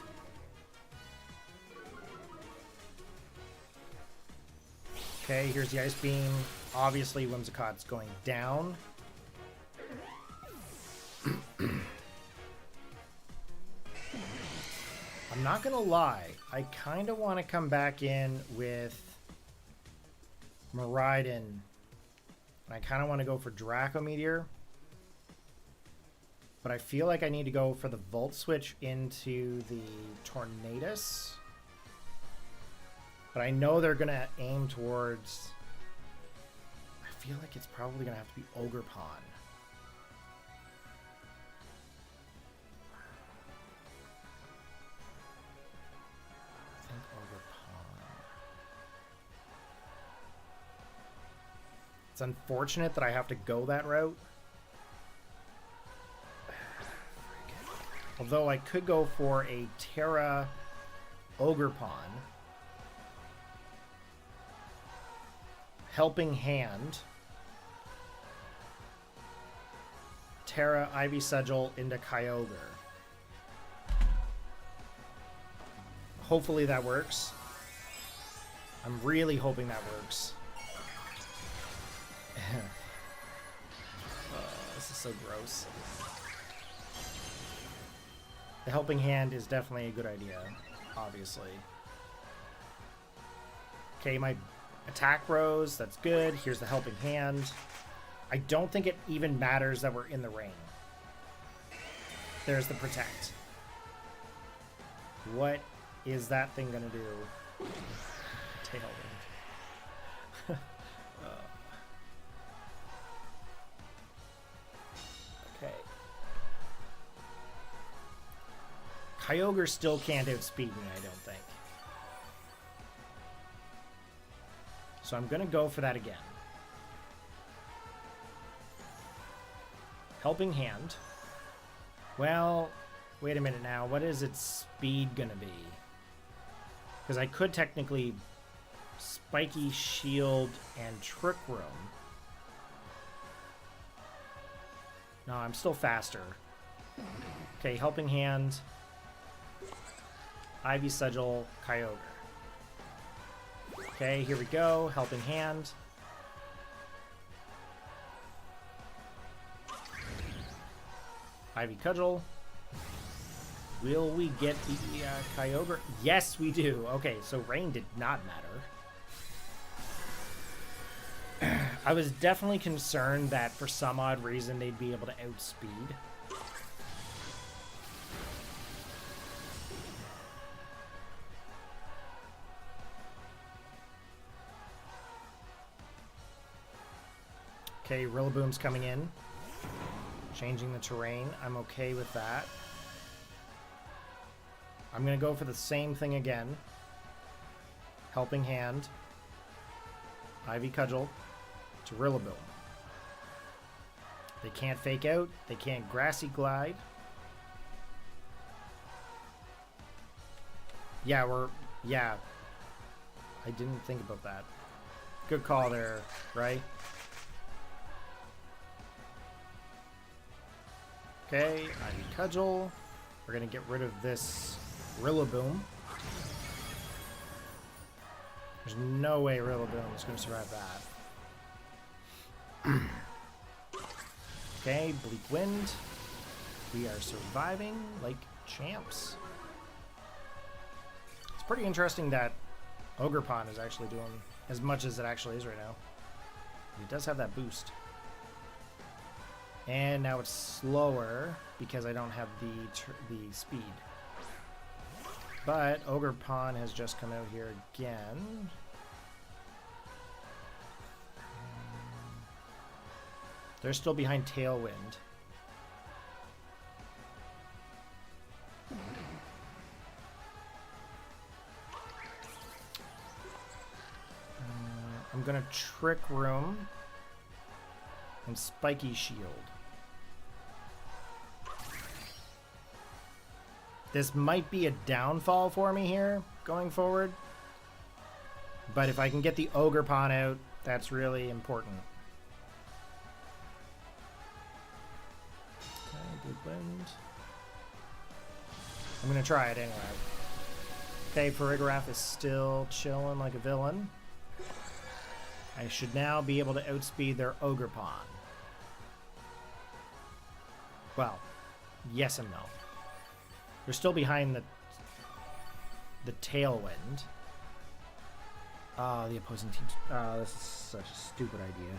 Okay, here's the Ice Beam. Obviously, Whimsicott's going down. I'm not gonna lie, I kind of want to come back in with Miraidon. I kind of want to go for Draco Meteor. But I feel like I need to go for the Volt Switch into the Tornadus. But I know they're going to aim towards... I feel like it's probably going to have to be Ogre Pawn. I think Ogre Pawn. It's unfortunate that I have to go that route. Although I could go for a Tera Ogre Pawn. Helping Hand. Tera Ivy Sigil into Kyogre. Hopefully that works. I'm really hoping that works. Oh, this is so gross. The Helping Hand is definitely a good idea, obviously. Okay, my attack rose, that's good. Here's the Helping Hand. I don't think it even matters that we're in the rain. There's the Protect. What is that thing gonna do? Tailwind. Okay. Kyogre still can't outspeed me, I don't think. So I'm gonna go for that again. Helping Hand. Well, wait a minute now. What is its speed gonna be? Because I could technically Spiky Shield and Trick Room. No, I'm still faster. Okay, Helping Hand. Ivy Sigil, Kyogre. Okay, here we go. Helping Hand. Ivy Cudgel. Will we get the Kyogre? Yes, we do. Okay, so rain did not matter. I was definitely concerned that for some odd reason they'd be able to outspeed. Okay, Rillaboom's coming in. Changing the terrain. I'm okay with that. I'm going to go for the same thing again. Helping Hand. Ivy Cudgel to Rillaboom. They can't Fake Out. They can't Grassy Glide. Yeah, yeah. I didn't think about that. Good call there, right? Okay, Ivy Cudgel. We're going to get rid of this Rillaboom. There's no way Rillaboom is going to survive that. Okay, Bleak Wind. We are surviving like champs. It's pretty interesting that Ogre Pawn is actually doing as much as it actually is right now. It does have that boost. And now it's slower because I don't have the speed. But Ogre Pawn has just come out here again. They're still behind Tailwind. I'm gonna Trick Room and Spiky Shield. This might be a downfall for me here going forward. But if I can get the Ogre Pawn out, that's really important. Okay, Bleak Tailwind. I'm going to try it anyway. Okay, Farigiraf is still chilling like a villain. I should now be able to outspeed their Ogerpon. Well, yes and no. They're still behind the Tailwind. The opposing team. This is such a stupid idea.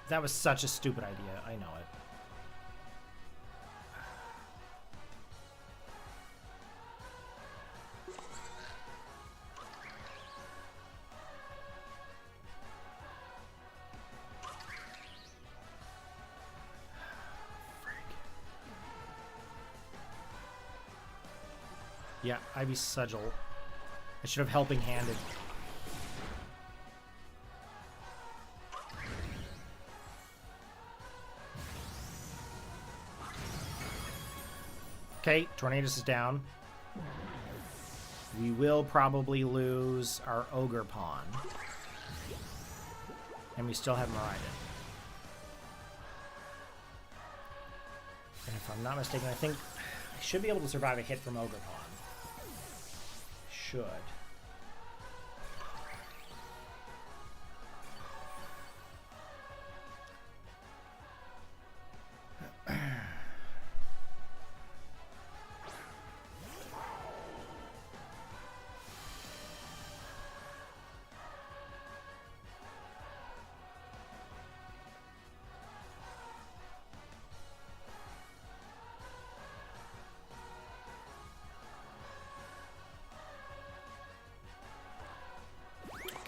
That was such a stupid idea. I know it. Yeah, Ivy Sigil. I should have helping handed. Okay, Tornadus is down. We will probably lose our Ogerpon. And we still have Miraidon. And if I'm not mistaken, I think I should be able to survive a hit from Ogerpon. Should.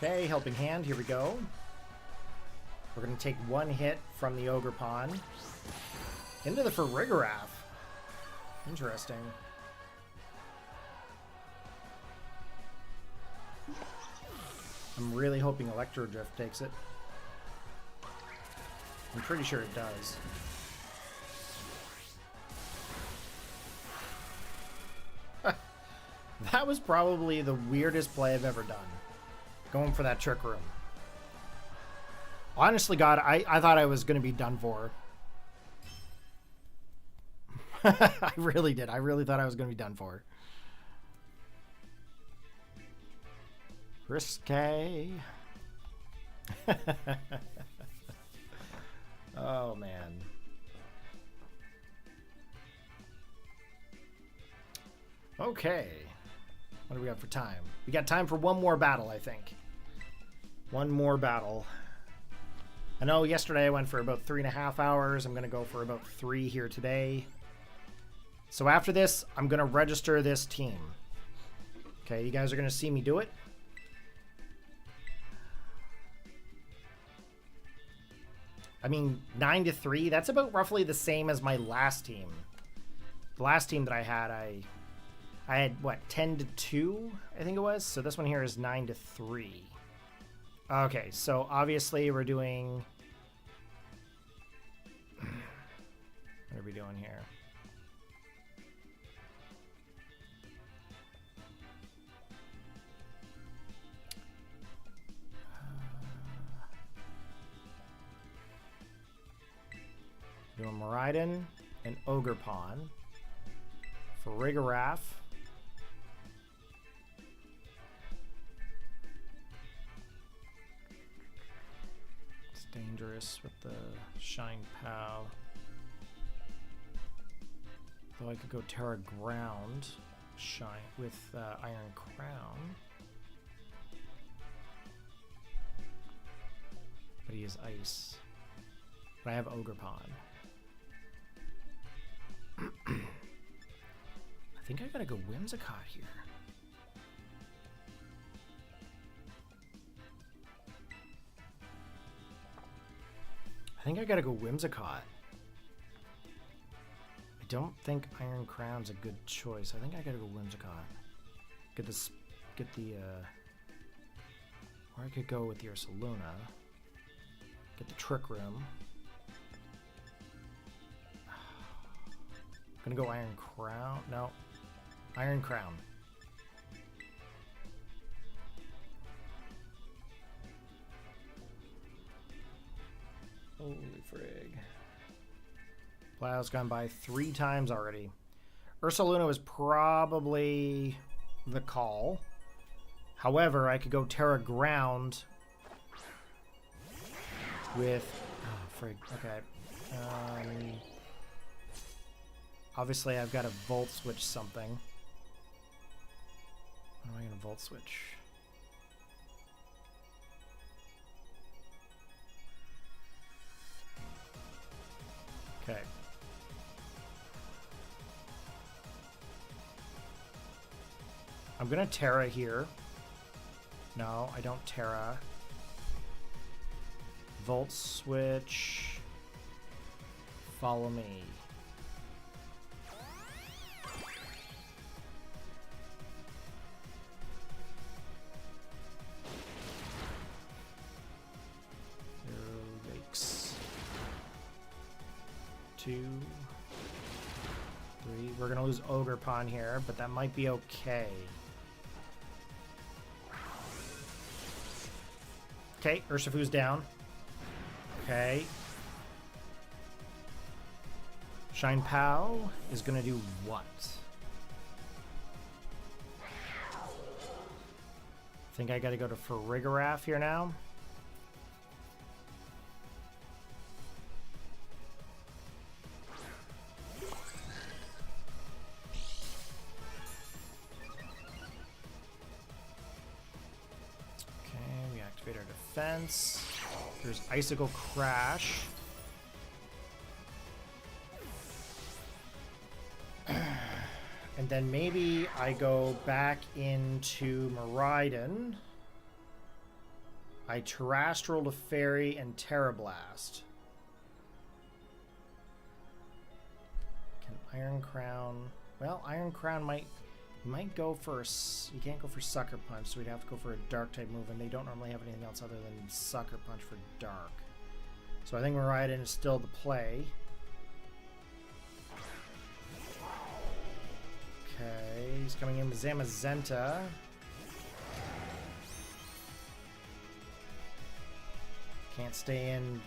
Okay, helping hand, here we go. We're going to take one hit from the Ogerpon into the Farigiraf. Interesting. I'm really hoping Electro Drift takes it. I'm pretty sure it does. That was probably the weirdest play I've ever done. Going for that Trick Room. Honestly, God, I thought I was going to be done for. I really did. I really thought I was going to be done for. Risque. Oh, man. Okay. What do we got for time? We got time for one more battle, I think. One more battle. I know yesterday I went for about 3.5 hours. I'm going to go for about 3 here today. So after this, I'm going to register this team. Okay, you guys are going to see me do it. I mean, 9-3, that's about roughly the same as my last team. The last team that I had, I had, what, 10-2, I think it was? So this one here is 9-3. Okay, so obviously we're doing... What are we doing here? Doing Miraidon and Ogerpon. Farigiraf. It's dangerous with the Shine Pal. Though I could go Tera Ground Shine with Iron Crown. But he is Ice. But I have Ogerpon. I think I gotta go Whimsicott here. I think I gotta go Whimsicott. I don't think Iron Crown's a good choice. I think I gotta go Whimsicott. Get the or I could go with the Ursaluna. Get the Trick Room. I'm gonna go Iron Crown. No. Iron Crown. Holy frig. Playhouse gone by 3 times already. Ursaluna was probably the call. However, I could go Terra Ground with... Oh, frig. Okay. Obviously, I've got to Volt Switch something. What am I going to Volt Switch? Okay. I'm going to Terra here. No, I don't Terra. Volt Switch. Follow me. Yikes. 2, 3. We're going to lose Ogre Pawn here, but that might be okay. Okay, Urshifu's down. Okay. Shine Pow is going to do what? I think I got to go to Farigiraf here now. Defense. There's Icicle Crash. And then maybe I go back into Miraidon. I Terrestrial to Fairy and Tera Blast. Can Iron Crown... Well, Iron Crown might go for... You can't go for Sucker Punch, so we'd have to go for a Dark type move, and they don't normally have anything else other than Sucker Punch for Dark. So I think Miraidon is still the play. Okay, he's coming in with Zamazenta. Can't stay in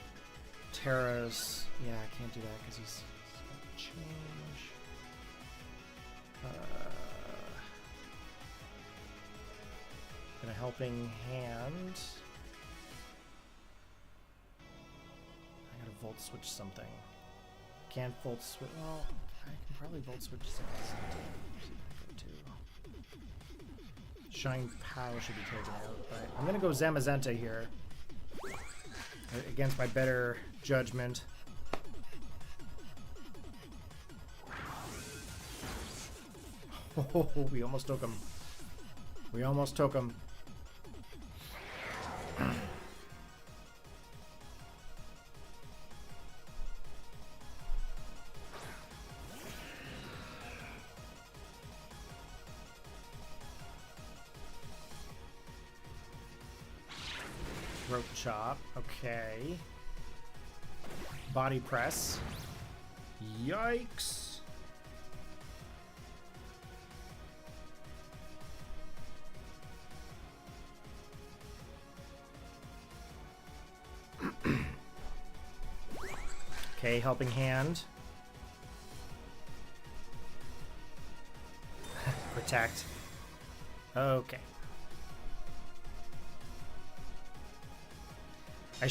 Terra's... Yeah, I can't do that because he's got to change. And a Helping Hand. I gotta Volt Switch something. Can't Volt Switch... Well, I can probably Volt Switch something. Shine Pow should be taken out, but I'm gonna go Zamazenta here. Against my better judgment. Oh, we almost took him. We almost took him. Throat Chop. Okay. Body Press. Yikes. Okay, Helping Hand. Protect. Okay. I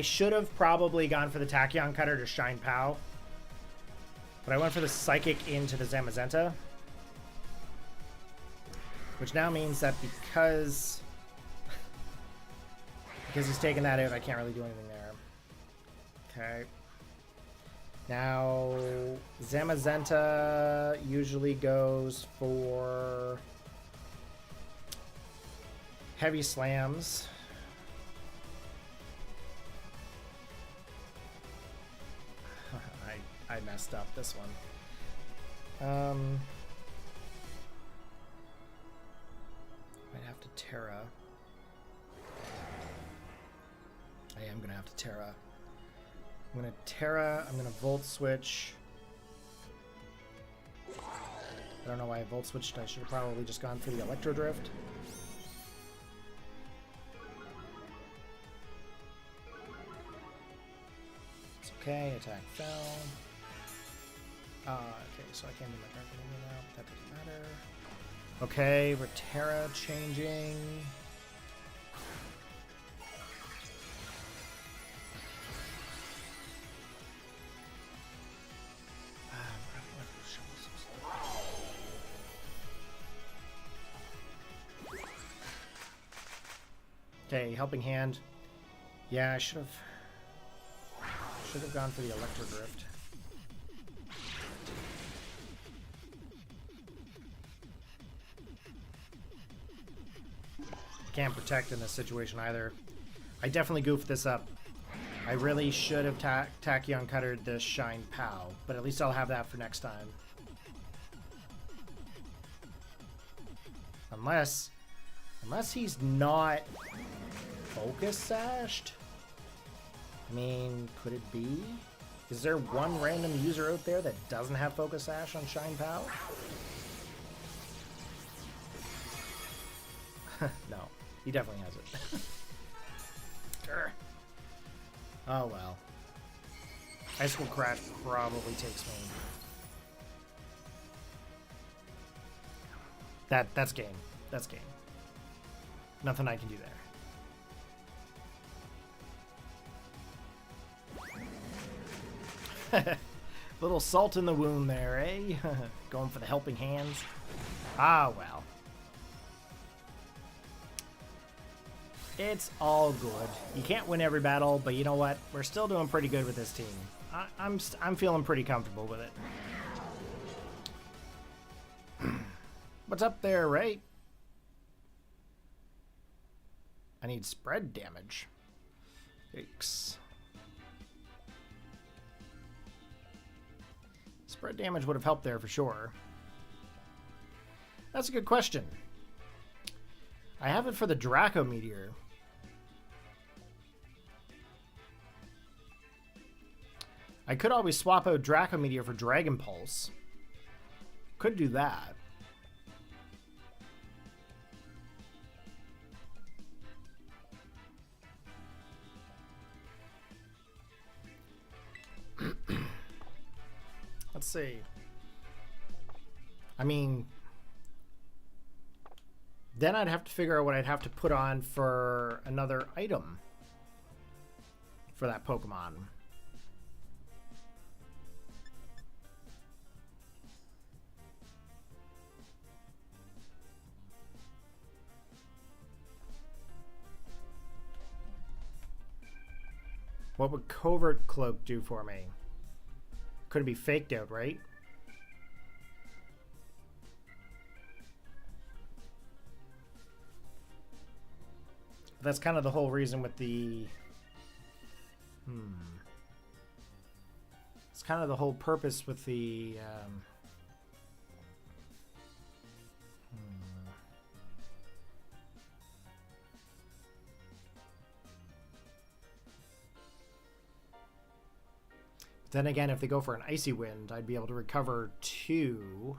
should have probably gone for the Tachyon Cutter to Shine Pow. But I went for the Psychic into the Zamazenta. Which now means that because he's taken that out, I can't really do anything there. Okay. Now, Zamazenta usually goes for Heavy Slams. I messed up this one. Might have to Terra. I am gonna have to Terra. I'm gonna Terra. I'm gonna Volt Switch. I don't know why I Volt Switched. I should have probably just gone through the Electro Drift. It's okay. Attack fell. Okay, so I can't do my Draco Meteor now, but that doesn't matter. Okay, we're Tera changing. Okay, helping hand. Yeah, I should have gone for the Electro Drift. Can't protect in this situation either. I definitely goofed this up. I really should have Tachyon Cuttered this Shine Pow, but at least I'll have that for next time. Unless he's not focus sashed? I mean, could it be? Is there one random user out there that doesn't have focus sash on Shine Pow? No, he definitely has it. Oh well. Icicle Crash probably takes me. That's game. That's game. Nothing I can do there. Little salt in the wound there, eh? Going for the helping hands. Ah, well. It's all good. You can't win every battle, but you know what? We're still doing pretty good with this team. I'm feeling pretty comfortable with it. What's up there, Ray? I need spread damage. Yikes. Spread damage would have helped there for sure. That's a good question. I have it for the Draco Meteor. I could always swap out Draco Meteor for Dragon Pulse. Could do that. Let's see. I mean, then I'd have to figure out what I'd have to put on for another item for that Pokemon. What would Covert Cloak do for me? Couldn't be faked out, right? That's kind of the whole reason with the... It's kind of the whole purpose with the... Then again, if they go for an Icy Wind, I'd be able to recover 2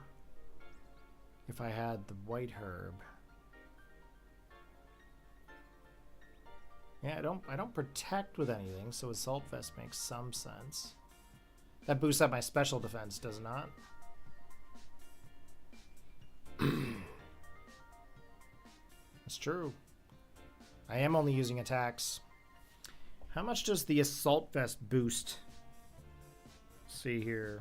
if I had the White Herb. Yeah, I don't protect with anything, so Assault Vest makes some sense. That boosts up my special defense, does it not? That's true. I am only using attacks. How much does the Assault Vest boost? Let's see here.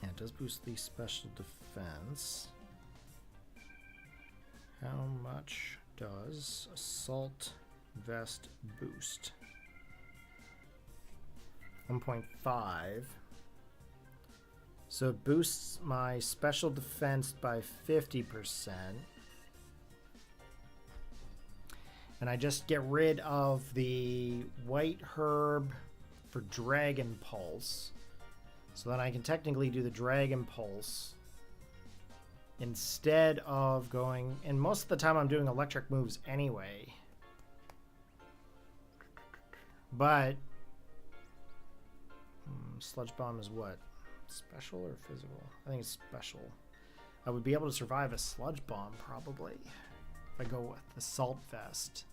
Yeah, it does boost the special defense. How much does Assault Vest boost? 1.5. So it boosts my special defense by 50%. And I just get rid of the White Herb for Dragon Pulse. So then I can technically do the Dragon Pulse instead of going... And most of the time I'm doing electric moves anyway. But... Sludge Bomb is what? Special or physical? I think it's special. I would be able to survive a Sludge Bomb, probably. if I go with Assault Vest.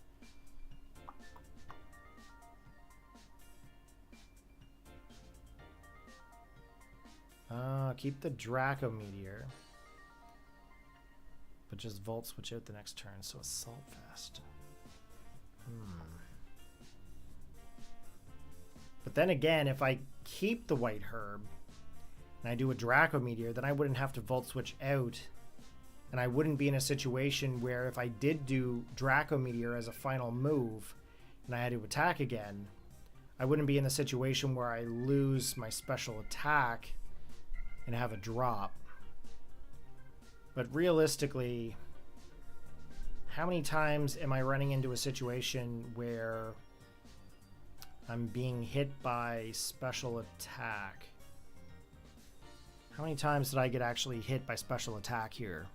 Keep the Draco Meteor. But just Volt Switch out the next turn, so Assault Vest. But then again, if I keep the White Herb and I do a Draco Meteor, then I wouldn't have to Volt Switch out. And I wouldn't be in a situation where if I did do Draco Meteor as a final move and I had to attack again, I wouldn't be in a situation where I lose my special attack and have a drop. But realistically, how many times am I running into a situation where I'm being hit by special attack? How many times did I get actually hit by special attack here?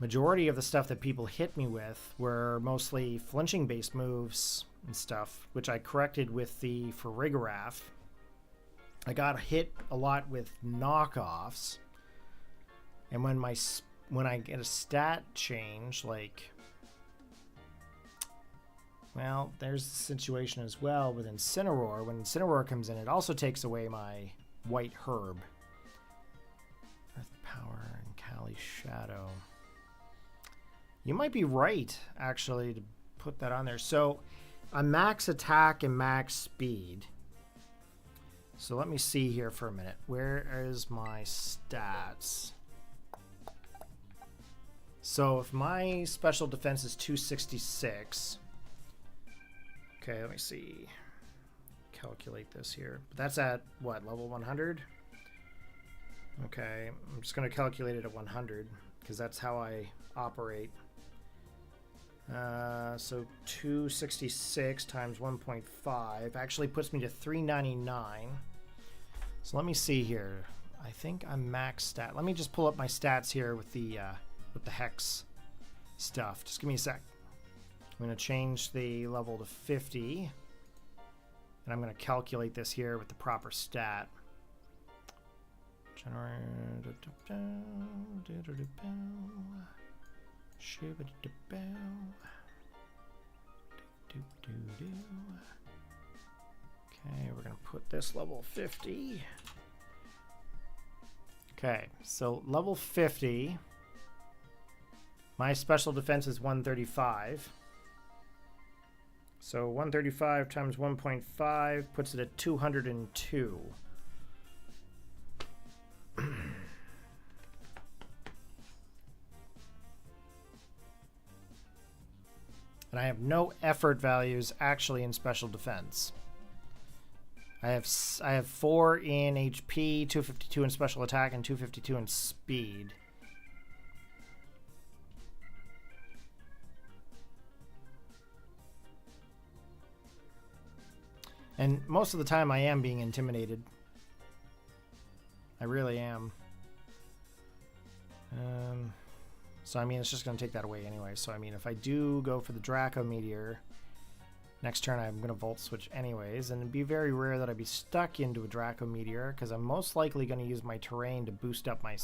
Majority of the stuff that people hit me with were mostly flinching based moves and stuff, which I corrected with the Farigiraf. I got hit a lot with knockoffs, and when I get a stat change, like, well, there's the situation as well with Incineroar. When Incineroar comes in, it also takes away my White Herb. Earth Power and Kali Shadow. You might be right, actually, to put that on there. So, I'm max attack and max speed. So let me see here for a minute. Where is my stats? So if my special defense is 266. Okay, let me see. Calculate this here. But that's at what, level 100? Okay, I'm just going to calculate it at 100 because that's how I operate. So 266 times 1.5 actually puts me to 399. So let me see here. I think I'm max stat. Let me just pull up my stats here with the hex stuff. Just give me a sec. I'm going to change the level to 50. And I'm going to calculate this here with the proper stat. Okay, we're going to put this level 50. Okay, so level 50. My special defense is 135. So 135 times 1.5 puts it at 202. And I have no effort values actually in special defense. I have 4 in HP, 252 in special attack, and 252 in speed. And most of the time I am being intimidated. I really am. So I mean, it's just going to take that away anyway. So I mean, if I do go for the Draco Meteor, next turn I'm going to Volt Switch anyways, and it'd be very rare that I'd be stuck into a Draco Meteor, because I'm most likely going to use my terrain to boost up my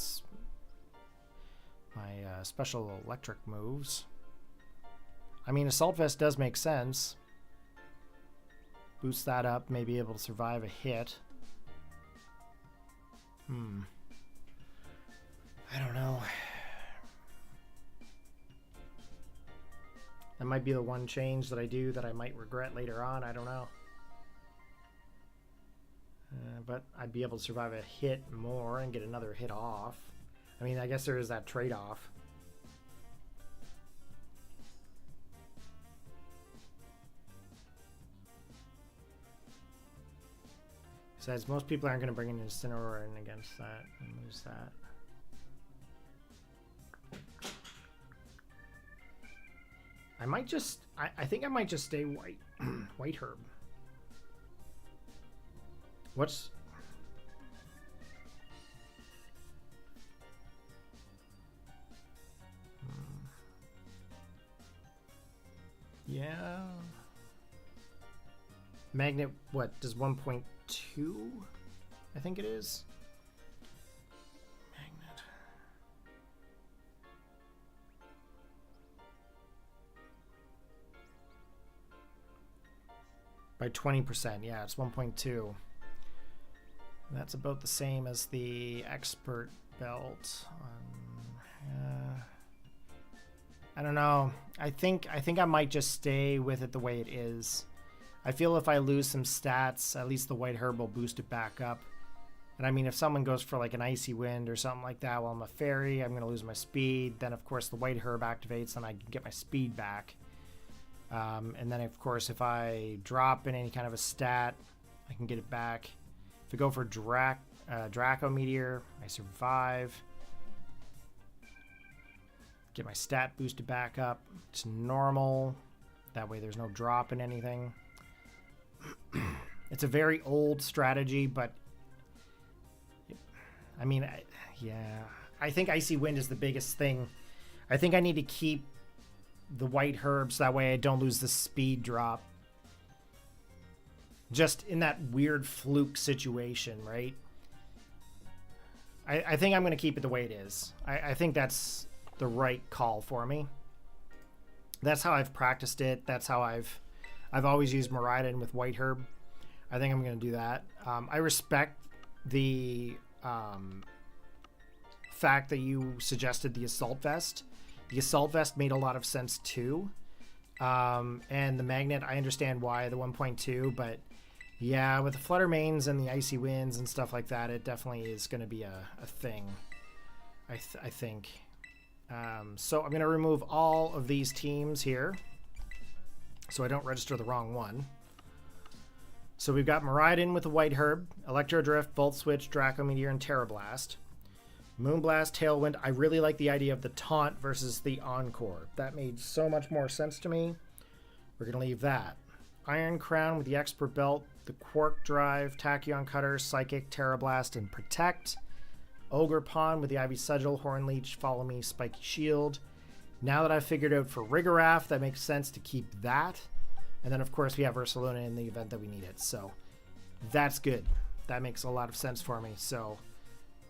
special electric moves. I mean, Assault Vest does make sense. Boost that up, may be able to survive a hit. I don't know. That might be the one change that I do that I might regret later on. I don't know. But I'd be able to survive a hit more and get another hit off. I mean, I guess there is that trade-off. Besides, most people aren't going to bring an Incineroar in against that and lose that. I might just, I think I might just stay white, White Herb. What's... Yeah. Magnet, what, does 1.2? I think it is. Magnet. By 20%. Yeah, it's 1.2. That's about the same as the expert belt. I don't know. I think I might just stay with it the way it is. I feel if I lose some stats, at least the white herb will boost it back up. And I mean, if someone goes for like an icy wind or something like that while I'm a fairy, I'm going to lose my speed. Then of course the white herb activates, then I can get my speed back. And then of course if I drop in any kind of a stat, I can get it back. If I go for Draco Meteor, I survive. Get my stat boosted back up to normal. That way there's no drop in anything. It's a very old strategy, but I mean, yeah. I think Icy Wind is the biggest thing. I think I need to keep the white herbs, that way I don't lose the speed drop. Just in that weird fluke situation, right? I think I'm going to keep it the way it is. I think that's the right call for me. That's how I've practiced it. That's how I've always used Miraidon with white herb. I think I'm going to do that. I respect the fact that you suggested the Assault Vest. The Assault Vest made a lot of sense too. And the Magnet, I understand why, the 1.2, but yeah, with the Flutter Mains and the Icy Winds and stuff like that, it definitely is going to be a thing, I think. So I'm going to remove all of these teams here so I don't register the wrong one. So we've got Miraidon with the white herb, Electro Drift, Volt Switch, Draco Meteor, and Tera Blast. Moonblast, Tailwind. I really like the idea of the Taunt versus the Encore. That made so much more sense to me. We're going to leave that. Iron Crown with the Expert Belt, the Quark Drive, Tachyon Cutter, Psychic, Tera Blast, and Protect. Ogre Pawn with the Ivy Sigil, Horn Leech, Follow Me, Spiky Shield. Now that I've figured out for Rigorath, that makes sense to keep that. And then, of course, we have Ursaluna in the event that we need it. So that's good. That makes a lot of sense for me. So,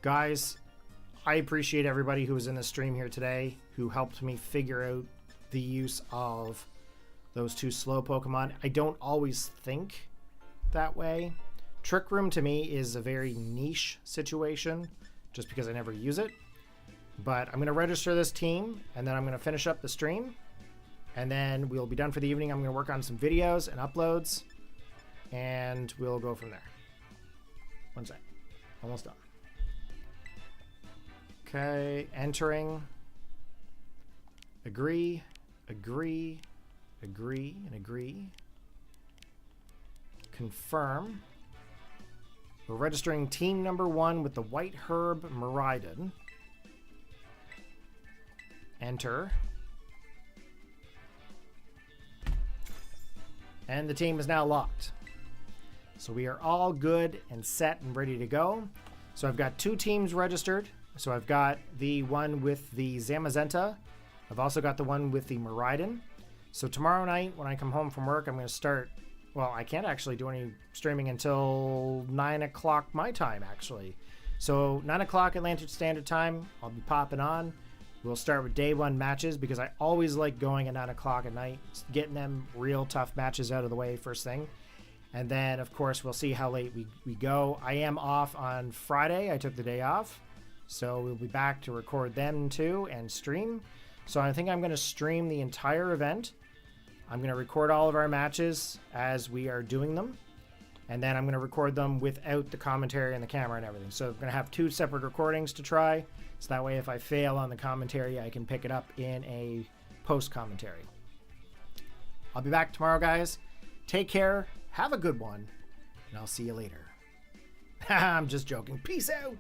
guys, I appreciate everybody who was in the stream here today who helped me figure out the use of those two slow Pokemon. I don't always think that way. Trick Room to me is a very niche situation just because I never use it. But I'm going to register this team and then I'm going to finish up the stream. And then we'll be done for the evening. I'm going to work on some videos and uploads. And we'll go from there. One sec. Almost done. Okay. Entering. Agree. Agree. Agree. And agree. Confirm. We're registering team number 1 with the White Herb Miraidon. Enter. And the team is now locked. So we are all good and set and ready to go. So I've got 2 teams registered. So I've got the one with the Zamazenta. I've also got the one with the Miraidon. So tomorrow night when I come home from work, I'm going to start... Well, I can't actually do any streaming until 9 o'clock my time, actually. So 9 o'clock Atlantic Standard Time, I'll be popping on. We'll start with day 1 matches because I always like going at 9 o'clock at night, getting them real tough matches out of the way first thing. And then, of course, we'll see how late we go. I am off on Friday. I took the day off. So we'll be back to record them too and stream. So I think I'm going to stream the entire event. I'm going to record all of our matches as we are doing them. And then I'm going to record them without the commentary and the camera and everything. So I'm going to have 2 separate recordings to try. So that way if I fail on the commentary, I can pick it up in a post-commentary. I'll be back tomorrow, guys. Take care. Have a good one. And I'll see you later. I'm just joking. Peace out.